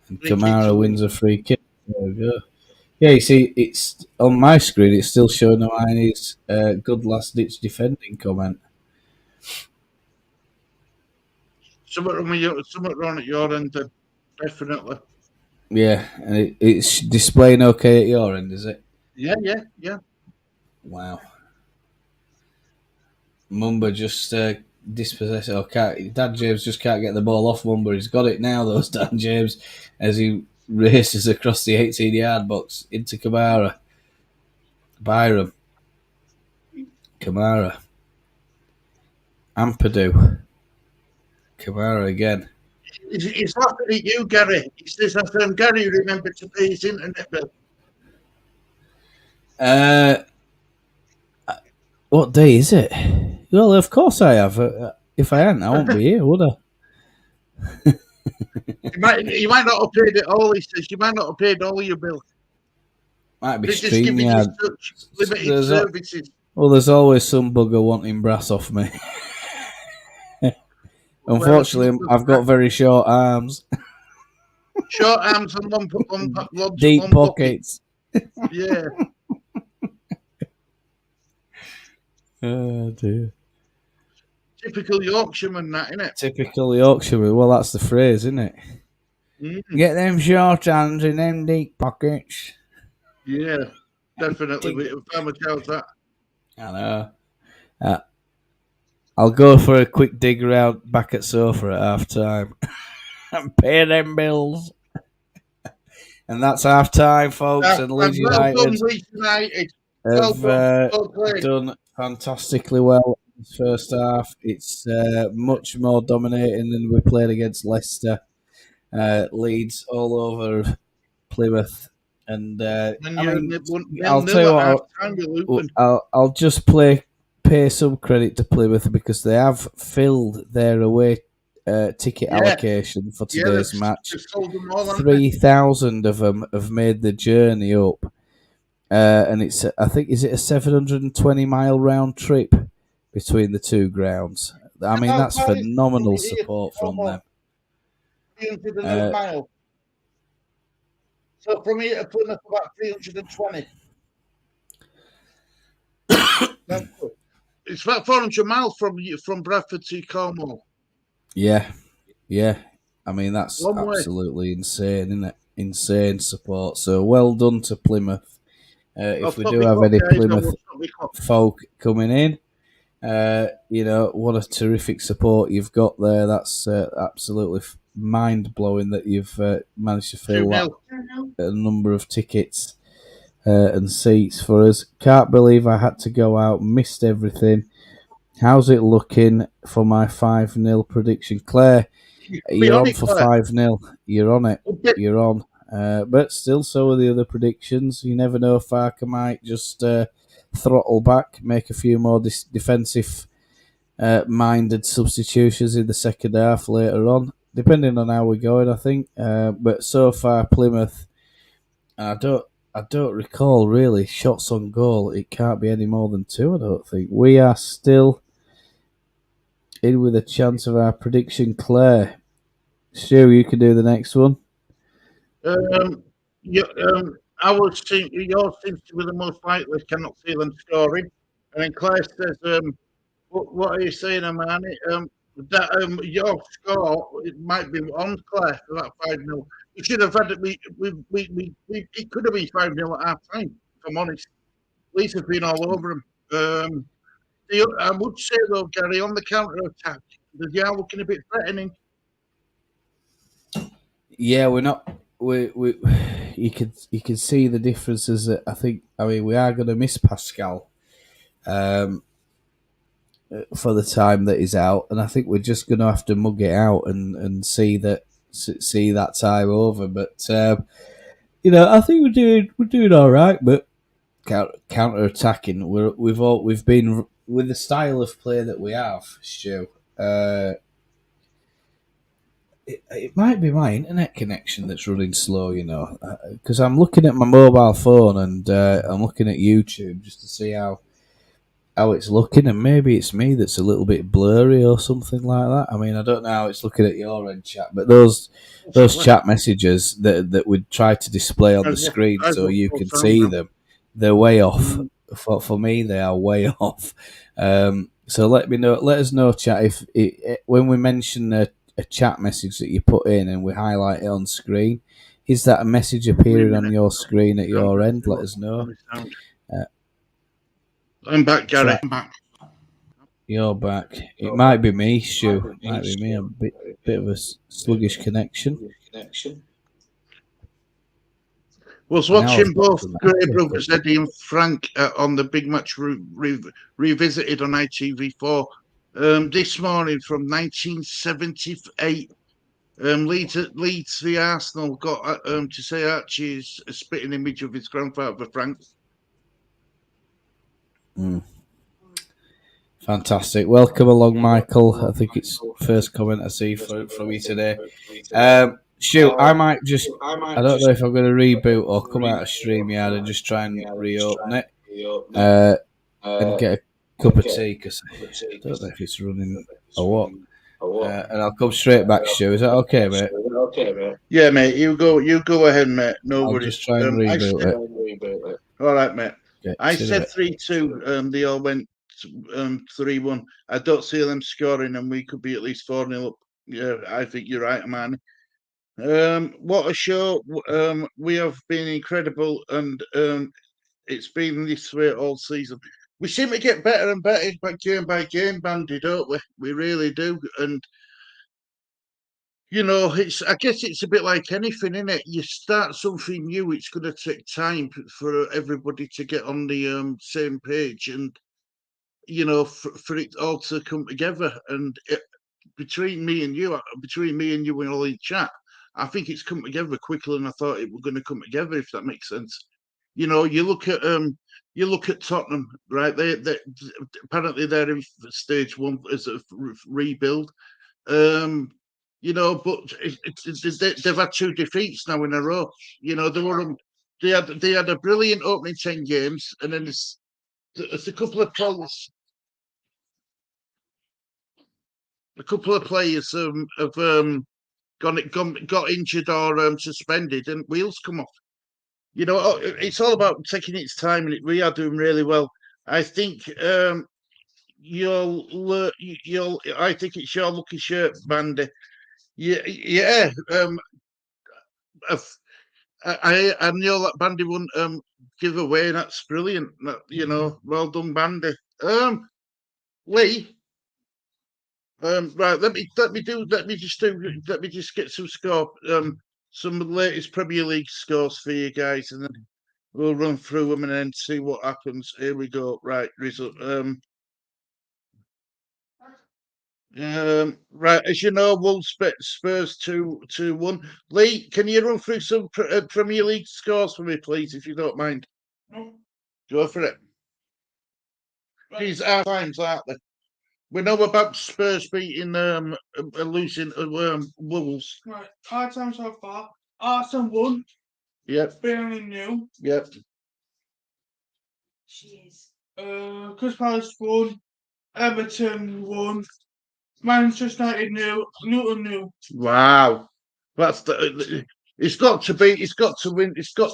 And Free kick Kamara to wins a free kick. There we go. Yeah, you see, it's on my screen. It's still showing Hermione's good last-ditch defending comment. Something wrong at your end, then. Definitely. Yeah, and it's displaying okay at your end, is it? Yeah. Wow. Mumba just dispossessed. Dad James just can't get the ball off Mumba. He's got it now, though, Dan James, as he races across the 18-yard box into Kamara. Byram. Kamara. Ampadu. Kamara again. He's laughing at you, Gary. He says, Gary, remember to pay his internet bill. What day is it? Well, of course I have. If I hadn't, I wouldn't be here, would I? You might not have paid it all, he says. You might not have paid all your bill. Might be They're just giving you StreamYard. such limited services. Well, there's always some bugger wanting brass off me. Unfortunately, I've got very short arms. Short arms and deep pockets. Yeah. Oh, dear. Typical Yorkshireman, that, isn't it? Typical Yorkshireman. Well, that's the phrase, isn't it? Get them short hands in them deep pockets. Yeah, definitely. We found ourselves that. I know. I'll go for a quick dig around back at sofa at half time and pay them bills. And that's half time, folks. And Leeds United have done fantastically well in this first half. It's much more dominating than we played against Leicester. Leeds all over Plymouth. And I'll tell you what, I'll just pay some credit to Plymouth because they have filled their away ticket allocation for today's match. 3,000 of them have made the journey up, and it's is it a 720-mile round trip between the two grounds? I mean, that's phenomenal support from them. 300 miles. So from here to Plymouth, about 320. It's about 400 miles from Bradford to Cornwall. Yeah. I mean, that's absolutely insane, isn't it? Insane support. So well done to Plymouth. If we do have any Plymouth folk coming in, what a terrific support you've got there. That's absolutely mind-blowing that you've managed to fill a number of tickets and seats for us. Can't believe I had to go out, missed everything. How's it looking for my 5-0 prediction? Claire, you're on for 5-0. You're on it. You're on. But still, so are the other predictions. You never know. Farker might just throttle back, make a few more defensive minded substitutions in the second half later on, depending on how we're going, I think. But so far, Plymouth, I don't recall really shots on goal. It can't be any more than 2, I don't think. We are still in with a chance of our prediction. Claire, Stu, you can do the next one. I would think yours seems to be the most likely. Cannot see them scoring. And then Claire says, "What are you saying, Amani? That your score it might be on Claire for that 5-0. You should have had it. It could have been 5-0 at half time. If I'm honest, Leeds have been all over them. I would say though, Gary, on the counter attack, they are looking a bit threatening. Yeah, we're not. You can see the differences. That I mean, we are going to miss Pascal for the time that he's out, and I think we're just going to have to mug it out and see that see that time over. But I think we're doing all right. But counter attacking, we've been with the style of play that we have, Stu. It might be my internet connection that's running slow, because I'm looking at my mobile phone and I'm looking at YouTube just to see how it's looking, and maybe it's me that's a little bit blurry or something like that. I mean, I don't know how it's looking at your end, chat, but those chat messages that would try to display on the screen so you can see them, they're way off. For me, they are way off. So let us know, chat, if when we mention a chat message that you put in and we highlight it on screen, is that a message appearing on your screen at your end? Let us know. I'm back, Gary. I'm back. You're back. It might be me, Stu. It might be me. A bit of a sluggish connection. Was watching both Grey Brothers, Eddie and Frank, on the Big Match Revisited on ITV4 this morning from 1978. Leeds v Arsenal got to say Archie's a spitting image of his grandfather Frank. Fantastic. Welcome along, Michael. I think it's first comment I see from you today. Stu, I don't know if I'm going to reboot or come out of StreamYard and just try and reopen it and get a cup of tea, because I don't know if it's running or what. And I'll come straight back, Stu. Is that okay, mate? Yeah, mate. You go ahead, mate. No worries. I'll just try and reboot it. All right, mate. Okay, I said 3-2. They all went 3-1. I don't see them scoring, and we could be at least 4-0 up. Yeah, I think you're right, man. What a show! We have been incredible, and it's been this way all season. We seem to get better and better by game, Bandy, don't we? We really do. And I guess it's a bit like anything, isn't it? You start something new, it's going to take time for everybody to get on the same page, and for it all to come together. And between me and you and all in chat, I think it's come together quicker than I thought it was going to come together, if that makes sense. You look at Tottenham, right? They apparently they're in stage one as a rebuild. But they've had 2 defeats now in a row. They had a brilliant opening 10 games, and then there's a couple of players. A couple of players have got injured or suspended, and wheels come off. It's all about taking its time, and we are doing really well. I think I think it's your lucky shirt, Bandy. Yeah. I know that Bandy wouldn't give away. That's brilliant. Well done, Bandy. Lee. Right. Let me just get some score. Some of the latest Premier League scores for you guys, and then we'll run through them and then see what happens. Here we go. Right. Result. Right, as you know, Wolves Spurs 2-1. Lee, can you run through some Premier League scores for me, please, if you don't mind? No. Go for it. These are times, aren't they? We know about Spurs beating losing Wolves. Right, our time so far. Arsenal won. Yep. Burnley nil. Yep. Crystal Palace won. Everton won. Manchester United nil. Luton nil. Wow, that's it's got to be. It's got to win. It's got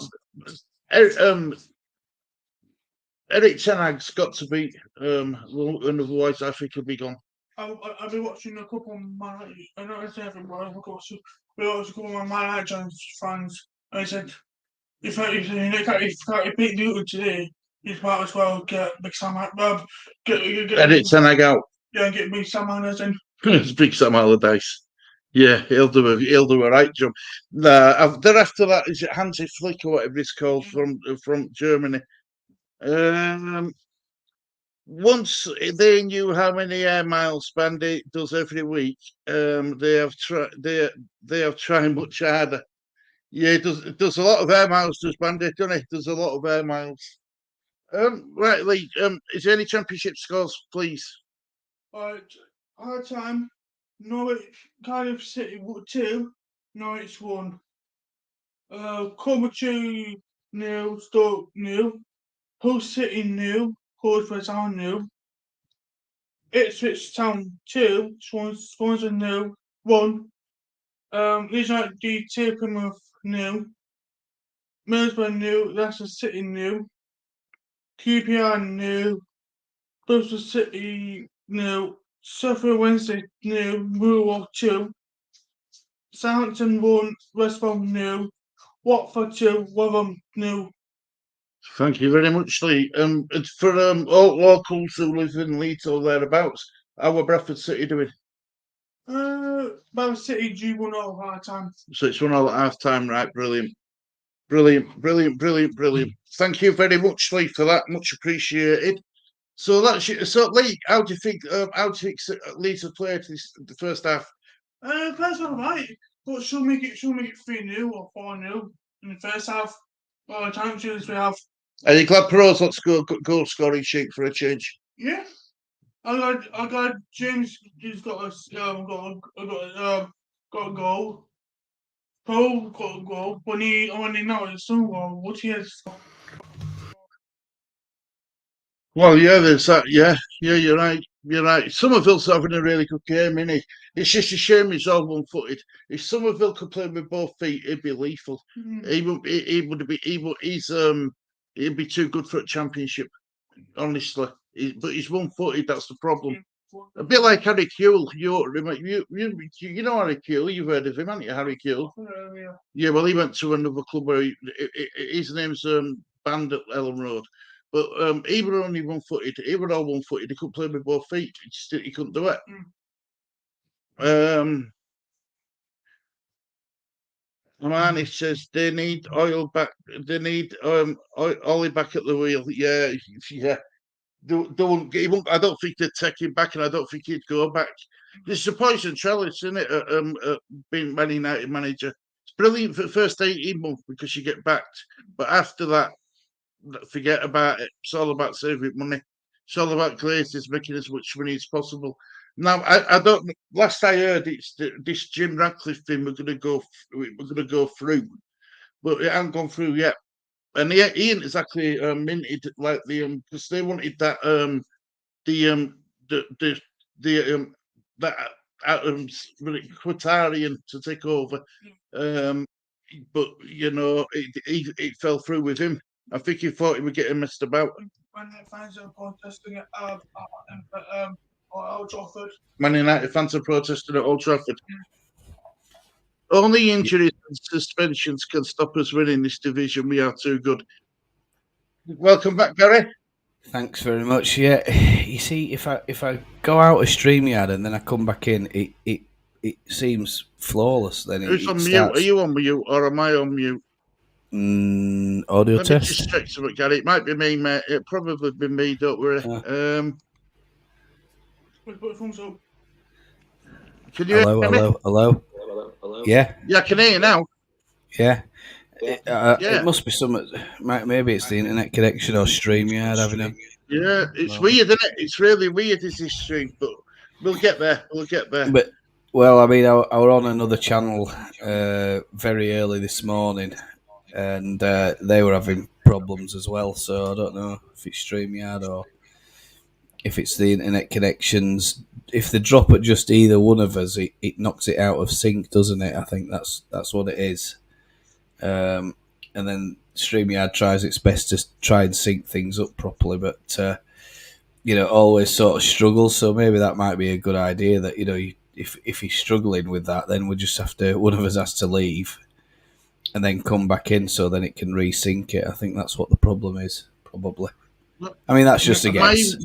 Eric Ten Hag's got to beat Luton, otherwise I think he'll be gone. I'll be watching a couple of Man. I don't know if everybody. We watched a couple of Man fans. I said, if you beat Luton today, you might as well get Big Sam. Get Eric Ten Hag out. Yeah, get Big Sam Allardyce in. It's Big Sam Allardyce. Yeah, he'll do a right job. Then after that, is it Hansi Flick or whatever it's called from Germany? once they knew how many air miles Bandit does every week, they have tried much harder. Yeah, it does a lot of air miles, does Bandit, doesn't it? Does a lot of air miles. Right, Lee. Is there any championship scores, please? Right, our time, Norwich, Cardiff City 2, Norwich 1. Coventry 0, Stoke 0, Hull City 0, Huddersfield Town 0, Ipswich Town 2, Swansea 0, 1. Leeds United 2, Plymouth 0, Middlesbrough 0, Leicester City 0, QPR 0, Bristol City 0, Sheffield Wednesday 0, Millwall 2, Southampton 1, West Brom 0, Watford 2, Wotherham 0. Thank you very much, Lee. For all locals who live in Leeds or thereabouts, how are Bradford City doing? Bradford City do 1-0 half time. So it's 1-0 at half time, right? Brilliant. Brilliant. Thank you very much, Lee, for that. Much appreciated. So Lee, how do you think Leeds have played the first half? First half right, but she'll make it 3-0 or 4-0 in the first half. Chances we have. Are you glad Perot's not goal scoring sheet for a change? Yeah. I got James. He's got a goal. Pro got a goal. When he now it's some goal. What he has. Well, yeah, there's that. Yeah, you're right. You're right. Somerville's having a really good game, isn't he? It's just a shame he's all one-footed. If Somerville could play with both feet, he'd be lethal. He'd be too good for a championship, honestly. But he's one-footed. That's the problem. A bit like Harry Kewell. You know Harry Kewell. You've heard of him, haven't you, Harry Kewell? Yeah. Well, he went to another club where his name's banned at Ellen Road. But he were only one-footed. He were all one-footed. He couldn't play with both feet. He couldn't do it. Amani says they need oil back. They need Ollie back at the wheel. Yeah. I don't think they'd take him back, and I don't think he'd go back. This is a poison trellis, isn't it? Being Man United manager, it's brilliant for the first 18 months because you get backed, but after that, forget about it. It's all about saving money. It's all about Glazers making as much money as possible. Now, I don't. Last I heard, it's this Jim Radcliffe thing. We're going to go through, but it hasn't gone through yet. And he ain't exactly minted like the because they wanted that Qatarian to take over, but you know it fell through with him. I think he thought he would get him messed about. When the fans are protesting at Old Trafford. Man United fans are protesting at Old Trafford. Only injuries and suspensions can stop us winning this division. We are too good. Welcome back, Gary. Thanks very much. Yeah, you see, if I go out of StreamYard and then I come back in, it seems flawless. Then who's on mute? Are you on mute or am I on mute? Audio Let test. Me just check something, Gary. It might be me, mate. It probably be me. Don't worry. Can you hello, hear me? Hello. Yeah. Yeah, I can hear you now. Yeah. It must be maybe it's the internet connection or StreamYard having a. Yeah, it's weird, isn't it? It's really weird, is this stream, but we'll get there. But well, I mean, I were on another channel very early this morning, and they were having problems as well. So I don't know if it's StreamYard or if it's the internet connections. If they drop at just either one of us, it knocks it out of sync, doesn't it? I think that's what it is. And then StreamYard tries its best to try and sync things up properly, but always sort of struggles. So maybe that might be a good idea. That if he's struggling with that, then we just one of us has to leave, and then come back in, so then it can resync it. I think that's what the problem is, probably. I mean, that's just a guess.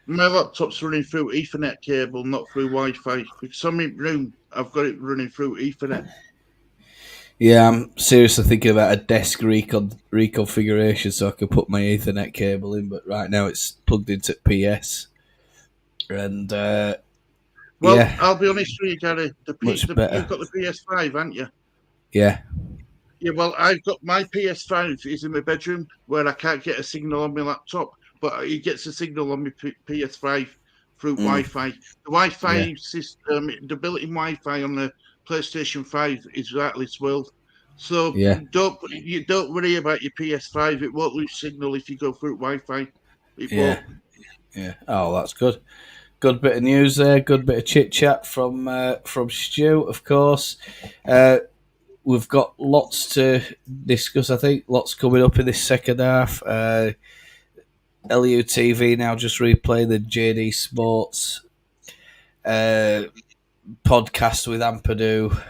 My laptop's running through Ethernet cable, not through Wi-Fi. Because in my room, I've got it running through Ethernet. Yeah, I'm seriously thinking about a desk reconfiguration so I can put my Ethernet cable in, but right now it's plugged into PS. And Well, yeah, I'll be honest with you, Gary. much You've better. got the PS5, haven't you? Yeah, Yeah, well, I've got my PS5 is in my bedroom where I can't get a signal on my laptop, but it gets a signal on my PS5 through Wi-Fi. The yeah, Wi-Fi system, the built-in Wi-Fi on the PlayStation 5 is right this world. So yeah, don't worry about your PS5. It won't lose signal if you go through Wi-Fi. It yeah, won't. yeah. Oh, that's good. Good bit of news there. Good bit of chit chat from Stu, of course. We've got lots to discuss. I think lots coming up in this second half. LUTV now just replay the JD Sports podcast with Ampadu,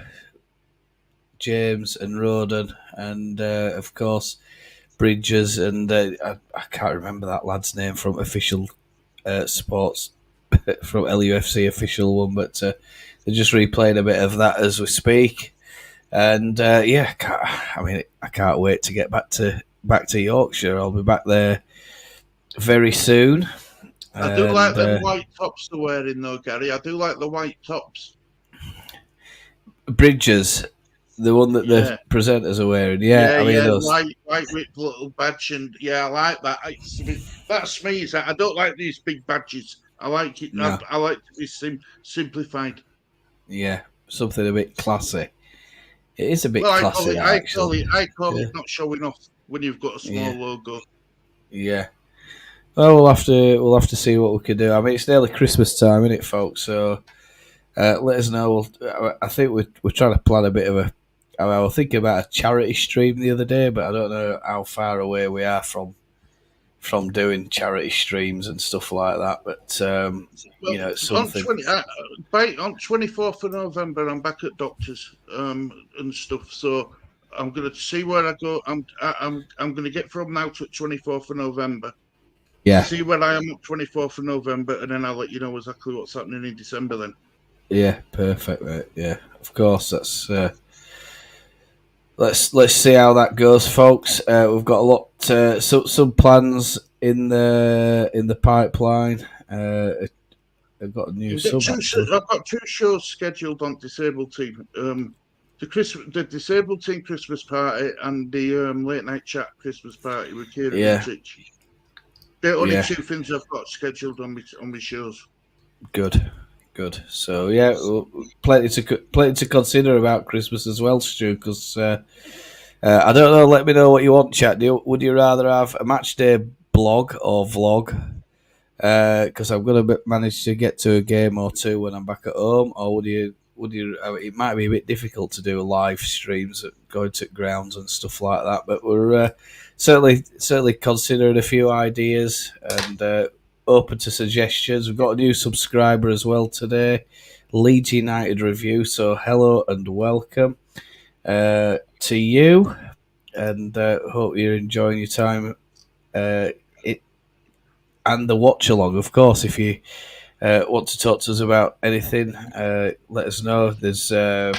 James, and Roden, and of course Bridges, and I can't remember that lad's name from official sports from LUFC official one, but they're just replaying a bit of that as we speak. And yeah, I can't wait to get back to Yorkshire. I'll be back there very soon. I do like And them white tops they're wearing, though, Gary. I do like the white tops. Bridges, the one that the presenters are wearing. Yeah, I mean those white with little badge, and I like that. That's me. I don't like these big badges. I like it. No. I like to be simplified. Yeah, something a bit classy. It is a bit Well, classy, actually. I call it not showing off when you've got a small logo. Yeah. Well, we'll have to see what we can do. I mean, it's nearly Christmas time, isn't it, folks? So let us know. I think we're trying to plan a bit of a. I was thinking about a charity stream the other day, but I don't know how far away we are from doing charity streams and stuff like that. But it's something. On 24th of November, I'm back at doctors and stuff. So I'm going to see where I go. I'm going to get from now to 24th of November. Yeah. See where I am at 24th of November, and then I'll let you know exactly what's happening in December. Then. Yeah, perfect, mate. Yeah, of course. That's. Let's see how that goes, folks. We've got a lot, some plans in the pipeline. I've got a new sub. I've got 2 shows scheduled on Disabled Team. The Disabled Team Christmas party and the late night chat Christmas party with Kieran and Titch. They're only 2 things I've got scheduled on my shows. Good. So yeah, plenty to consider about Christmas as well, Stu. Because I don't know. Let me know what you want, chat. Would you rather have a match day blog or vlog? Because I'm going to manage to get to a game or 2 when I'm back at home, or would you? It might be a bit difficult to do live streams at going to grounds and stuff like that. But we're certainly considering a few ideas and open to suggestions. We've got a new subscriber as well today, Leeds United review. So hello and welcome to you, and hope you're enjoying your time. And the watch along, of course. If you want to talk to us about anything, let us know. There's, I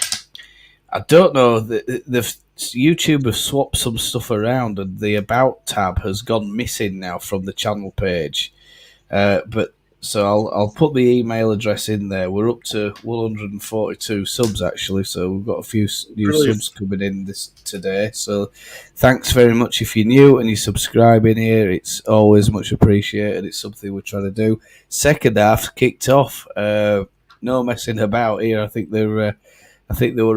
don't know, the YouTube have swapped some stuff around, and the About tab has gone missing now from the channel page. But so I'll put the email address in there. We're up to 142 subs actually, so we've got a few new subs coming in today. So thanks very much if you're new and you're subscribing here. It's always much appreciated. It's something we're trying to do. Second half kicked off. No messing about here. I think they were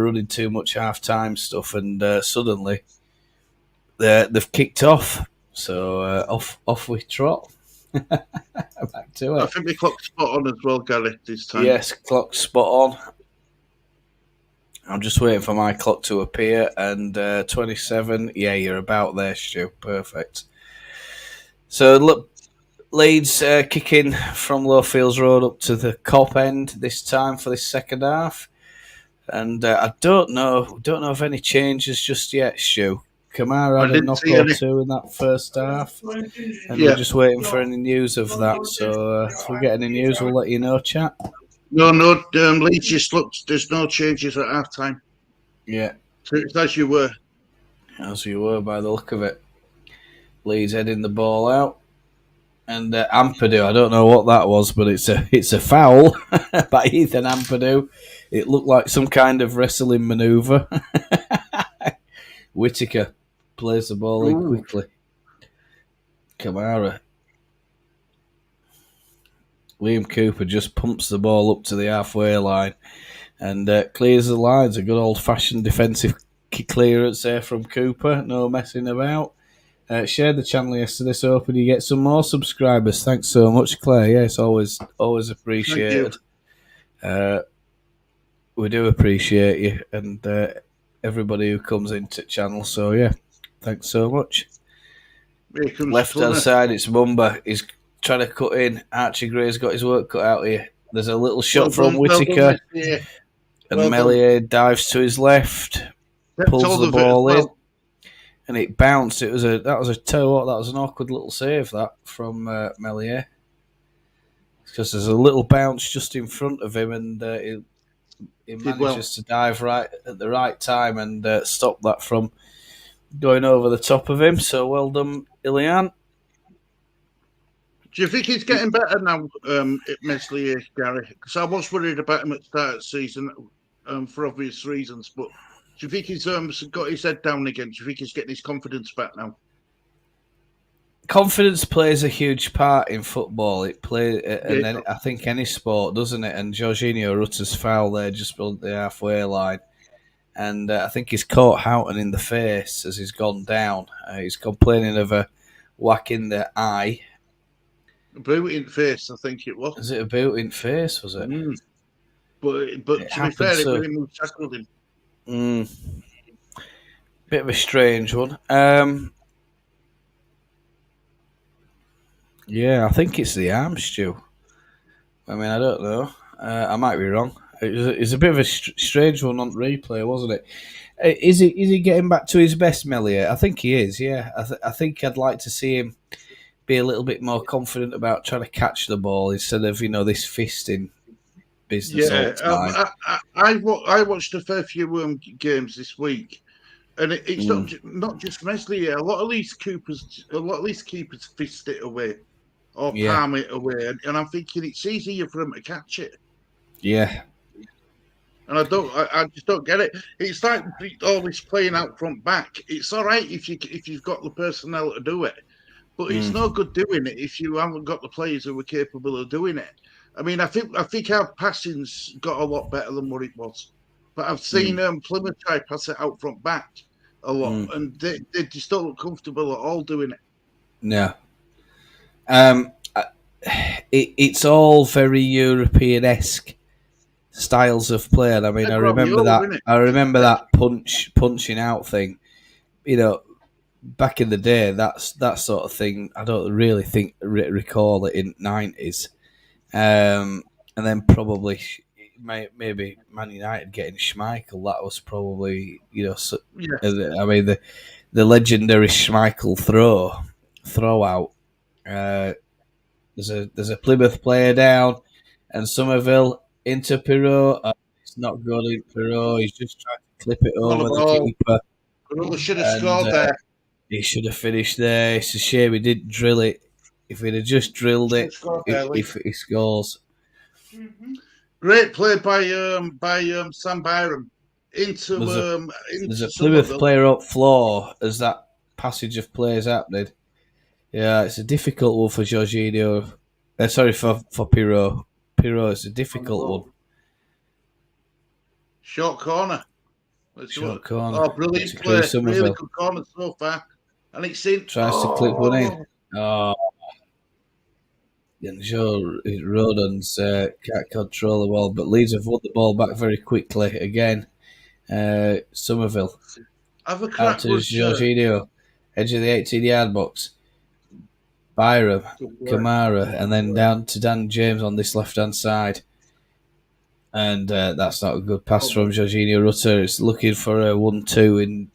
running too much half-time stuff, and suddenly they've kicked off. So off we trot. Back to it. I think the clock's spot on as well, Gary, this time. Yes, clock's spot on. I'm just waiting for my clock to appear, and 27. Yeah, you're about there, Stu. Perfect. So look, Leeds kicking from Lowfields Road up to the Cop end this time for this second half, and I don't know of any changes just yet, Stu. Kamara had a knock or 2 in that first half, and we're just waiting for any news of that. So if we get any news, we'll let you know, chat. No, Leeds just looks. There's no changes at half time. Yeah. It's as you were. As you were by the look of it. Leeds heading the ball out. And Ampadu, I don't know what that was, but it's a foul by Ethan Ampadu. It looked like some kind of wrestling manoeuvre. Whittaker plays the ball in quickly. Kamara. Liam Cooper just pumps the ball up to the halfway line and clears the lines. A good old-fashioned defensive clearance there from Cooper. No messing about. Shared the channel yesterday, so hoping you get some more subscribers. Thanks so much, Claire. Yeah, it's always appreciated. We do appreciate you and everybody who comes into the channel. So yeah, thanks so much. Left hand side, it's Mumba. He's trying to cut in. Archie Gray's got his work cut out here. There's a little shot from Whittaker, and Melier dives to his left, pulls the ball in. And it bounced. That was a toe. That was an awkward little save that from Melier, because there's a little bounce just in front of him, and he manages to dive right at the right time and stop that from going over the top of him. So well done, Ilian. Do you think he's getting better now, Meslier, Gary? Because I was worried about him at the start of the season for obvious reasons, but. Do you think he's got his head down again? Do you think he's getting his confidence back now? Confidence plays a huge part in football. It plays, and I think any sport, doesn't it? And Jorginho Rutter's foul there just below the halfway line, and I think he's caught Houghton in the face as he's gone down. He's complaining of a whack in the eye. A boot in the face, I think it was. Is it a boot in the face? Was it? But to be fair, it really tackled him. Bit of a strange one. Yeah, I think it's the arm, Stu. I mean, I don't know. I might be wrong. It's a bit of a strange one on replay, wasn't it? Is he getting back to his best, Melier? I think he is. Yeah, I think I'd like to see him be a little bit more confident about trying to catch the ball instead of this fisting business all the time. I watched a fair few games this week, and it's not just Meslier. A lot of these keepers fist it away or palm it away, and I'm thinking it's easier for them to catch it. Yeah, and I just don't get it. It's like always playing out front back. It's all right if you've got the personnel to do it, but it's no good doing it if you haven't got the players who are capable of doing it. I mean, I think our passing's got a lot better than what it was, but I've seen Plymouth try pass it out front back a lot, and they just don't look comfortable at all doing it. No, it's all very European-esque styles of play. And I mean, I remember that punching out thing. Back in the day, that sort of thing. I don't really recall it in the 90s. And then probably maybe Man United getting Schmeichel. That was probably I mean the legendary Schmeichel throw out. There's a Plymouth player down, and Somerville into Pirot. It's not good in Pirot. He's just trying to clip it over the keeper. Pirot should have scored there. He should have finished there. It's a shame he didn't drill it. If he'd have just drilled it, if he scores. Great play by Sam Byram into there's a Plymouth player up floor as that passage of players happening. Yeah, it's a difficult one for Jorginho. Sorry for Pirot. Pirot, it's a difficult one. Short corner. Short corner. Oh, brilliant play! Really good corner so far, and it's in. Tries to clip one in. Oh. And Joe Rodon's can't control the ball, but Leeds have won the ball back very quickly again. Somerville out to Jorginho, edge of the 18-yard box. Byram, Kamara, and then down to Dan James on this left-hand side. And that's not a good pass from Jorginho Rutter. It's looking for a 1-2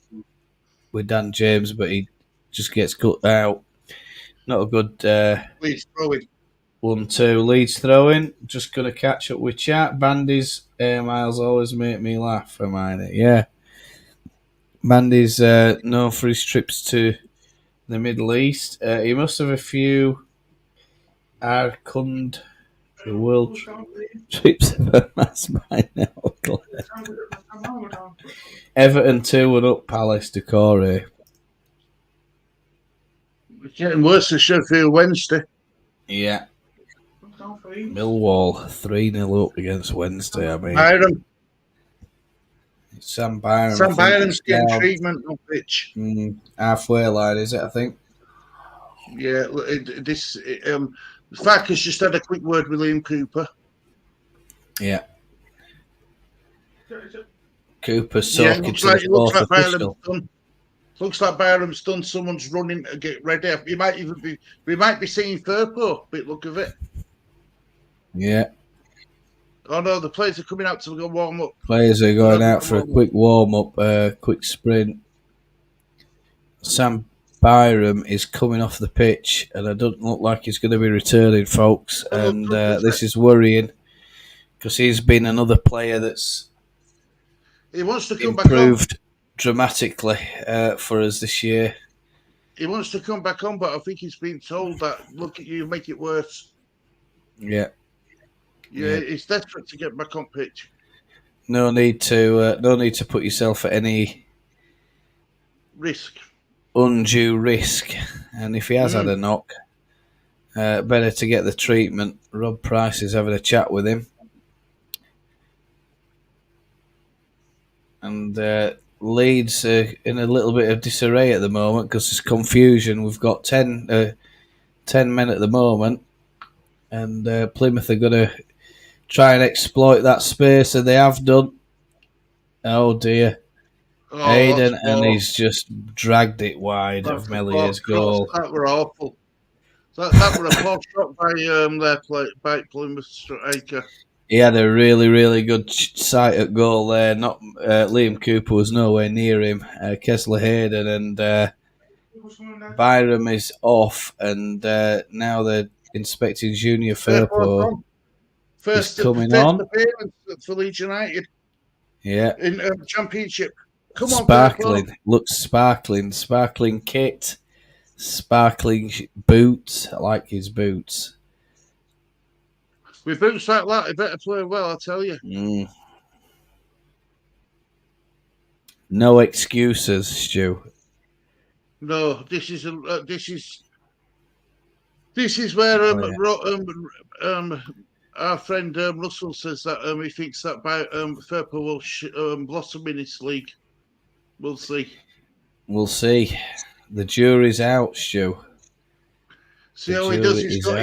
with Dan James, but he just gets cut out. Not a good... Leeds throwing. 1-2, Leeds throwing. Just going to catch up with chat. Bandy's Miles always make me laugh, Hermione. Yeah. Mandy's known for his trips to the Middle East. He must have a few Arkund, the world trips amassed by now. Everton 2-1 up Palace to Corey. It's getting worse for Sheffield Wednesday. Yeah. Millwall 3-0 up against Wednesday. I mean, Byram. Sam Byram. Sam Byram's getting treatment on pitch. Halfway line, is it? I think. Yeah, Fack has just had a quick word with Liam Cooper. Yeah. Cooper's talking to the fourth official. Looks like Byram's done. Someone's running to get ready. We might be seeing Firpo. Bit look of it. Yeah. Oh no, the players are coming out to go warm up. Players are going out for a quick warm up, quick sprint. Sam Byram is coming off the pitch, and it doesn't look like he's going to be returning, folks. And this is worrying because he's been another player that's he wants to come improved back on dramatically for us this year. He wants to come back on, but I think he's been told that look at you, make it worse. Yeah. Yeah, he's desperate to get back on pitch. No need to put yourself at any undue risk. And if he has had a knock, better to get the treatment. Rob Price is having a chat with him. And Leeds are in a little bit of disarray at the moment because there's confusion. We've got 10 men at the moment, and Plymouth are going to try and exploit that space, and they have done. Oh dear. Hayden, and he's just dragged it wide of Mellier's goal. That were awful. That were a poor shot by Plymouth striker. He had a really, really good sight at goal there. Not Liam Cooper was nowhere near him. Kessler Hayden and Byram is off, and now they're inspecting Junior Firpo. First appearance for Leeds United. Yeah. In the Championship. Come on, sparkling. Looks sparkling. Sparkling kit. Sparkling boots. I like his boots. With boots like that, he better play well, I tell you. No excuses, Stu. No, this is where our friend Russell says that he thinks that by Firpo will blossom in this league. We'll see. We'll see. The jury's out, Stu. See how he does. He's got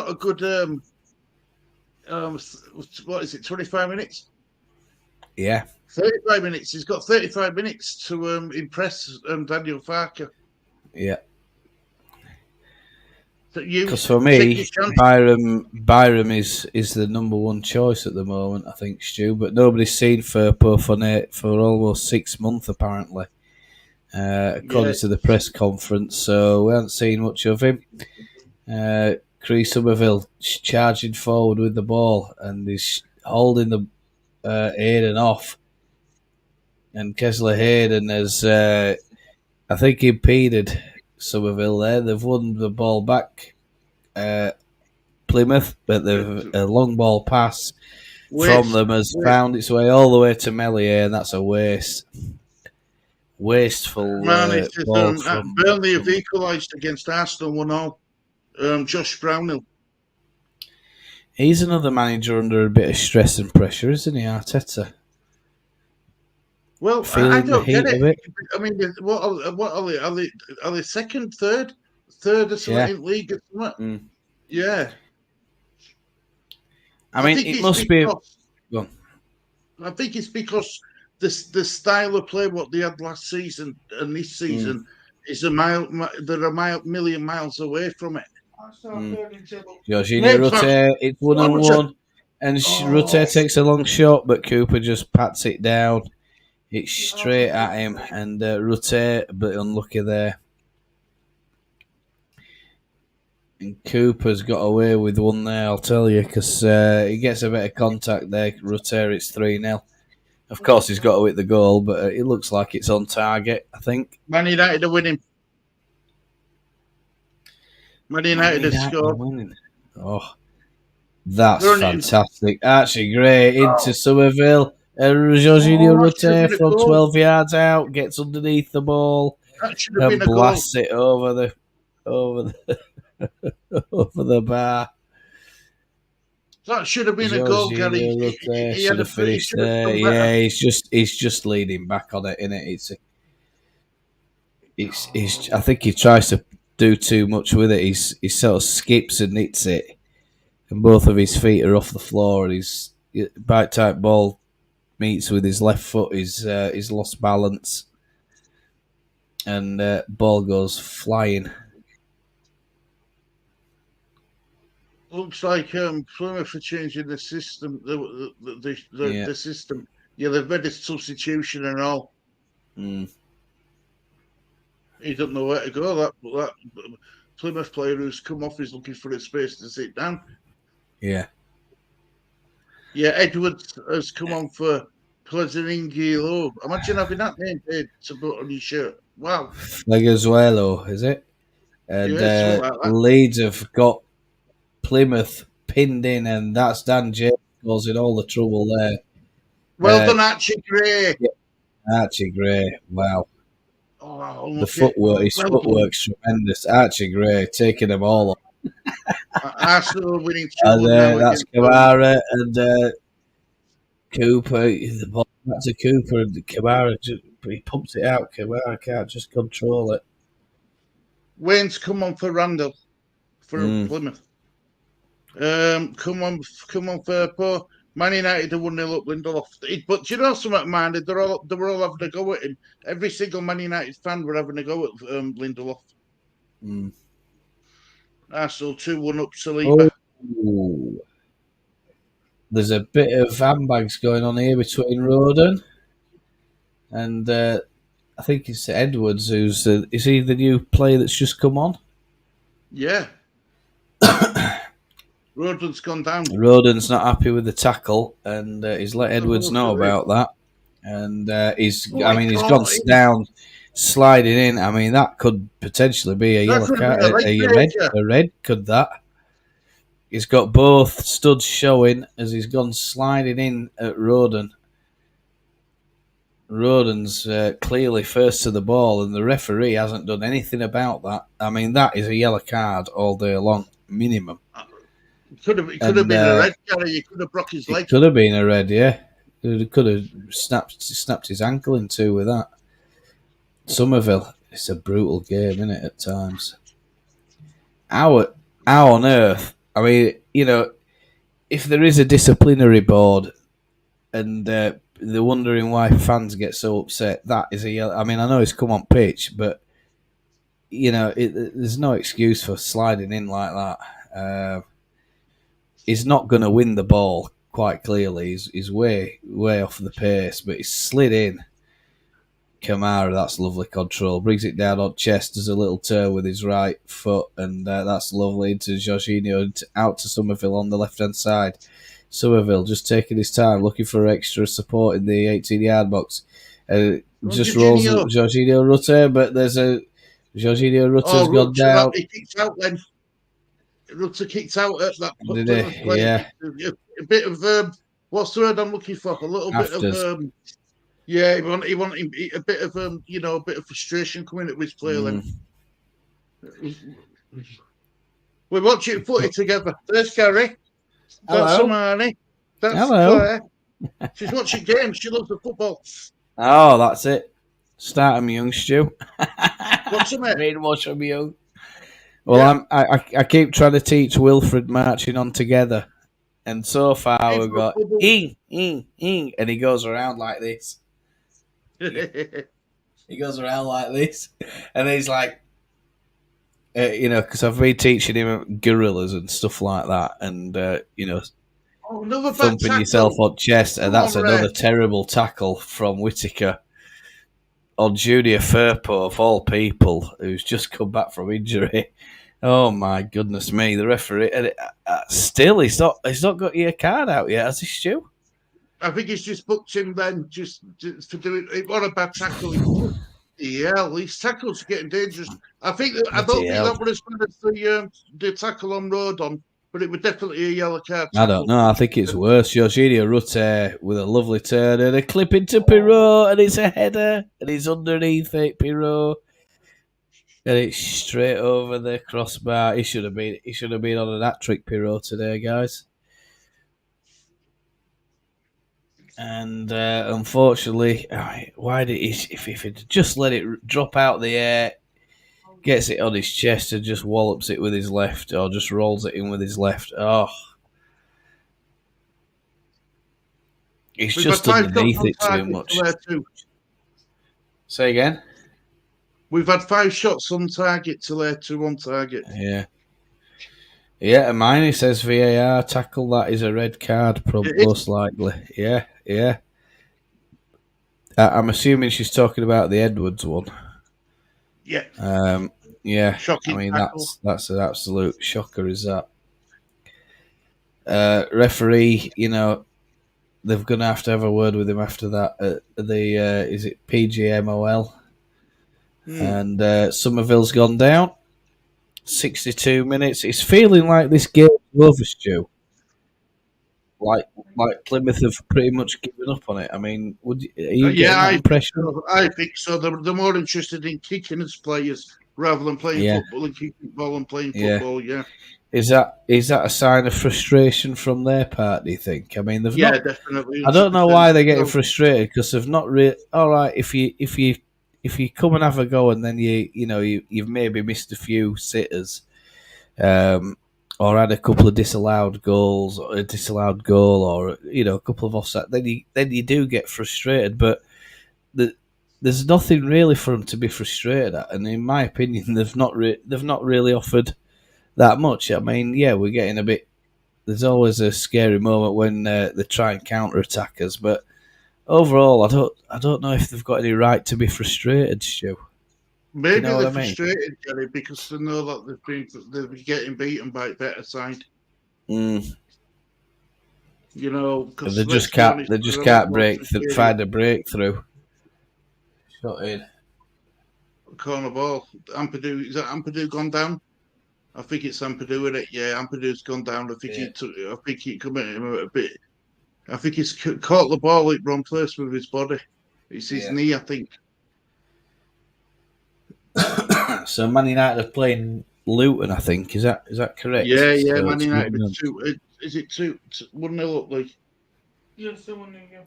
a good what is it? 25 minutes. Yeah. 35 minutes. He's got 35 minutes to impress Daniel Farker. Yeah. Because for me, Byram is the number one choice at the moment, I think, Stu. But nobody's seen Firpo for almost 6 months, apparently, according to the press conference. So we haven't seen much of him. Chris Somerville charging forward with the ball, and he's holding the Hayden off. And Kessler Hayden has, I think, impeded Somerville there. They've won the ball back, Plymouth, but a long ball pass from them has found its way all the way to Mellier, and that's a waste. Wasteful ball from Burnley have equalised against Arsenal 1-0. Josh Brownhill. He's another manager under a bit of stress and pressure, isn't he, Arteta? Well, I don't get it. I mean, what are they second, third or something in league or something? Yeah. I mean, it must be. I think it's because the style of play what they had last season and this season is they're a million miles away from it. Jorginho Rutte, it's 1-on-1, and Rutte takes a long shot, but Cooper just pats it down. It's straight at him, and Rutte a bit unlucky there. And Cooper's got away with one there, I'll tell you, because he gets a bit of contact there. Rutte, it's 3-0. Of course, he's got to hit the goal, but it looks like it's on target, I think. Man United are winning. Man United have scored. Winning. Oh, that's fantastic. Archie Gray into Somerville. Jorginho Rutte from 12 yards out gets underneath the ball and blasts it over the over the bar. That should have been a goal, Gary. He should have finished there. Yeah, he's just leaning back on it, innit? It's. I think he tries to do too much with it. He sort of skips and hits it, and both of his feet are off the floor. And his bite type ball meets with his left foot. He's lost balance, and ball goes flying. Looks like Plymouth are changing the system. The system. Yeah, they've made a substitution and all. Mm. He doesn't know where to go. That Plymouth player who's come off is looking for a space to sit down. Yeah. Yeah, Edwards has come on for Pleasantingilo. Imagine having that name to put on your shirt. Wow. Flegazuelo, is it? And like Leeds have got Plymouth pinned in, and that's Dan James causing all the trouble there. Well done, Archie Gray. Yeah, Archie Gray, wow. Oh, the footwork, his footwork's tremendous. Archie Gray taking them all on. Arsenal winning 2-1 and that's Kamara and Cooper. The ball back to Cooper, and Kamara he pumps it out. Kamara can't just control it. Wayne's come on for Randall for Plymouth. Come on for Poe. Man United are 1-0 up Lindelof. But do you know something, man? They were all having a go at him. Every single Man United fan were having a go at Lindelof. Arsenal 2-1 up Saliba. Oh. There's a bit of handbags going on here between Roden and I think it's Edwards, who's is he the new player that's just come on? Yeah. Roden's gone down. Roden's not happy with the tackle, and he's let Edwards know about that. And he's gone down, sliding in. I mean, that could potentially be a yellow card, a red. Could that? He's got both studs showing as he's gone sliding in at Roden. Roden's clearly first to the ball, and the referee hasn't done anything about that. I mean, that is a yellow card all day long, minimum. Could have been a red, Gary. You could have broke his leg. Could have been a red, yeah. Could have snapped his ankle in two with that. Somerville, it's a brutal game, isn't it, at times? How on earth? I mean, you know, if there is a disciplinary board and they're wondering why fans get so upset, that is a yellow. I mean, I know it's come on pitch, but, you know, there's no excuse for sliding in like that. He's not going to win the ball, quite clearly. He's way off the pace, but he's slid in. Kamara, that's lovely control. Brings it down on chest, does a little turn with his right foot, and that's lovely into Jorginho, out to Somerville on the left-hand side. Somerville just taking his time, looking for extra support in the 18-yard box. Just rolls Jorginho Rutte, but there's a Jorginho Rutte's gone down. He kicks out then. Rutte kicked out at that point. Did he? Yeah. A bit of what's the word I'm looking for? A little bit of yeah. He wanted a bit of a bit of frustration coming at his play. Then we're watching footy together. There's Gary. That's Samani. That's Claire. She's watching games. She loves the football. Oh, that's it. Start them young, Stu. What's the matter? Watch them young. Well, yeah. I keep trying to teach Wilfred marching on together, and so far we've got ing, and he goes around like this. He goes around like this, and he's like, because I've been teaching him gorillas and stuff like that, and thumping yourself on chest, and that's another terrible tackle from Whittaker on Junior Firpo, of all people, who's just come back from injury. Oh my goodness me! The referee, still he's not got your card out yet, has he, Stu? I think he's just booked him then, just for doing it. What a bad tackle! Yeah, these tackles are getting dangerous. I don't think that was as bad as the tackle on Rodon, but it was definitely a yellow card tackle. I don't know. I think it's worse. Jorginho Rutte with a lovely turn and a clip into Pirot, and it's a header, and he's underneath it, Pirot, and it's straight over the crossbar. He should have been on an hat trick, Pirot, today, guys. And unfortunately, why did he? If he'd just let it drop out the air, gets it on his chest and just wallops it with his left, or just rolls it in with his left. Oh, he's just underneath it too much. Say again. We've had 5 shots on target to their 2 on target. Yeah. Yeah, Hermione says VAR tackle, that is a red card, most likely. Yeah. I'm assuming she's talking about the Edwards one. Yeah. Yeah. Shocking. I mean, that's an absolute shocker, is that? Referee, they're going to have a word with him after that. Is it PGMOL? And Somerville's gone down. 62 minutes. It's feeling like this game's over, Stu. Like Plymouth have pretty much given up on it. I mean, are you getting that impression? I think so. They're more interested in kicking as players rather than playing football and kicking the ball and playing football. Yeah. Is that a sign of frustration from their part? Do you think? I mean, definitely. I don't know why they're getting frustrated, because they've not really. All right, if you come and have a go, and then you've maybe missed a few sitters, or had a couple of disallowed goals, or a disallowed goal, or a couple of offside, then you do get frustrated. But there's nothing really for them to be frustrated at, and in my opinion, they've not really offered that much. I mean, we're getting a bit. There's always a scary moment when they try and counter-attack us, but overall, I don't know if they've got any right to be frustrated, Stu. Maybe they're frustrated, Gary, because they know that they've been getting beaten by a better side. Because they just can't find a breakthrough. Shot in. Corner ball. Ampadu, is that Ampadu gone down? I think it's Ampadu, isn't it? Yeah, Ampadu's gone down. I think he committed him a bit. I think he's caught the ball at wrong place with his body. It's his knee, I think. So Man United are playing Luton, I think. Is that correct? Yeah, so Man United. Is it 1-0 up, like? Yes, 1-0.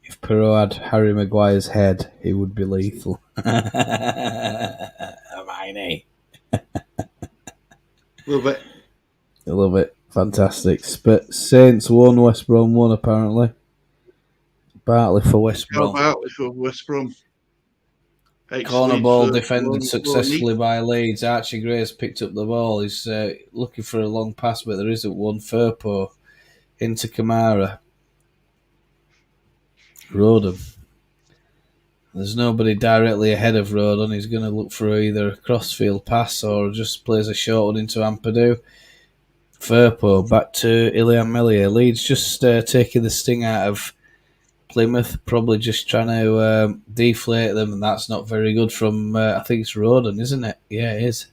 If Perot had Harry Maguire's head, he would be lethal. Hermione. A little bit. Fantastic. Saints won, West Brom won, apparently. Bartley for West Brom. Corner ball defended successfully by Leeds. Archie Gray's picked up the ball. He's looking for a long pass, but there isn't one. Firpo into Kamara. Rodon. There's nobody directly ahead of Rodon. He's going to look for either a crossfield pass or just plays a short one into Ampadu. Firpo back to Ilian Melier. Leeds just taking the sting out of Plymouth, probably just trying to deflate them, and that's not very good from, I think it's Rodon, isn't it? Yeah, it is.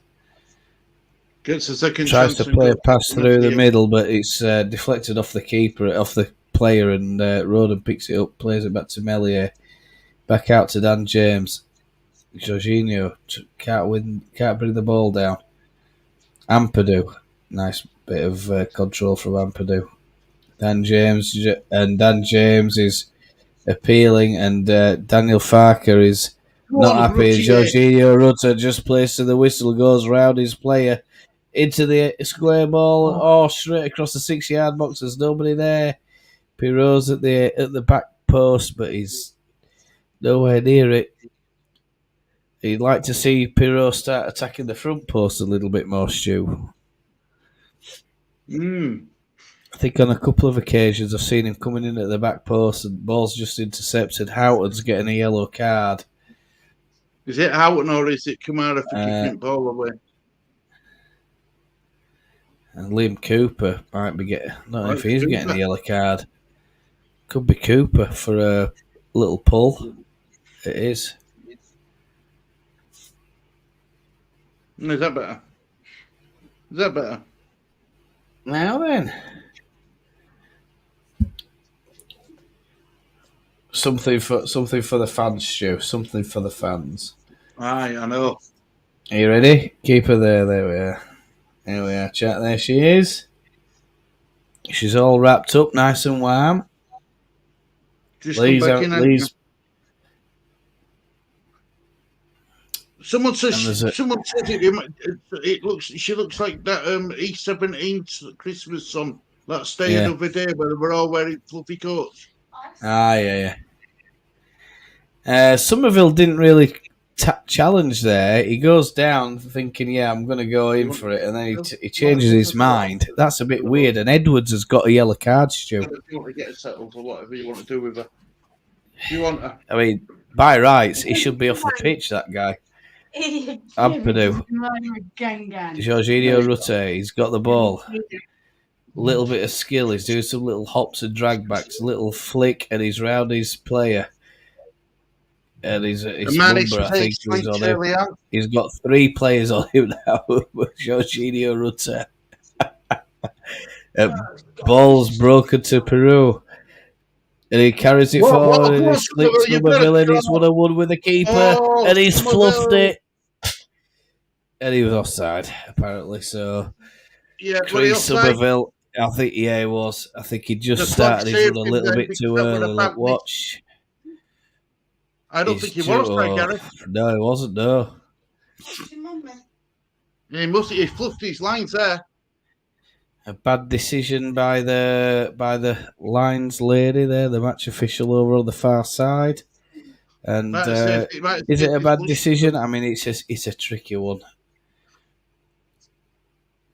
Gets a second Tries to play a pass through the middle, but it's deflected off the player, and Rodon picks it up, plays it back to Melier. Back out to Dan James. Jorginho can't bring the ball down. Ampadu. Nice bit of control from Ampadu. Dan James is appealing, and Daniel Farker is not happy. Jorginho Rutter just plays to the whistle, goes round his player into the square ball, straight across the 6-yard box. There's nobody there. Pirot's at the back post, but he's nowhere near it. You'd like to see Pirot start attacking the front post a little bit more, Stu. I think on a couple of occasions I've seen him coming in at the back post and ball's just intercepted. Houghton's getting a yellow card. Is it Houghton or is it Kamara for kicking the ball away? And Liam Cooper might be getting. I don't know if It's he's getting Cooper. a yellow card. Could be Cooper for a little pull. It is. Is that better? Is that better? Now then. Something for the fans, Stu. Something for the fans. Aye, I know. Are you ready? Keep her there. There we are. There we are, chat. There she is. She's all wrapped up, nice and warm. Just come back in. Lee's. Someone says it looks. She looks like that E17 Christmas song that Stay Another Day where they were all wearing fluffy coats. Ah, yeah. Somerville didn't really challenge there. He goes down thinking, "Yeah, I'm going to go in for it," and then he changes his mind. That's a bit weird. And Edwards has got a yellow card, Stu. If you want to get her settled or whatever you want to do with her, if you want her. I mean, by rights, he should be off the pitch. That guy. Ampadu. Jorginho Rutte, he's got the ball. Little bit of skill. He's doing some little hops and dragbacks, little flick, and he's round his player. And his number, I think, was on him. He's got 3 players on him now. Jorginho Rutte. Ball's broken to Peru. And he carries it forward and he slips Somerville and it's 1-1 with the keeper. And he's fluffed it. And he was offside, apparently. So, Chris Somerville, I think, he was. I think he just started his run a little bit too early. Look, watch. I don't think he was offside, Gary. No, he wasn't, no. He fluffed his lines there. A bad decision by the lines lady there, the match official over on the far side. And is it a bad decision? I mean, it's a tricky one.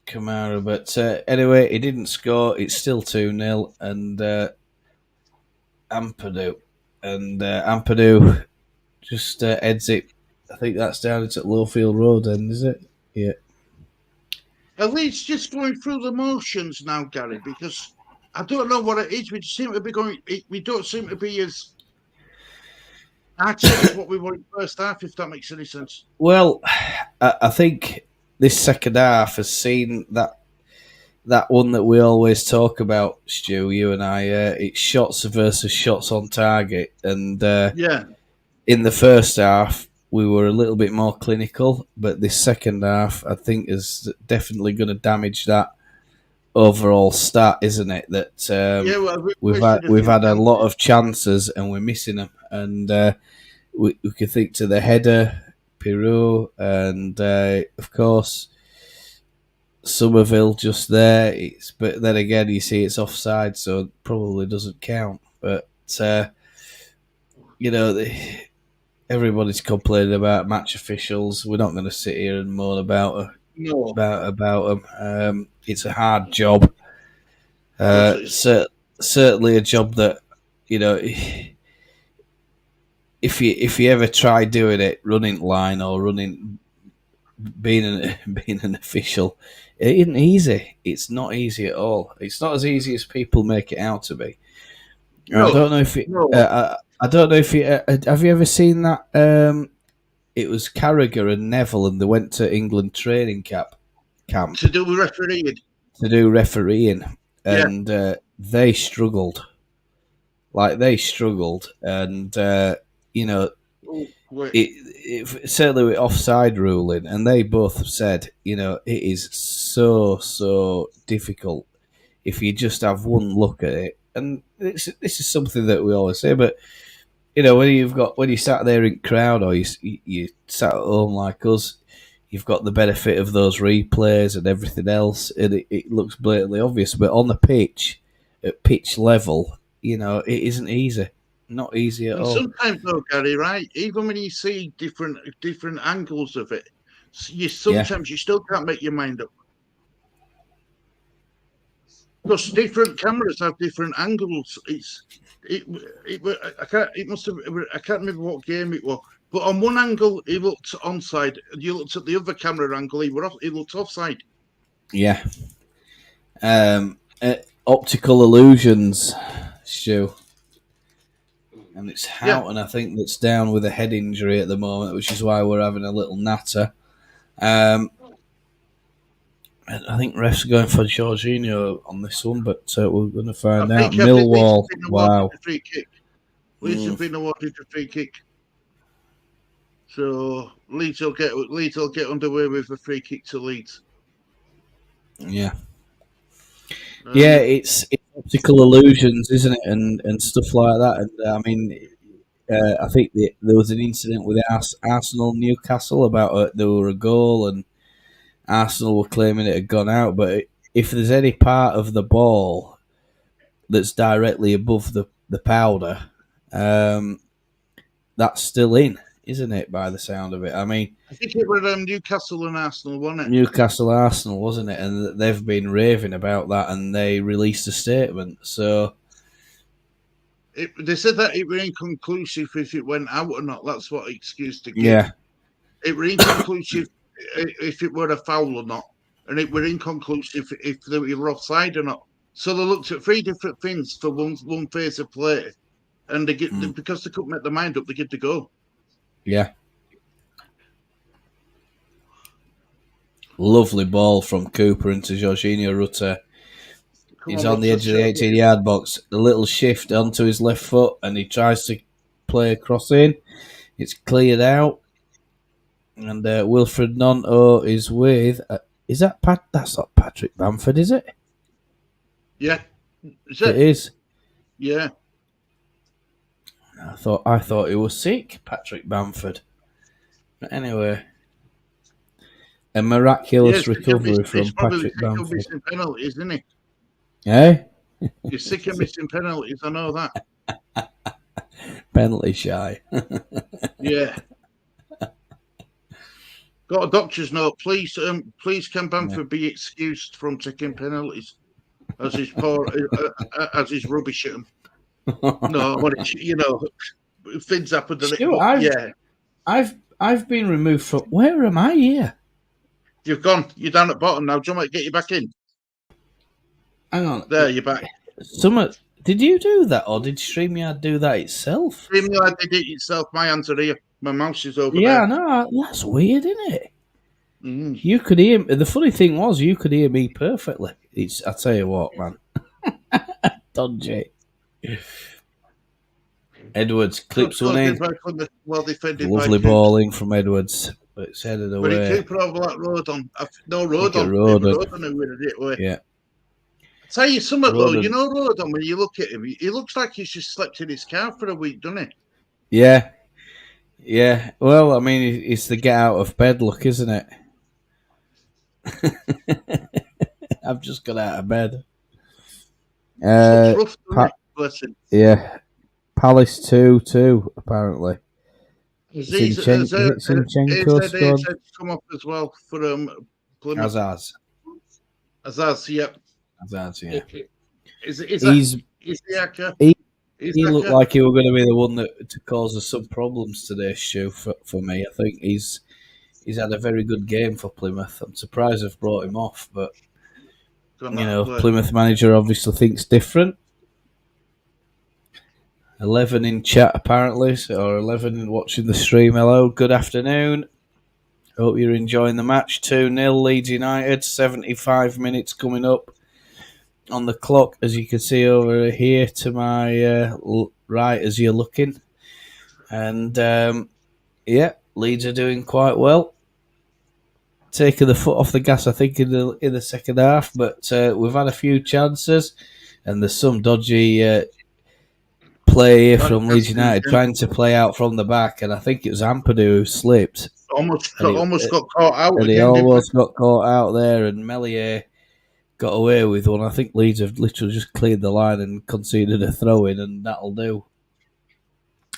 Kamara, but anyway, he didn't score. It's still 2-0, and Ampadu just heads it. I think that's down. It's at Lowfield Road, then, is it? Yeah. Are Leeds just going through the motions now, Gary? Because I don't know what it is. We seem to be going. We don't seem to be as active as what we were in the first half. If that makes any sense. Well, I think this second half has seen that one that we always talk about, Stu, you and I. It's shots versus shots on target, and in the first half we were a little bit more clinical, but this second half I think is definitely going to damage that overall stat, isn't it? That we've had a lot of chances and we're missing them, and we could think to the header, Peru, and of course Somerville just there. But then again, you see it's offside, so it probably doesn't count. But everybody's complaining about match officials. We're not going to sit here and moan about them. It's a hard job. Certainly a job that if you ever try doing it, running line or being an official, it isn't easy. It's not easy at all. It's not as easy as people make it out to be. I don't know if I don't know if you have you ever seen that. It was Carragher and Neville, and they went to England training camp to do refereeing, and they struggled. And it certainly with offside ruling, and they both said, it is so difficult if you just have one look at it. And this is something that we always say, but when you sat there in crowd, or you sat at home like us, you've got the benefit of those replays and everything else, and it looks blatantly obvious. But on the pitch, at pitch level, it isn't easy. Not easy at all. Sometimes, though, Gary, right? Even when you see different angles of it, you still can't make your mind up. Because different cameras have different angles. I can't remember what game it was, but on one angle he looked onside. You looked at the other camera angle, he looked offside. Yeah. Optical Illusions, Stu. And it's Houghton, I think, that's down with a head injury at the moment, which is why we're having a little natter. And I think refs are going for Jorginho on this one, but we're going to find out. Millwall, wow. Leeds have been awarded a free kick. So Leeds will get underway with a free kick to Leeds. Yeah. Yeah, it's optical illusions, isn't it, and stuff like that. And I mean, I think there was an incident with Arsenal Newcastle about there were a goal, and Arsenal were claiming it had gone out. But if there's any part of the ball that's directly above the powder, that's still in, isn't it? By the sound of it, I mean, I think it was Newcastle and Arsenal, wasn't it? Newcastle Arsenal, wasn't it? And they've been raving about that, and they released a statement. So they said that it was inconclusive if it went out or not. That's what excuse to give. Yeah, it was inconclusive if it were a foul or not, and it were inconclusive if they were offside or not. So they looked at 3 different things for one phase of play, and they get because they couldn't make their mind up, they get to go. Yeah. Lovely ball from Cooper into Jorginho Rutter. He's on the edge of the 18-yard box. A little shift onto his left foot, and he tries to play a cross in. It's cleared out. And Wilfred Nonto is with... is that that's not Patrick Bamford, is it? Yeah. It is. Yeah. I thought he was sick, Patrick Bamford. But anyway... A miraculous recovery from Patrick Bamford. He's missing penalties, isn't he? Eh? He's sick of missing penalties, I know that. Penalty shy. Yeah. Got a doctor's note. Please can Bamford be excused from taking penalties as he's as he's rubbish at them. No, things happen. I've been removed from. Where am I here? You've gone. You're down at bottom now. Do you want me to get you back in? Hang on. There, you're back. Did you do that, or did StreamYard do that itself? StreamYard did it itself. My hands are here. My mouse is over there. Yeah, no, that's weird, isn't it? You could hear. The funny thing was, you could hear me perfectly. I tell you what, man. Dodgy. Edwards clips one in. Well defended. Lovely ball in from Edwards. But it's headed away. But he Cooper over that road on. No, road on. Yeah. Tell you something, though. You know, Rodon, when you look at him, he looks like he's just slept in his car for a week, doesn't he? Yeah. Yeah. Well, I mean, it's the get out of bed look, isn't it? I've just got out of bed. Yeah. Palace 2-2, apparently. Zinchenko scored. Come up as well for Plymouth. Azaz, yep. Azaz, yeah. He looked like he was going to be the one to cause us some problems today, Stu, for me. I think he's had a very good game for Plymouth. I'm surprised I've brought him off, but Plymouth manager obviously thinks different. 11 in chat, apparently, or 11 watching the stream. Hello, good afternoon. Hope you're enjoying the match. 2-0 Leeds United, 75 minutes coming up on the clock, as you can see over here to my right as you're looking. And, Leeds are doing quite well. Taking the foot off the gas, I think, in the second half, but we've had a few chances, and there's some dodgy... play here from Leeds United, trying to play out from the back, and I think it was Ampadu who slipped. Almost got caught out. And he almost got caught out there, and Melier got away with one. I think Leeds have literally just cleared the line and conceded a throw-in, and that'll do.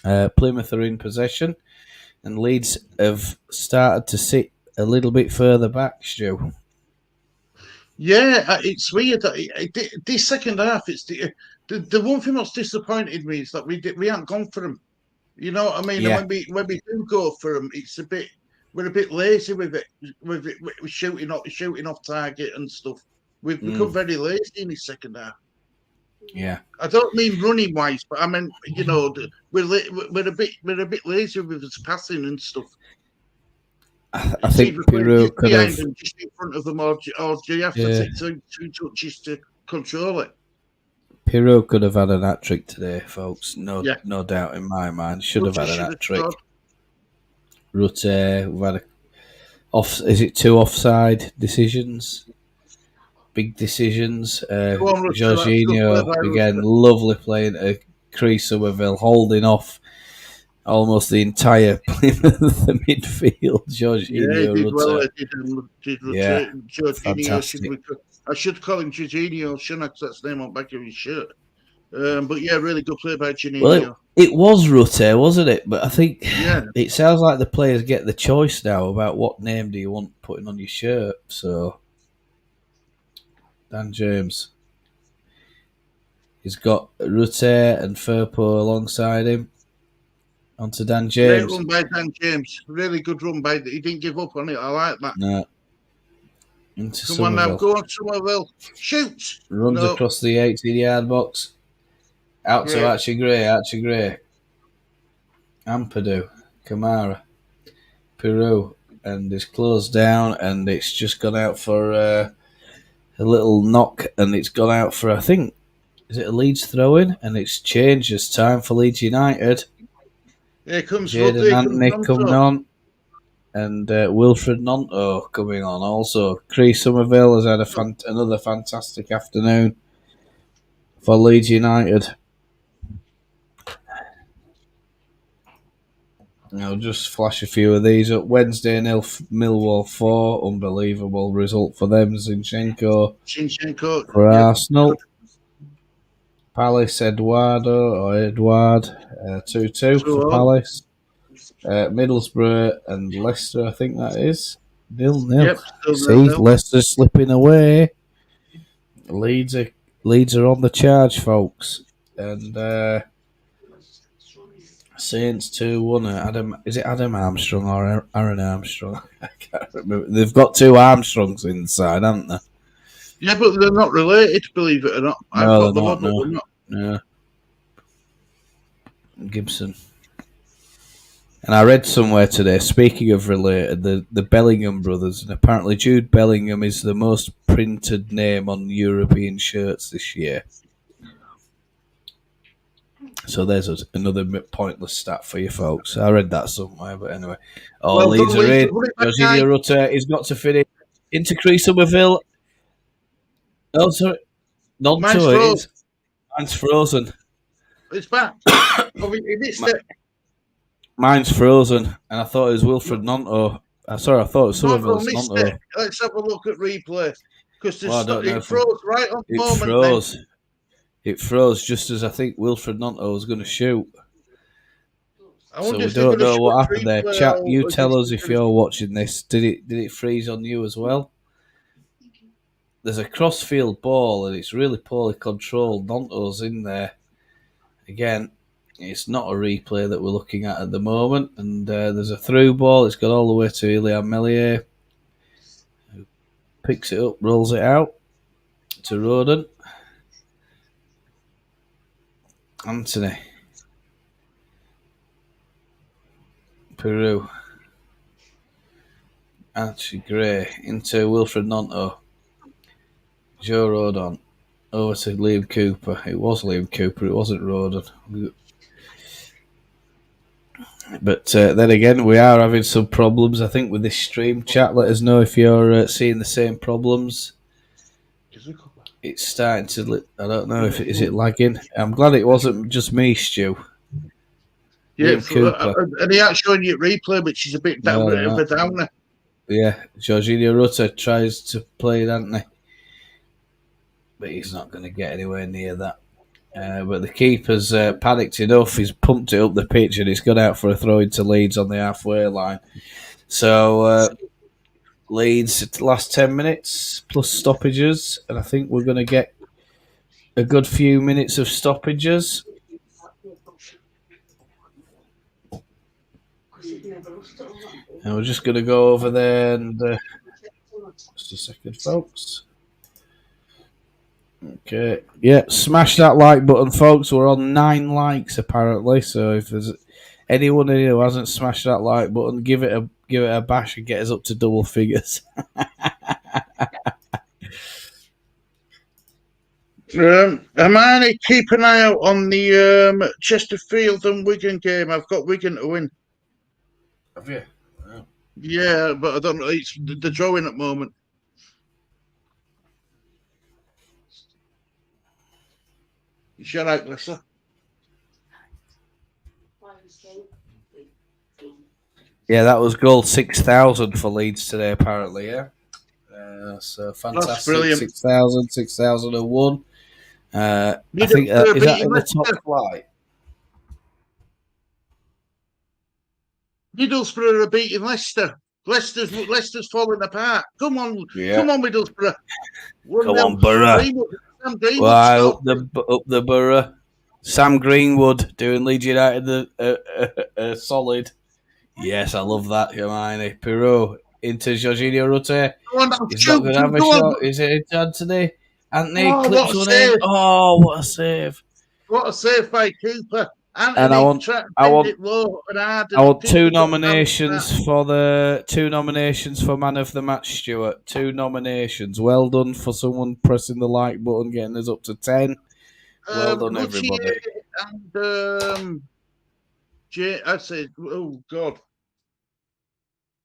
Plymouth are in possession, and Leeds have started to sit a little bit further back, Stu. Yeah, it's weird. This second half, it's the one thing that's disappointed me is that we haven't gone for them. You know what I mean? Yeah. And when we do go for them, we're a bit lazy with it. We're shooting off target and stuff. We've become very lazy in the second half. Yeah. I don't mean running wise, but I mean, you know, we're a bit lazy with his passing and stuff. I think Pirou could behind have. them, just in front of them, or do you have to take two touches to control it? Pirou could have had an hat trick today, folks. No doubt in my mind. Should have Rutte had an hat trick. scored. Rutte, we've had is it 2 offside decisions? Big decisions. Jorginho, again, lovely playing to Chris Somerville, holding off almost the entire Plymouth midfield. Jorginho, Yeah, he did Rutte. well. Did Yeah, Jorginho. fantastic. I should call him Jorginho, shouldn't I? 'Cause that's the name on the back of his shirt. But yeah, really good play by Jorginho. Well, it was Rutte, wasn't it? But I think it sounds like the players get the choice now about what name do you want putting on your shirt. So, Dan James. He's got Rutte and Firpo alongside him. On to Dan James. Great run by Dan James. Really good run by. He didn't give up on it. I like that. No. Into Come Somerville. on now, go on, Somerville. Shoot! Runs across the 18-yard box. Out to Archie Gray. Ampadu. Kamara. Pirou. And it's closed down, and it's just gone out for a little knock, and it's gone out for, I think, is it a Leeds throw-in? And it's changed. It's time for Leeds United. Here comes Jaden Anthony coming on. And Wilfred Nonto coming on also. Chris Somerville has had another fantastic afternoon for Leeds United. I'll just flash a few of these up. Wednesday 0 Millwall 4. Unbelievable result for them. Zinchenko for Arsenal. Palace Edward 2-2 for Palace. Middlesbrough and Leicester, I think that is 0-0. Yep, see, Leicester's slipping away. Leeds are on the charge, folks. And Saints 2-1. Is it Adam Armstrong or Aaron Armstrong? I can't remember. They've got 2 Armstrongs inside, haven't they? Yeah, but they're not related, believe it or not. No, they're not. Yeah. Gibson. And I read somewhere today, speaking of related, the Bellingham brothers, and apparently Jude Bellingham is the most printed name on European shirts this year. So there's another pointless stat for you folks. I read that somewhere, but anyway. Leeds are in. Jorginho Rutte, he's got to finish. Into Chris Somerville. Oh, sorry. Mine's frozen. It's back. Mine's frozen, and I thought it was Wilfred Nonto. I thought it was Somerville's Nonto. Let's have a look at replay. Because it froze right on the moment. It froze just as I think Wilfred Nonto was going to shoot. So we don't know what happened there. Chat, you tell us if you're watching this. Did it freeze on you as well? There's a crossfield ball, and it's really poorly controlled. Nonto's in there. Again, it's not a replay that we're looking at the moment. And there's a through ball. It's got all the way to Ilian Melier, who picks it up, rolls it out to Roden. Anthony. Pirou. Archie Gray into Wilfred Nonto. Joe Rodon. Over to Liam Cooper. It was Liam Cooper, it wasn't Rodon. But then again, we are having some problems, I think, with this stream. Chat, let us know if you're seeing the same problems. It's starting to... I don't know if is it lagging. I'm glad it wasn't just me, Stu. Yeah, and he ain't showing you replay, which is a bit down, downer. Yeah, Jorginho Rutte tries to play it, hasn't he? But he's not going to get anywhere near that. But the keeper's panicked enough. He's pumped it up the pitch and it's gone out for a throw into Leeds on the halfway line. So Leeds, last 10 minutes plus stoppages. And I think we're going to get a good few minutes of stoppages. And we're just going to go over there and... just a second, folks. Okay. Yeah, smash that like button, folks. We're on 9 likes apparently. So if there's anyone in here who hasn't smashed that like button, give it a bash and get us up to double figures. Hermione, keep an eye out on the Chesterfield and Wigan game. I've got Wigan to win. Have you? Oh. Yeah, but I don't know. It's the drawing at the moment. It's your out, Lisa. Yeah, that was goal 6,000 for Leeds today, apparently. Yeah. So fantastic. That's brilliant. 6,000, 6,001. I think is that in the top flight? Middlesbrough are beating Leicester. Leicester's falling apart. Come on, Yeah. Come on, Middlesbrough. Come on, Borough. Sam Greenwood Well, up the Borough. Sam Greenwood doing Leeds United solid. Yes, I love that, Hermione. Pirou into Jorginho Rutte. He's not going to have a shot. Is it Anthony? Anthony clips one in. Oh, what a save! What a save by Cooper. Anthony, and I want it low and hard. I want two nominations for Man of the Match, Stuart. 2 nominations. Well done for someone pressing the like button, getting us up to 10. Well done, everybody. And I'd say, oh God,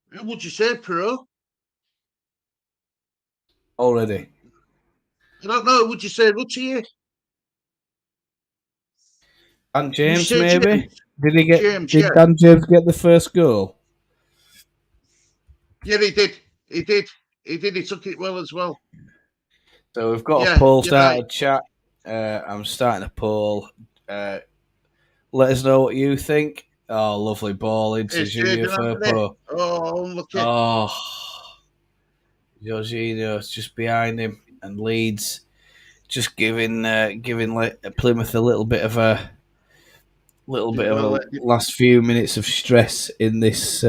who would you say, Pirou? Already. I don't know. Would you say Rutte? Dan James, maybe? James. Did Dan James get the first goal? Yeah, he did. He took it well as well. So we've got a poll started, chat. I'm starting a poll. Let us know what you think. Oh, lovely ball into Junior Firpo. Oh, look at Jorginho's just behind him, and Leeds just giving Plymouth a little bit of a last few minutes of stress in this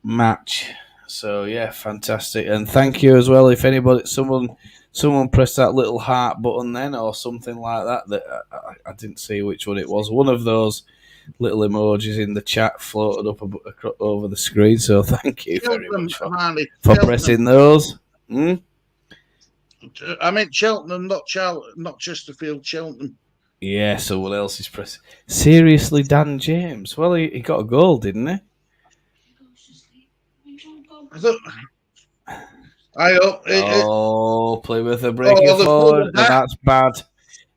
match. So yeah, fantastic, and thank you as well. If someone pressed that little heart button then or something like that I didn't see which one it was. One of those little emojis in the chat floated up over the screen. So thank you very much for pressing those. I meant Cheltenham, not Chesterfield. Cheltenham. Yeah, someone else is pressing. Seriously, Dan James. Well, he got a goal, didn't he? Plymouth are breaking forward, and that's bad.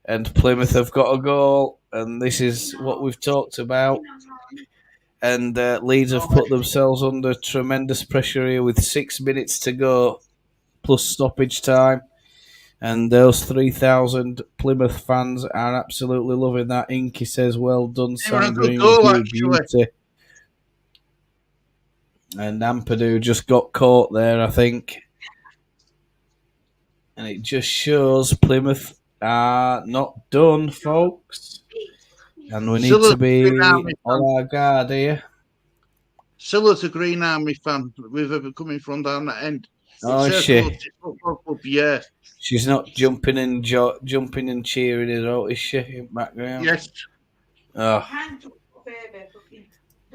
And Plymouth have got a goal, and this is what we've talked about. And Leeds have put themselves under tremendous pressure here with 6 minutes to go, plus stoppage time. And those 3,000 Plymouth fans are absolutely loving that. Inky says, well done, Sam Greenwood, beauty. And Ampadu just got caught there, I think. And it just shows Plymouth are not done, folks. And we need to be on our guard here. Silla's a Green Army fan. We've ever coming from down that end. Oh, she? Yeah. She's not jumping and cheering it out, is she, in background? Yes. Oh.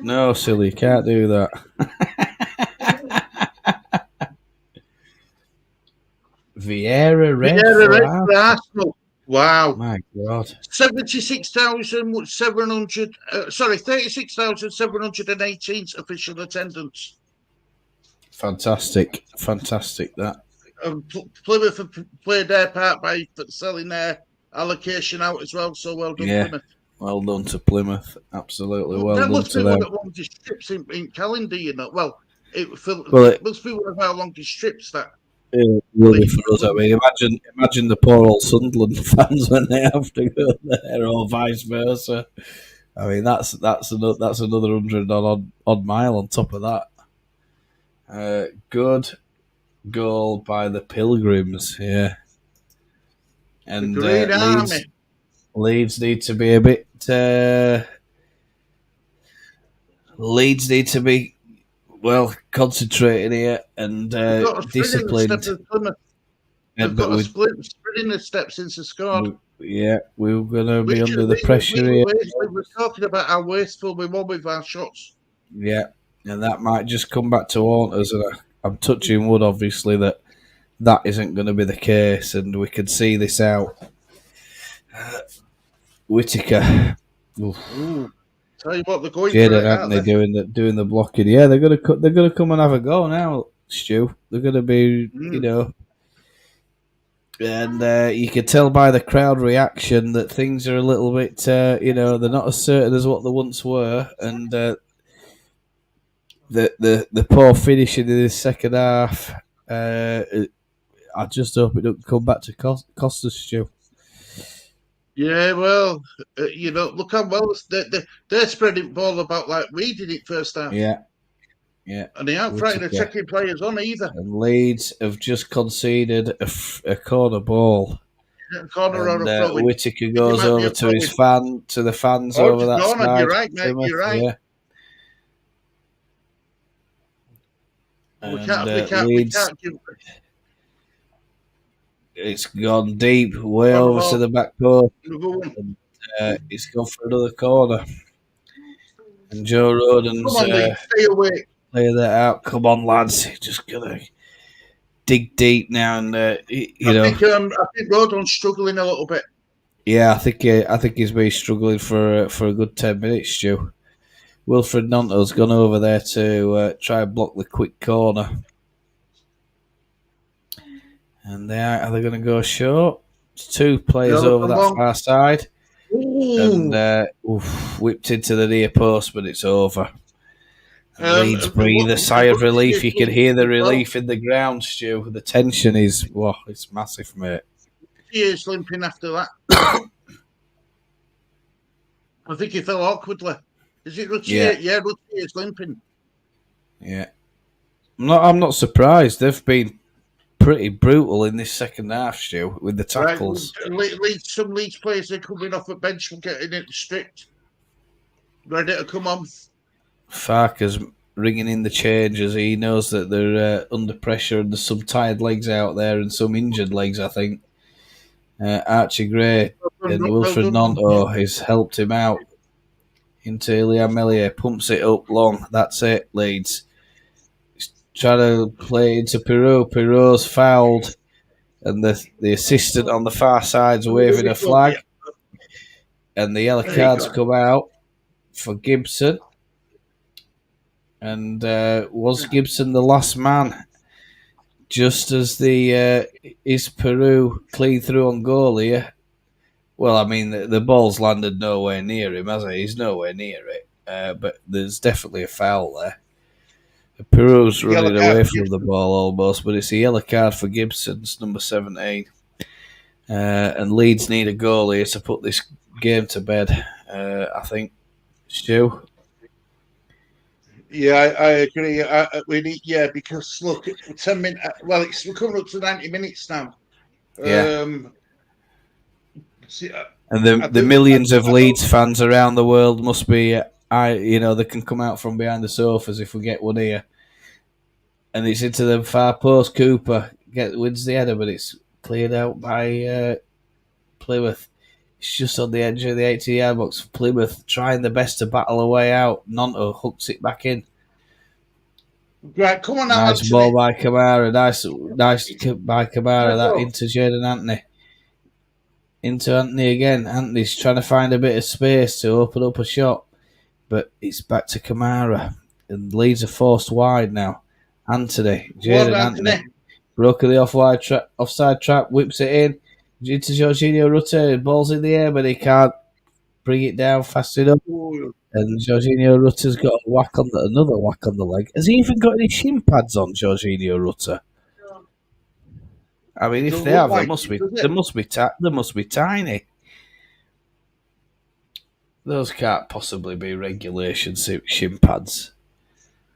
No, silly, you can't do that. Vieira red for Arsenal. Wow. My God. 36,718 official attendance. Fantastic that. Plymouth have played their part by selling their allocation out as well, so well done, Plymouth. Well done to Plymouth. Absolutely well done to them. That must be one of the longest trips in calendar, you know. Well, it must be one of our longest trips, that. It really for us. I mean, imagine the poor old Sunderland fans when they have to go there, or vice versa. I mean, that's another 100 odd mile on top of that. Good goal by the Pilgrims, yeah. And Leeds need to be a bit. Leeds need to be. Well, concentrating here and disciplined. We've got a split in the steps since the scored. Yeah, we were going to be under the We pressure here. were talking about how wasteful we were with our shots. Yeah, and that might just come back to haunt us. And I'm touching wood, obviously, that isn't going to be the case, and we can see this out. Whittaker. Tell you what, they're going Jaden, for it, aren't aren't they, doing the blocking? Yeah, they're gonna come and have a go now, Stu. They're gonna be, you know, and you can tell by the crowd reaction that things are a little bit, you know, they're not as certain as what they once were, and the poor finishing in the second half. I just hope it don't come back to cost us, Stu. Yeah, well, you know, look how well they're spreading ball about like we did it first half. Yeah. And they aren't frightening attacking players on either. And Leeds have just conceded a corner ball. Corner or a throw. Whittaker goes over to the fans over that side. You're right, mate. You're right. Yeah. We can't give. It's gone deep, way over to the back post. And, it's gone for another corner. And Joe Rodon's stay away. Play that out. Come on, lads. Just gonna dig deep now, and you know. I think Rodon's struggling a little bit. Yeah, I think he's been struggling for a good 10 minutes, Stu. Wilfred Nonto's gone over there to try and block the quick corner. And are they going to go short? It's two players over that far side. Ooh. And whipped into the near post, but it's over. Leeds breathe a sigh of relief. You can hear the relief in the ground, Stu. The tension is, it's massive, mate. He is limping after that. I think he fell awkwardly. Is it Ruchier? Yeah, Ruchier is limping. Yeah. I'm not surprised. They've been pretty brutal in this second half, Stu, with the tackles. Right. Some Leeds players are coming off a bench and getting it stripped. Ready to come on. Farker's ringing in the changes. He knows that they're under pressure and there's some tired legs out there and some injured legs, I think. Archie Gray and Wilfred Nonto has helped him out. Into Ilya Melier, pumps it up long. That's it, Leeds. He's trying to play into Perot. Perot's fouled. And the assistant on the far side's waving a flag. And the yellow cards come out for Gibson. And was Gibson the last man? Just as is Peru clean through on goal here? Well, I mean, the ball's landed nowhere near him, has it? He's nowhere near it. But there's definitely a foul there. Peru's running away from the ball almost, but it's a yellow card for Gibson's number 17. And Leeds need a goal here to put this game to bed, I think. Stu? Yeah, I agree. We need, because look, 10 minutes. Well, we're coming up to 90 minutes now. Yeah. And the millions of Leeds fans around the world must be, they can come out from behind the sofas if we get one here. And it's into the far post. Cooper wins the header, but it's cleared out by Plymouth. It's just on the edge of the 80-yard box for Plymouth, trying the best to battle a way out. Nonto hooks it back in. Right, come on now. Nice ball by Kamara. Nice by Kamara. That into Jaden Anthony. Into Anthony again. Anthony's trying to find a bit of space to open up a shot. But it's back to Kamara. And Leeds are forced wide now. Anthony. Jaden Anthony. Broken the offside trap. Whips it in. Into Jorginho Rutter. Ball's in the air, but he can't bring it down fast enough. And Jorginho Rutter's got another whack on the leg. Has he even got any shin pads on, Jorginho Rutter? I mean, if they have, they must be tiny. Those can't possibly be regulation shin pads.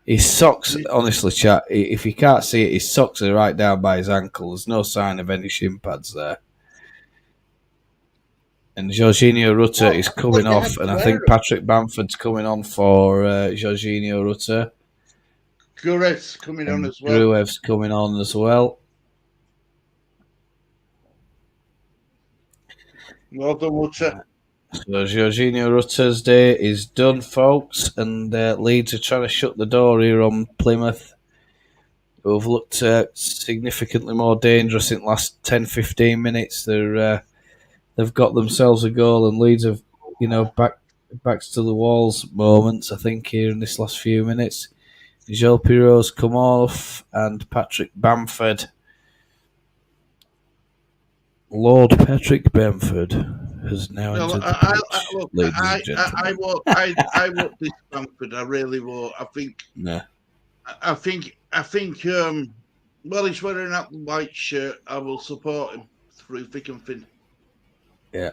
His socks, honestly, chat, if you can't see it, his socks are right down by his ankle. There's no sign of any shin pads there. And Jorginho Rutter is coming off, and I think Patrick Bamford's coming on for Jorginho Rutter. Gurev's coming on as well. Gruev's coming on as well. Well done, Rutter. So Jorginho Rutter's day is done, folks, and Leeds are trying to shut the door here on Plymouth, who've looked significantly more dangerous in the last 10-15 minutes. They've got themselves a goal, and Leeds have, backs to the walls moments, I think, here in this last few minutes. Joel Piro's come off, and Patrick Bamford, Lord Patrick Bamford, has now entered the pitch. Ladies and gentlemen, I won't this Bamford. I really won't. I think. Nah. I think. Well, he's wearing that white shirt. I will support him through thick and thin. Yeah.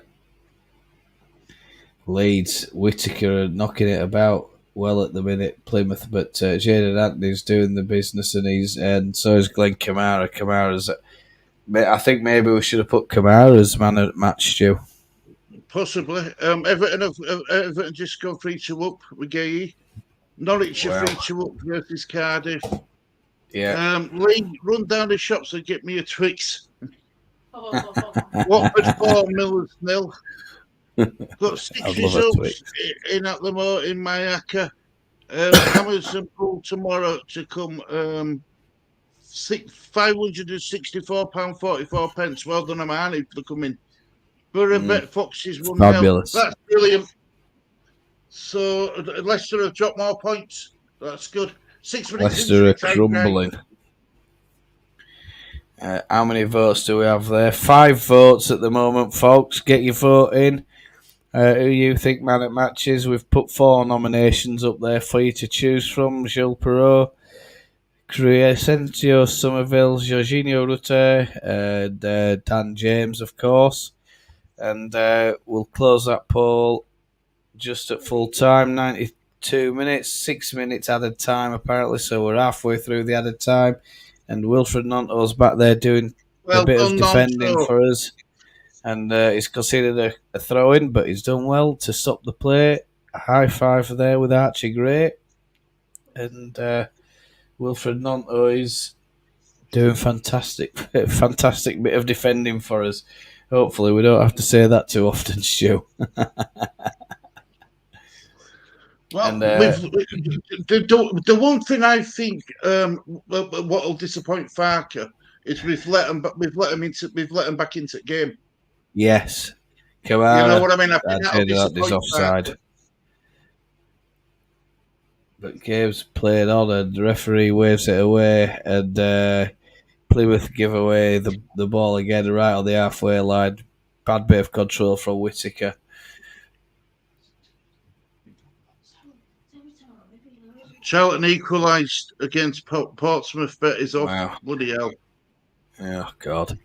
Leeds, Whittaker are knocking it about well at the minute, Plymouth, but Jaden Anthony's doing the business, and so is Glenn Kamara. I think maybe we should have put Kamara as man at match, Stu. Possibly. Everton just go 3-2 up with Gay. Norwich are 3-2 up versus Cardiff. Yeah. Lee, run down the shops and get me a Twix. Watford 4, Millers 0. Got 6 results in at the moment in my acca. Amazon Pool tomorrow to come. £564.44. Well done, Amani, for coming. Borough Bet Foxes 1-0. Fabulous. That's brilliant. So Leicester have dropped more points. That's good. 6 minutes. Leicester are crumbling. How many votes do we have there? 5 votes at the moment, folks. Get your vote in. Who you think man at matches? We've put 4 nominations up there for you to choose from. Gilles Perrault, Crescencio Somerville, Jorginho Rutter, and Dan James, of course. And we'll close that poll just at full time, 92 minutes, 6 minutes added time apparently, so we're halfway through the added time. And Wilfred Nonto's back there doing a bit of defending for us. And he's considered a throw-in, but he's done well to stop the play. A high five there with Archie Gray. And Wilfred Nonto is doing fantastic bit of defending for us. Hopefully we don't have to say that too often, Stu. Well, the one thing I think what will disappoint Farker is we've let him back into the game. Yes, Kamara, you know what I mean. I think that is offside. But game's played on, and the referee waves it away, and Plymouth give away the ball again right on the halfway line. Bad bit of control from Whittaker. Charlton equalised against Portsmouth, bet is off. Wow. Bloody hell. Oh, God.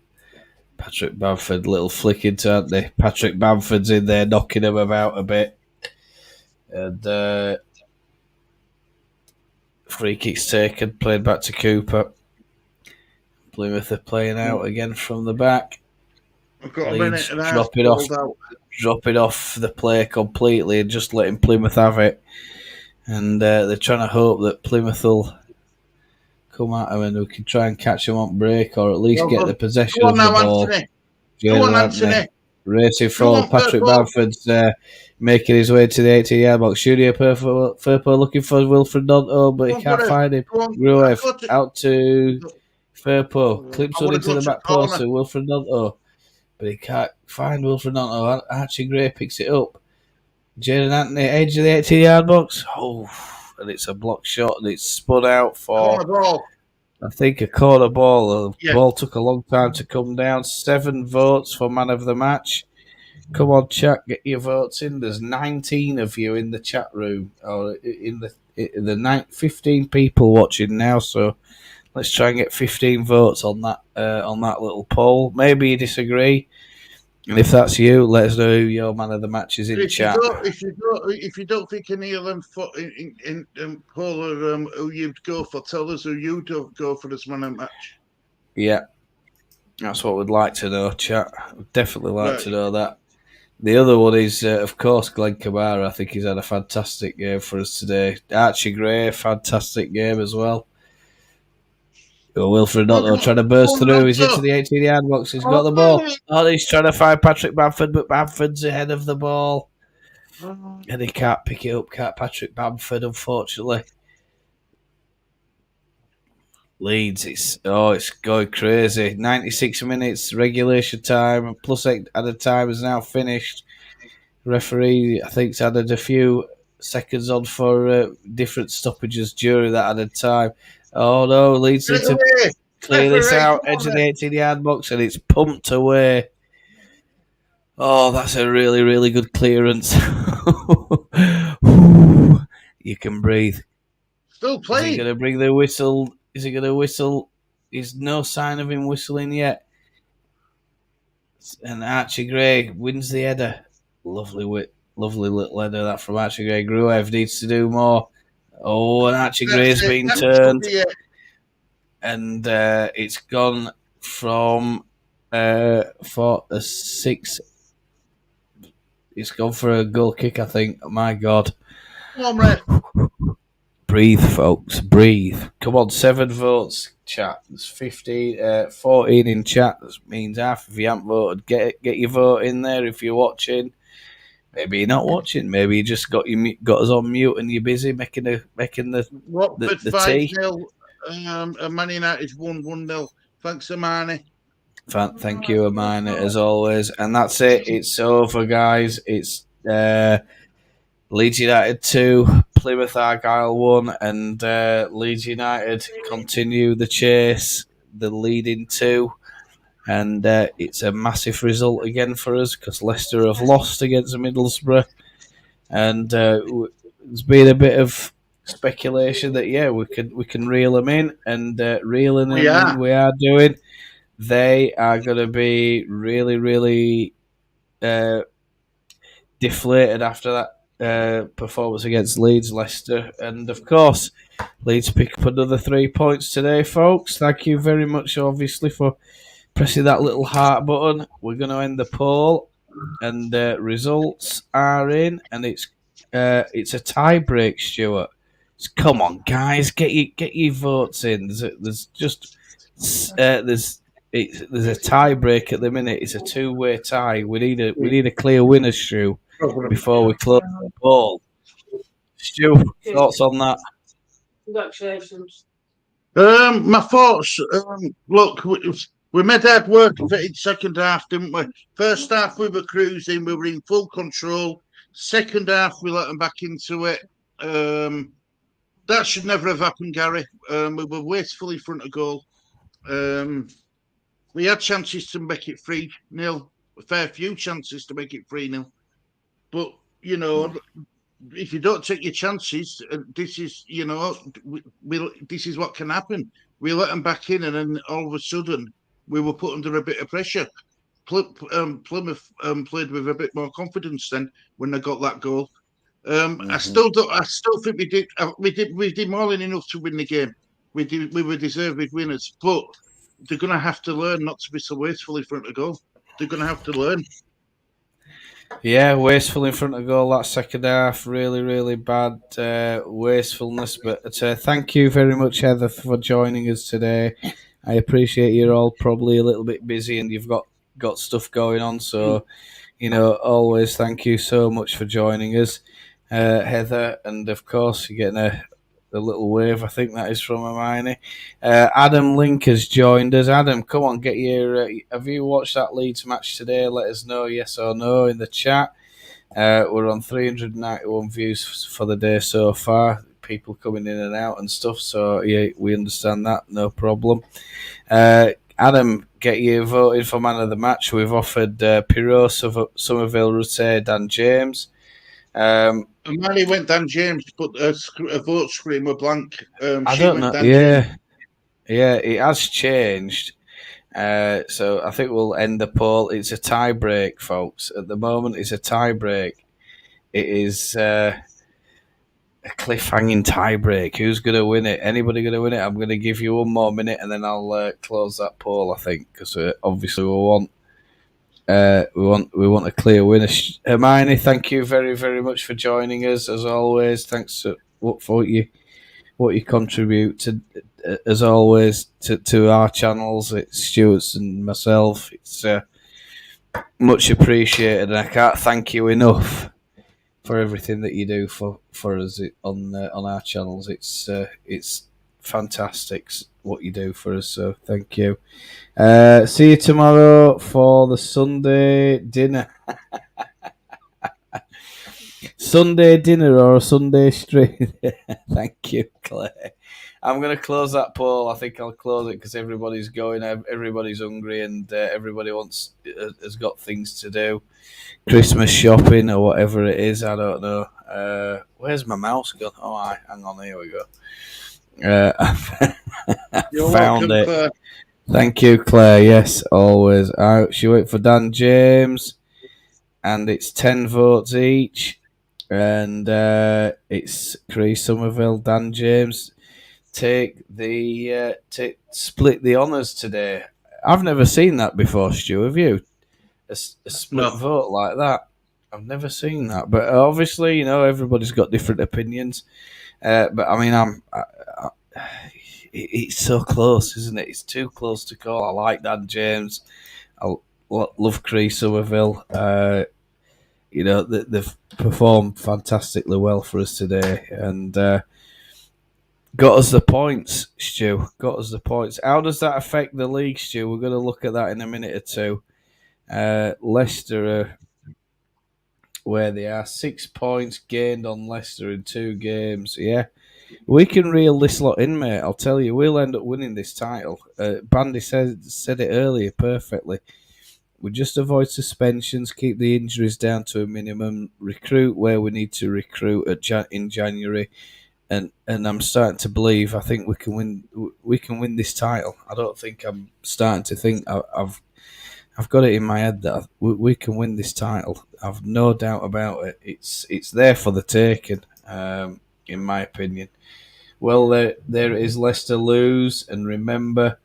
Patrick Bamford, little flick into Anthony. Patrick Bamford's in there knocking him about a bit. And free kicks taken, played back to Cooper. Plymouth are playing out again from the back. I've got a minute and a half dropping off the play completely and just letting Plymouth have it. And they're trying to hope that Plymouth will come at them and we can try and catch them on break or at least get the possession of the ball. Go on, Anthony. Racing forward, Patrick Bamford's making his way to the 18-yard box. Studio Firpo looking for Wilfred Nonto, but he can't find him. Gruev out to Firpo. Clips on into the back post to Wilfred Nonto, but he can't find Wilfred Nonto. Archie Gray picks it up. Jaden Anthony, edge of the 18-yard box. Oh, and it's a block shot, and it's spun out for, I think, a corner ball. The ball took a long time to come down. 7 votes for man of the match. Come on, chat, get your votes in. There's 19 of you in the chat room, or in the 15 people watching now. So let's try and get 15 votes on that little poll. Maybe you disagree. And if that's you, let us know who your man of the match is in the chat. If you don't think any of them in Paul or who you'd go for, tell us who you don't go for as man of the match. Yeah, that's what we'd like to know, chat. We'd definitely like to know that. The other one is, of course, Glenn Kamara. I think he's had a fantastic game for us today. Archie Gray, fantastic game as well. Wilfred Otto trying to burst through. He's into the 18-yard box. He's got the ball. Oh, he's trying to find Patrick Bamford, but Bamford's ahead of the ball. And he can't pick it up, can't Patrick Bamford, unfortunately. Leeds, it's going crazy. 96 minutes regulation time, plus added time is now finished. Referee, I think, has added a few seconds on for different stoppages during that added time. Oh no, Leeds need to clear this out, edge of the 18-yard box, and it's pumped away. Oh, that's a really, really good clearance. You can breathe. Still playing. Is he going to bring the whistle? Is he going to whistle? There's no sign of him whistling yet. And Archie Gray wins the header. Lovely little header that from Archie Gray. Gruev needs to do more. Oh, and Archie Gray's been turned. And it's gone from for a 6. It's gone for a goal kick, I think. Oh, my God. Come on, Red. Breathe, folks. Breathe. Come on, 7 votes, chat. There's 14 in chat. That means half if you haven't voted. Get your vote in there if you're watching. Maybe you're not watching. Maybe you just got us on mute and you're busy making the Watford the tea. 5-0. Man United 1-0. Thanks, Amani. Thank you, Amani, as always. And that's it. It's over, guys. It's Leeds United 2, Plymouth Argyle 1, and Leeds United continue the chase, the leading 2. And it's a massive result again for us because Leicester have lost against Middlesbrough. And there's been a bit of speculation that, we can reel them in. And reeling them in we are doing. They are going to be really, really deflated after that performance against Leicester. And, of course, Leeds pick up another 3 points today, folks. Thank you very much, obviously, for pressing that little heart button. We're going to end the poll. And results are in. And it's a tie break, Stuart. Come on, guys. Get your votes in. There's a tie break at the minute. It's a 2-way tie. We need a clear winner, Stu, before we close the ball. Stu, thoughts on that? Congratulations. My thoughts. Look, we made hard work of it in second half, didn't we? First half we were cruising. We were in full control. Second half we let them back into it. That should never have happened, Gary. We were wasteful in front of goal. We had chances to make it 3-0, a fair few chances to make it 3-0. But, if you don't take your chances, this is, this is what can happen. We let them back in, and then all of a sudden, we were put under a bit of pressure. Plymouth played with a bit more confidence then when they got that goal. I still think we did more than enough to win the game. We were deserved winners, but they're going to have to learn not to be so wasteful in front of goal. They're going to have to learn. Yeah, wasteful in front of goal. That second half, really, really bad wastefulness. But thank you very much, Heather, for joining us today. I appreciate you're all probably a little bit busy and you've got stuff going on. So, always thank you so much for joining us, Heather. And of course, you're getting a little wave. I think that is from Hermione. Adam Link has joined us. Adam, come on, get your. Have you watched that Leeds match today? Let us know, yes or no, in the chat. We're on 391 views for the day so far. People coming in and out and stuff. So yeah, we understand that. No problem. Adam, get you voted for man of the match. We've offered Pirot, Somerville, Rousset, Dan James. Manny went Dan James, but a vote screen were blank. I don't know. Yeah, it has changed. So I think we'll end the poll. It's a tie break, folks. At the moment, it's a tie break. It is a cliffhanging tie break. Who's going to win it? Anybody going to win it? I'm going to give you one more minute, and then I'll close that poll. I think because obviously we want a clear winner. Hermione, thank you very, very much for joining us as always. Thanks for what you what you contribute to, as always, to our channels. It's Stuart's and myself. It's much appreciated, and I can't thank you enough for everything that you do for us on our channels. It's fantastic what you do for us. So thank you. See you tomorrow for the Sunday dinner. Sunday dinner or a Sunday stream. Thank you, Claire. I'm going to close that poll. I think I'll close it because everybody's going. Everybody's hungry and everybody has got things to do. Christmas shopping or whatever it is. I don't know. Where's my mouse gone? Oh, hang on. Here we go. You're found welcome, it. Claire. Thank you, Claire. Yes, always. She went for Dan James, and it's 10 votes each. And it's Chris Somerville, Dan James. Split the honours today. I've never seen that before, Stu. Have you? A split vote like that? I've never seen that. But obviously, everybody's got different opinions. But I mean, it's so close, isn't it? It's too close to call. I like Dan James. I love Chris Somerville. They've performed fantastically well for us today and got us the points, Stu. Got us the points. How does that affect the league, Stu? We're going to look at that in a minute or two. Leicester, where they are, 6 points gained on Leicester in 2 games. Yeah, we can reel this lot in, mate. I'll tell you, we'll end up winning this title. Bandy said it earlier perfectly. We just avoid suspensions, keep the injuries down to a minimum, recruit where we need to recruit in January, and I'm starting to believe I think we can win this title. I don't think I'm starting to think I've got it in my head that we can win this title. I've no doubt about it. It's there for the taking, in my opinion. Well, there it is. Leicester lose, and remember.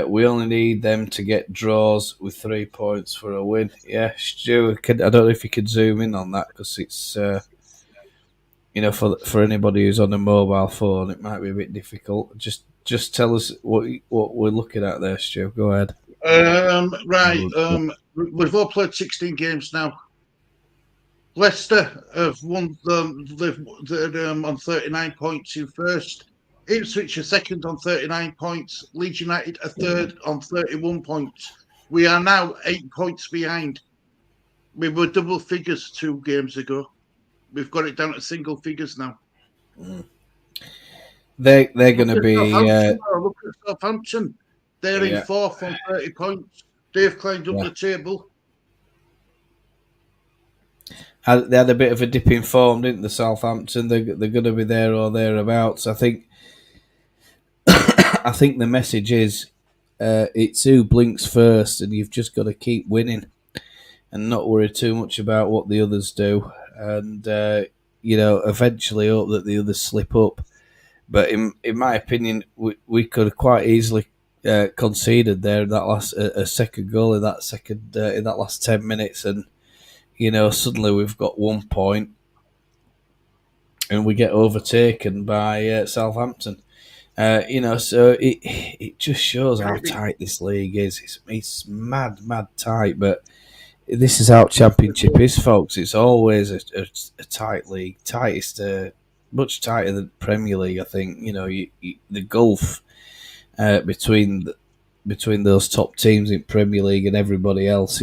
We only need them to get draws with 3 points for a win. Yeah, Stu, I don't know if you could zoom in on that because it's, for anybody who's on a mobile phone, it might be a bit difficult. Just tell us what we're looking at there, Stu. Go ahead. We've all played 16 games now. Leicester have won they're on 39 points in first. Ipswich are second on 39 points. Leeds United are third on 31 points. We are now 8 points behind. We were double figures 2 games ago. We've got it down to single figures now. They're going to be. Look at Southampton. They're in 4th on 30 points. They've climbed up the table. They had a bit of a dip in form, didn't they, Southampton? They're going to be there or thereabouts. I think the message is it's who blinks first, and you've just got to keep winning and not worry too much about what the others do. And, eventually hope that the others slip up. But in my opinion, we could have quite easily conceded there that last a second goal in that last 10 minutes, and suddenly we've got 1 point and we get overtaken by Southampton. So it just shows how tight this league is. It's mad tight, but this is how Championship is, folks. It's always a tight league, much tighter than Premier League. I think the gulf between those top teams in Premier League and everybody else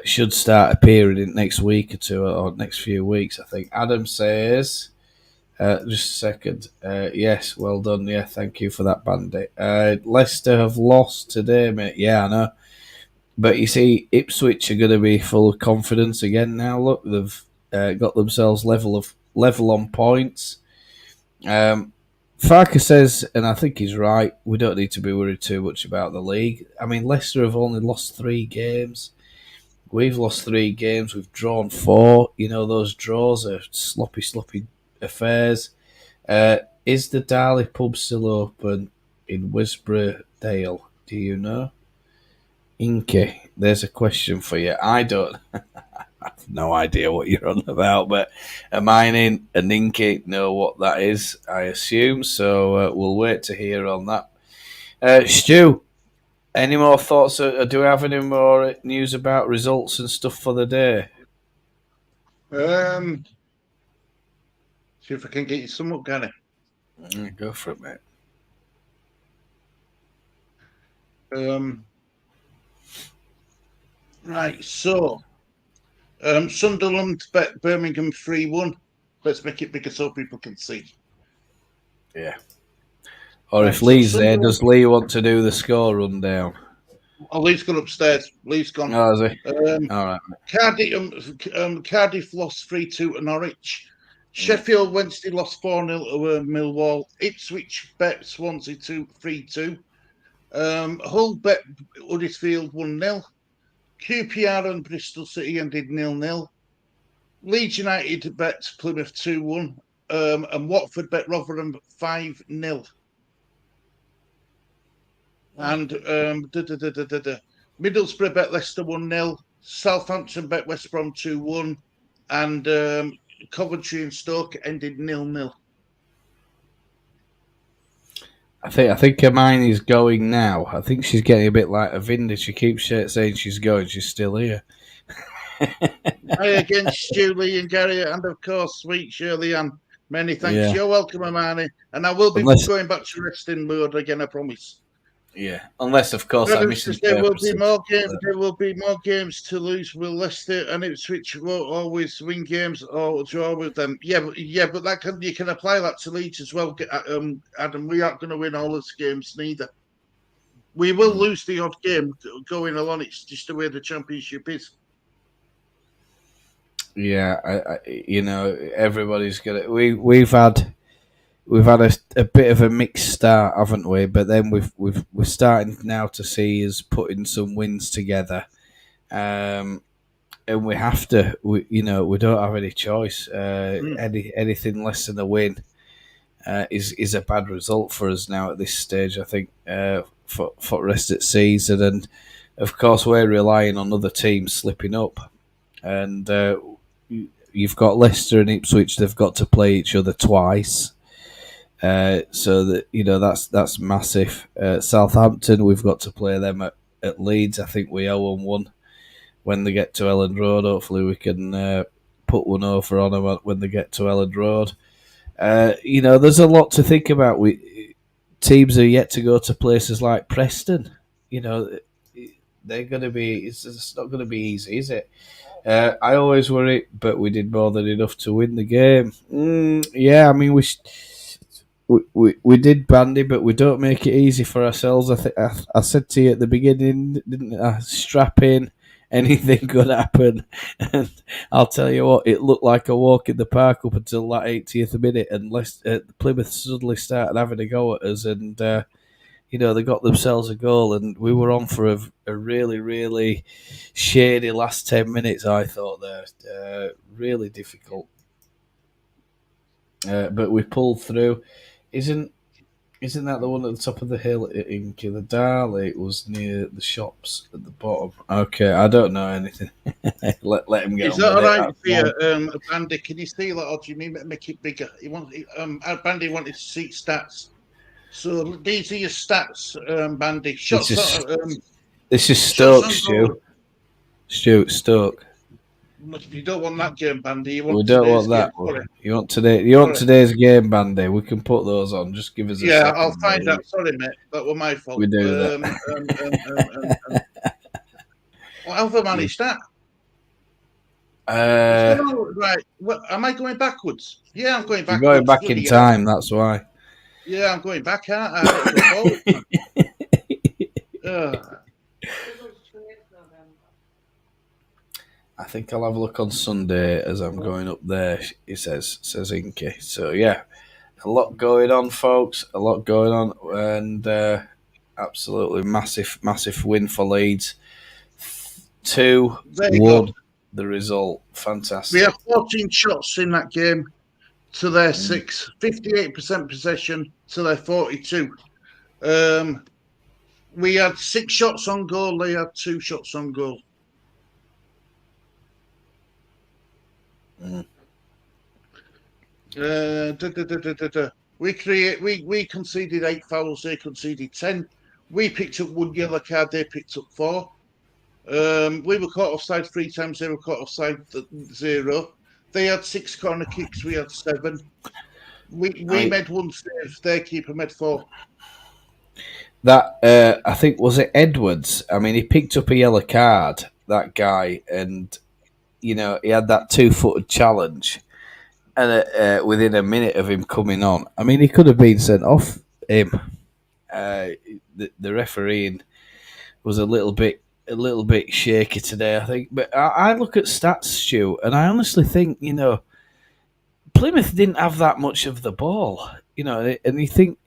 should start appearing in next week or two or next few weeks. I think Adam says. Just a second. Yes, well done. Yeah, thank you for that, Bandit. Leicester have lost today, mate. Yeah, I know. But you see, Ipswich are going to be full of confidence again now. Look, they've got themselves level on points. Farker says, and I think he's right, we don't need to be worried too much about the league. I mean, Leicester have only lost 3 games. We've lost 3 games. We've drawn 4. Those draws are sloppy affairs. Is the Darley pub still open in Wisborough Dale? Do you know? Inky, there's a question for you. I don't. have no idea what you're on about, but a mining, a ninky, know what that is, I assume. So we'll wait to hear on that. Stu, any more thoughts? Do we have any more news about results and stuff for the day? See if I can get you some up, Gary. Go for it, mate. Right, so Sunderland bet Birmingham 3-1. Let's make it bigger so people can see. Yeah. Or Right, if so Lee's there, Sunderland- does Lee want to do the score rundown? Oh, Lee's gone upstairs. Lee's gone. Oh, is he? All right. Cardiff lost 3-2 to Norwich. Sheffield Wednesday lost 4-0 to Millwall. Ipswich bet Swansea 3-2. Hull bet Huddersfield 1-0. QPR and Bristol City ended 0-0. Leeds United bet Plymouth 2-1. And Watford bet Rotherham 5-0. And Middlesbrough bet Leicester 1-0. Southampton bet West Brom 2-1. And Coventry and Stoke ended 0-0. I think Hermione's going now. I think she's getting a bit like a Vinda. She keeps saying she's going. She's still here. Hi again, Julie and Gary, and of course, sweet Shirley Ann. Many thanks. Yeah. You're welcome, Hermione. And I will be going back to resting mode again, I promise. Yeah, unless of course I misinterpret. There will be more games. There will be more games to lose with Leicester, and Ipswich won't always win games or draw with them. Yeah, but that you can apply that to Leeds as well. Adam, we aren't going to win all those games neither. We will lose the odd game going along. It's just the way the Championship is. Yeah, everybody's gonna. We've had a bit of a mixed start, haven't we? But then we're starting now to see us putting some wins together, and we have to. We don't have any choice. Anything less than a win is a bad result for us now at this stage. I think for the rest of the season, and of course we're relying on other teams slipping up, and you've got Leicester and Ipswich. They've got to play each other twice. So that that's massive. Southampton, we've got to play them at Leeds. I think we owe them one when they get to Elland Road. Hopefully, we can put one over on them when they get to Elland Road. There's a lot to think about. Teams are yet to go to places like Preston. They're going to be. It's not going to be easy, is it? I always worry, but we did more than enough to win the game. Yeah, I mean we did bandy, but we don't make it easy for ourselves. I said to you at the beginning, didn't I? Strap in, anything could happen. And I'll tell you what, it looked like a walk in the park up until that 80th minute, and Plymouth suddenly started having a go at us, and they got themselves a goal, and we were on for a really, really shady last 10 minutes. I thought there, really difficult, but we pulled through. Isn't that the one at the top of the hill in Kildare? It was near the shops at the bottom. Okay, I don't know anything. let him get Is on that with all right it. for you, Bandy? Can you see that, or do you mean to make it bigger? Bandy wanted to see stats. So these are your stats, Bandy. This is Stoke, Stu. Stoke. You don't want that game, Bandy. We don't want that one. You want today's game, Bandy. We can put those on. Just give us a second. I'll find out. Sorry, mate. That was my fault. We do that. How have I managed that? Right. Am I going backwards? Yeah, I'm going backwards. You're going back in time, that's why. Yeah, I'm going back, aren't I? I think I'll have a look on Sunday as I'm going up there, he says Inky. So, yeah, a lot going on, folks. A lot going on. And absolutely massive, massive win for Leeds. 2-1, the result. Fantastic. We have 14 shots in that game to their 6. 58% possession to their 42. We had 6 shots on goal. They had 2 shots on goal. Mm. We conceded 8 fouls. They conceded 10. We picked up 1 yellow card. They picked up 4. We were caught offside 3 times. They were caught offside 0. They had 6 corner kicks. We had 7. We made 1 save. Their keeper made 4. That I think was it Edwards. I mean, he picked up a yellow card. That guy, and he had that 2-footed challenge, and within a minute of him coming on, I mean, he could have been sent off. Him, the refereeing was a little bit shaky today, I think. But I look at stats, Stu, and I honestly think Plymouth didn't have that much of the ball, and you think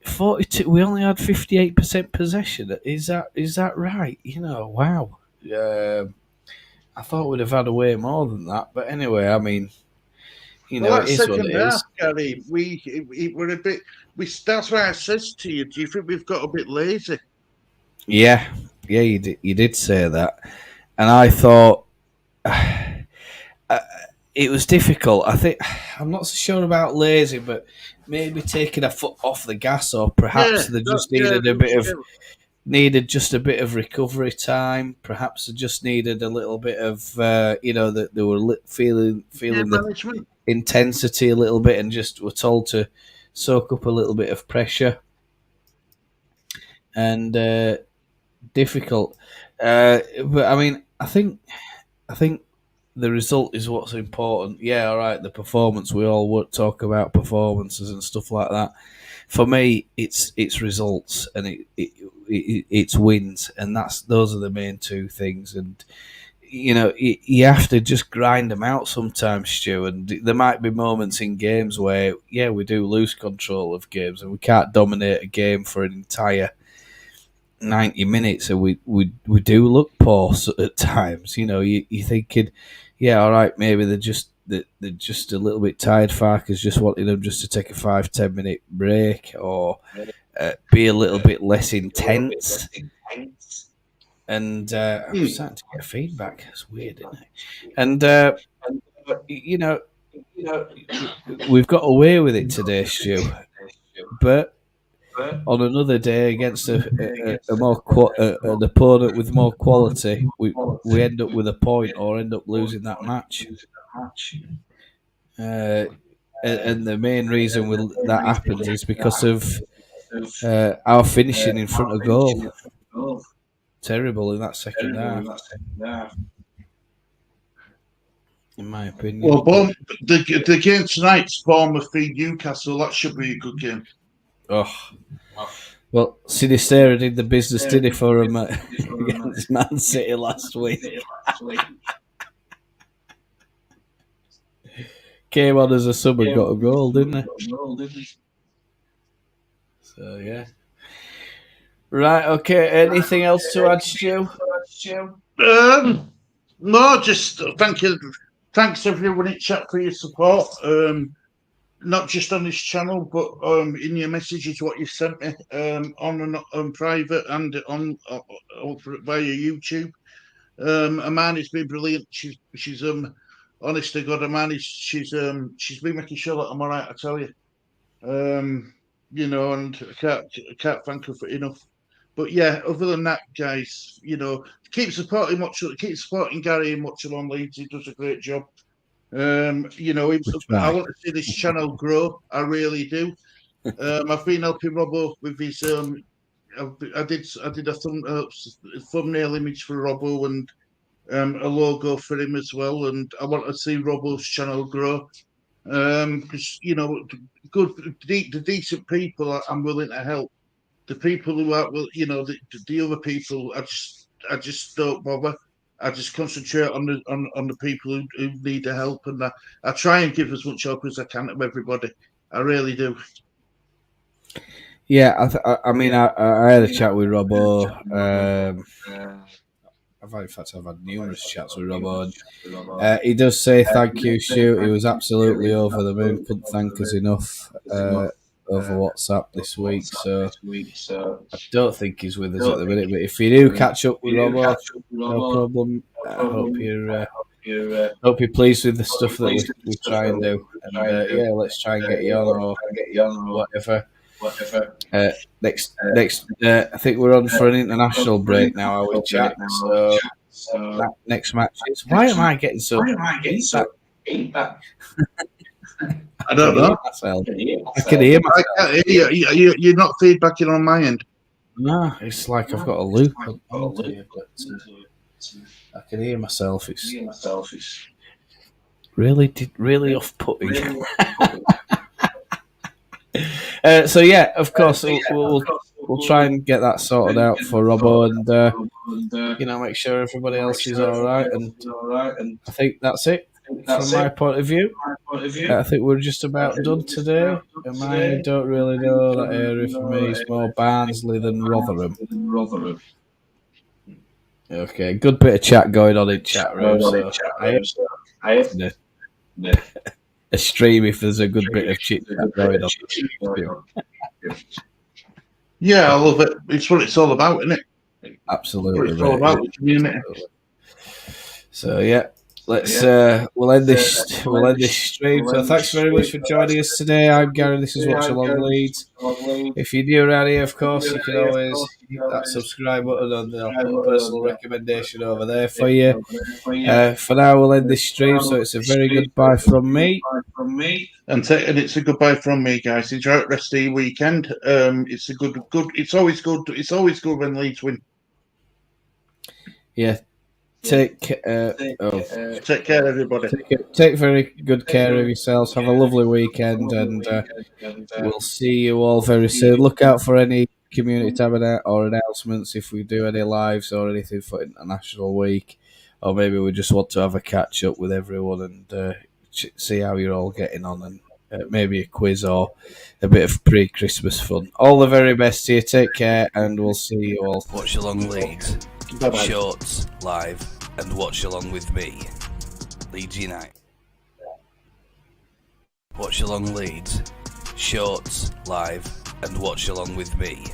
42. We only had 58% possession. Is that right? Wow. I thought we'd have had way more than that, but anyway, I mean, That it is what second it half, is. Gary, we were a bit. That's why I says to you, do you think we've got a bit lazy? Yeah, you did say that, and I thought it was difficult. I think I'm not so sure about lazy, but maybe taking a foot off the gas, or perhaps they just needed just a bit of recovery time. Perhaps they just needed a little bit of that they were feeling the management. Intensity a little bit, and just were told to soak up a little bit of pressure, and difficult. But I mean, I think the result is what's important. Yeah, all right. The performance, we all would talk about performances and stuff like that. For me, it's results, and it's wins, and those are the main 2 things. And you have to just grind them out sometimes, Stu. And there might be moments in games where, we do lose control of games, and we can't dominate a game for an entire 90 minutes, and we do look poor at times. You're thinking, all right, maybe they're just a little bit tired. Farker's just wanting them just to take a 5-10 minute break, or be a little bit less intense. And I'm starting to get feedback. It's weird, isn't it? And we've got away with it today, Stu. But on another day against an opponent with more quality, we end up with a point, or end up losing that match. And the main reason that happens is because of our finishing in front of goal. Terrible in that second half, in my opinion. Well, the game tonight's Bournemouth v Newcastle. That should be a good game. Oh. Well, Sinistera did the business, did he, for him against Man City last week? Came on as a sub and got a goal, didn't he? So, yeah. Right, okay. Anything else to add, Stu? No, just thank you. Thanks everyone in chat for your support. Not just on this channel, but in your messages, what you sent me on private and on via YouTube. Amani's been brilliant. She's honest to God, she's been making sure that I'm all right. I tell you, and I can't thank her for enough. But yeah, other than that, guys, keep supporting Gary in Much on Leeds. He does a great job. I want to see this channel grow. I really do. I've been helping Robbo with his. I did a thumbnail image for Robbo and a logo for him as well. And I want to see Robbo's channel grow. Because the decent people I'm willing to help. The people who are, the other people, I just don't bother. I just concentrate on the people who need the help, and I try and give as much help as I can to everybody. I really do. Yeah, I mean, I had a chat with Robbo. I've had numerous chats with Robbo. And, he does say thank you, Stu. He was absolutely over the moon. Couldn't thank us enough over WhatsApp this week. So I don't think he's with us at the minute. But if you do catch up with Robbo, no problem. I hope you're Hope you're pleased with the stuff that we try and do. And yeah, let's try and get you on or whatever. Next, I think we're on for an international break now. Are we, chat? So next match is. Why am I getting so? I don't know. I can hear myself. I can't hear you. You're not feedbacking on my end. No, it's like I've got a loop on here, but I can hear myself. It's really off-putting. So yeah, of course, we'll try and get that sorted out for Robbo, and make sure everybody else is all right. And I think that's it from my point of view. I think we're just about done today. And I don't really know that area for me. It's more Barnsley than Rotherham. Okay, good bit of chat going on in chat room. So I have a stream if there's a good bit of chit chat going on. Yeah, I love it. It's what it's all about, isn't it? Absolutely. It's all about the community. So yeah, let's we'll end this stream. So thanks very much for joining us today. I'm Gary. This is Watch Along Leeds. If you're new around here, of course, you can always hit that subscribe button, and I'll put a personal recommendation over there for you. For now, we'll end this stream. So it's a very goodbye from me. And it's a goodbye from me, guys. Enjoy the rest of your weekend. It's a good. It's always good. It's always good when Leeds win. Yeah. Take care, everybody. Take very good care of yourselves. Have a lovely weekend, and we'll see you all very soon. Look out for any community tab or announcements if we do any lives or anything for International Week, or maybe we just want to have a catch up with everyone and see how you're all getting on, and maybe a quiz or a bit of pre-Christmas fun. All the very best to you. Take care, and we'll see you all. Watch Along Leeds. Shorts, live, and watch along with me. Leeds United. Watch Along Leeds. Shorts, live, and watch along with me.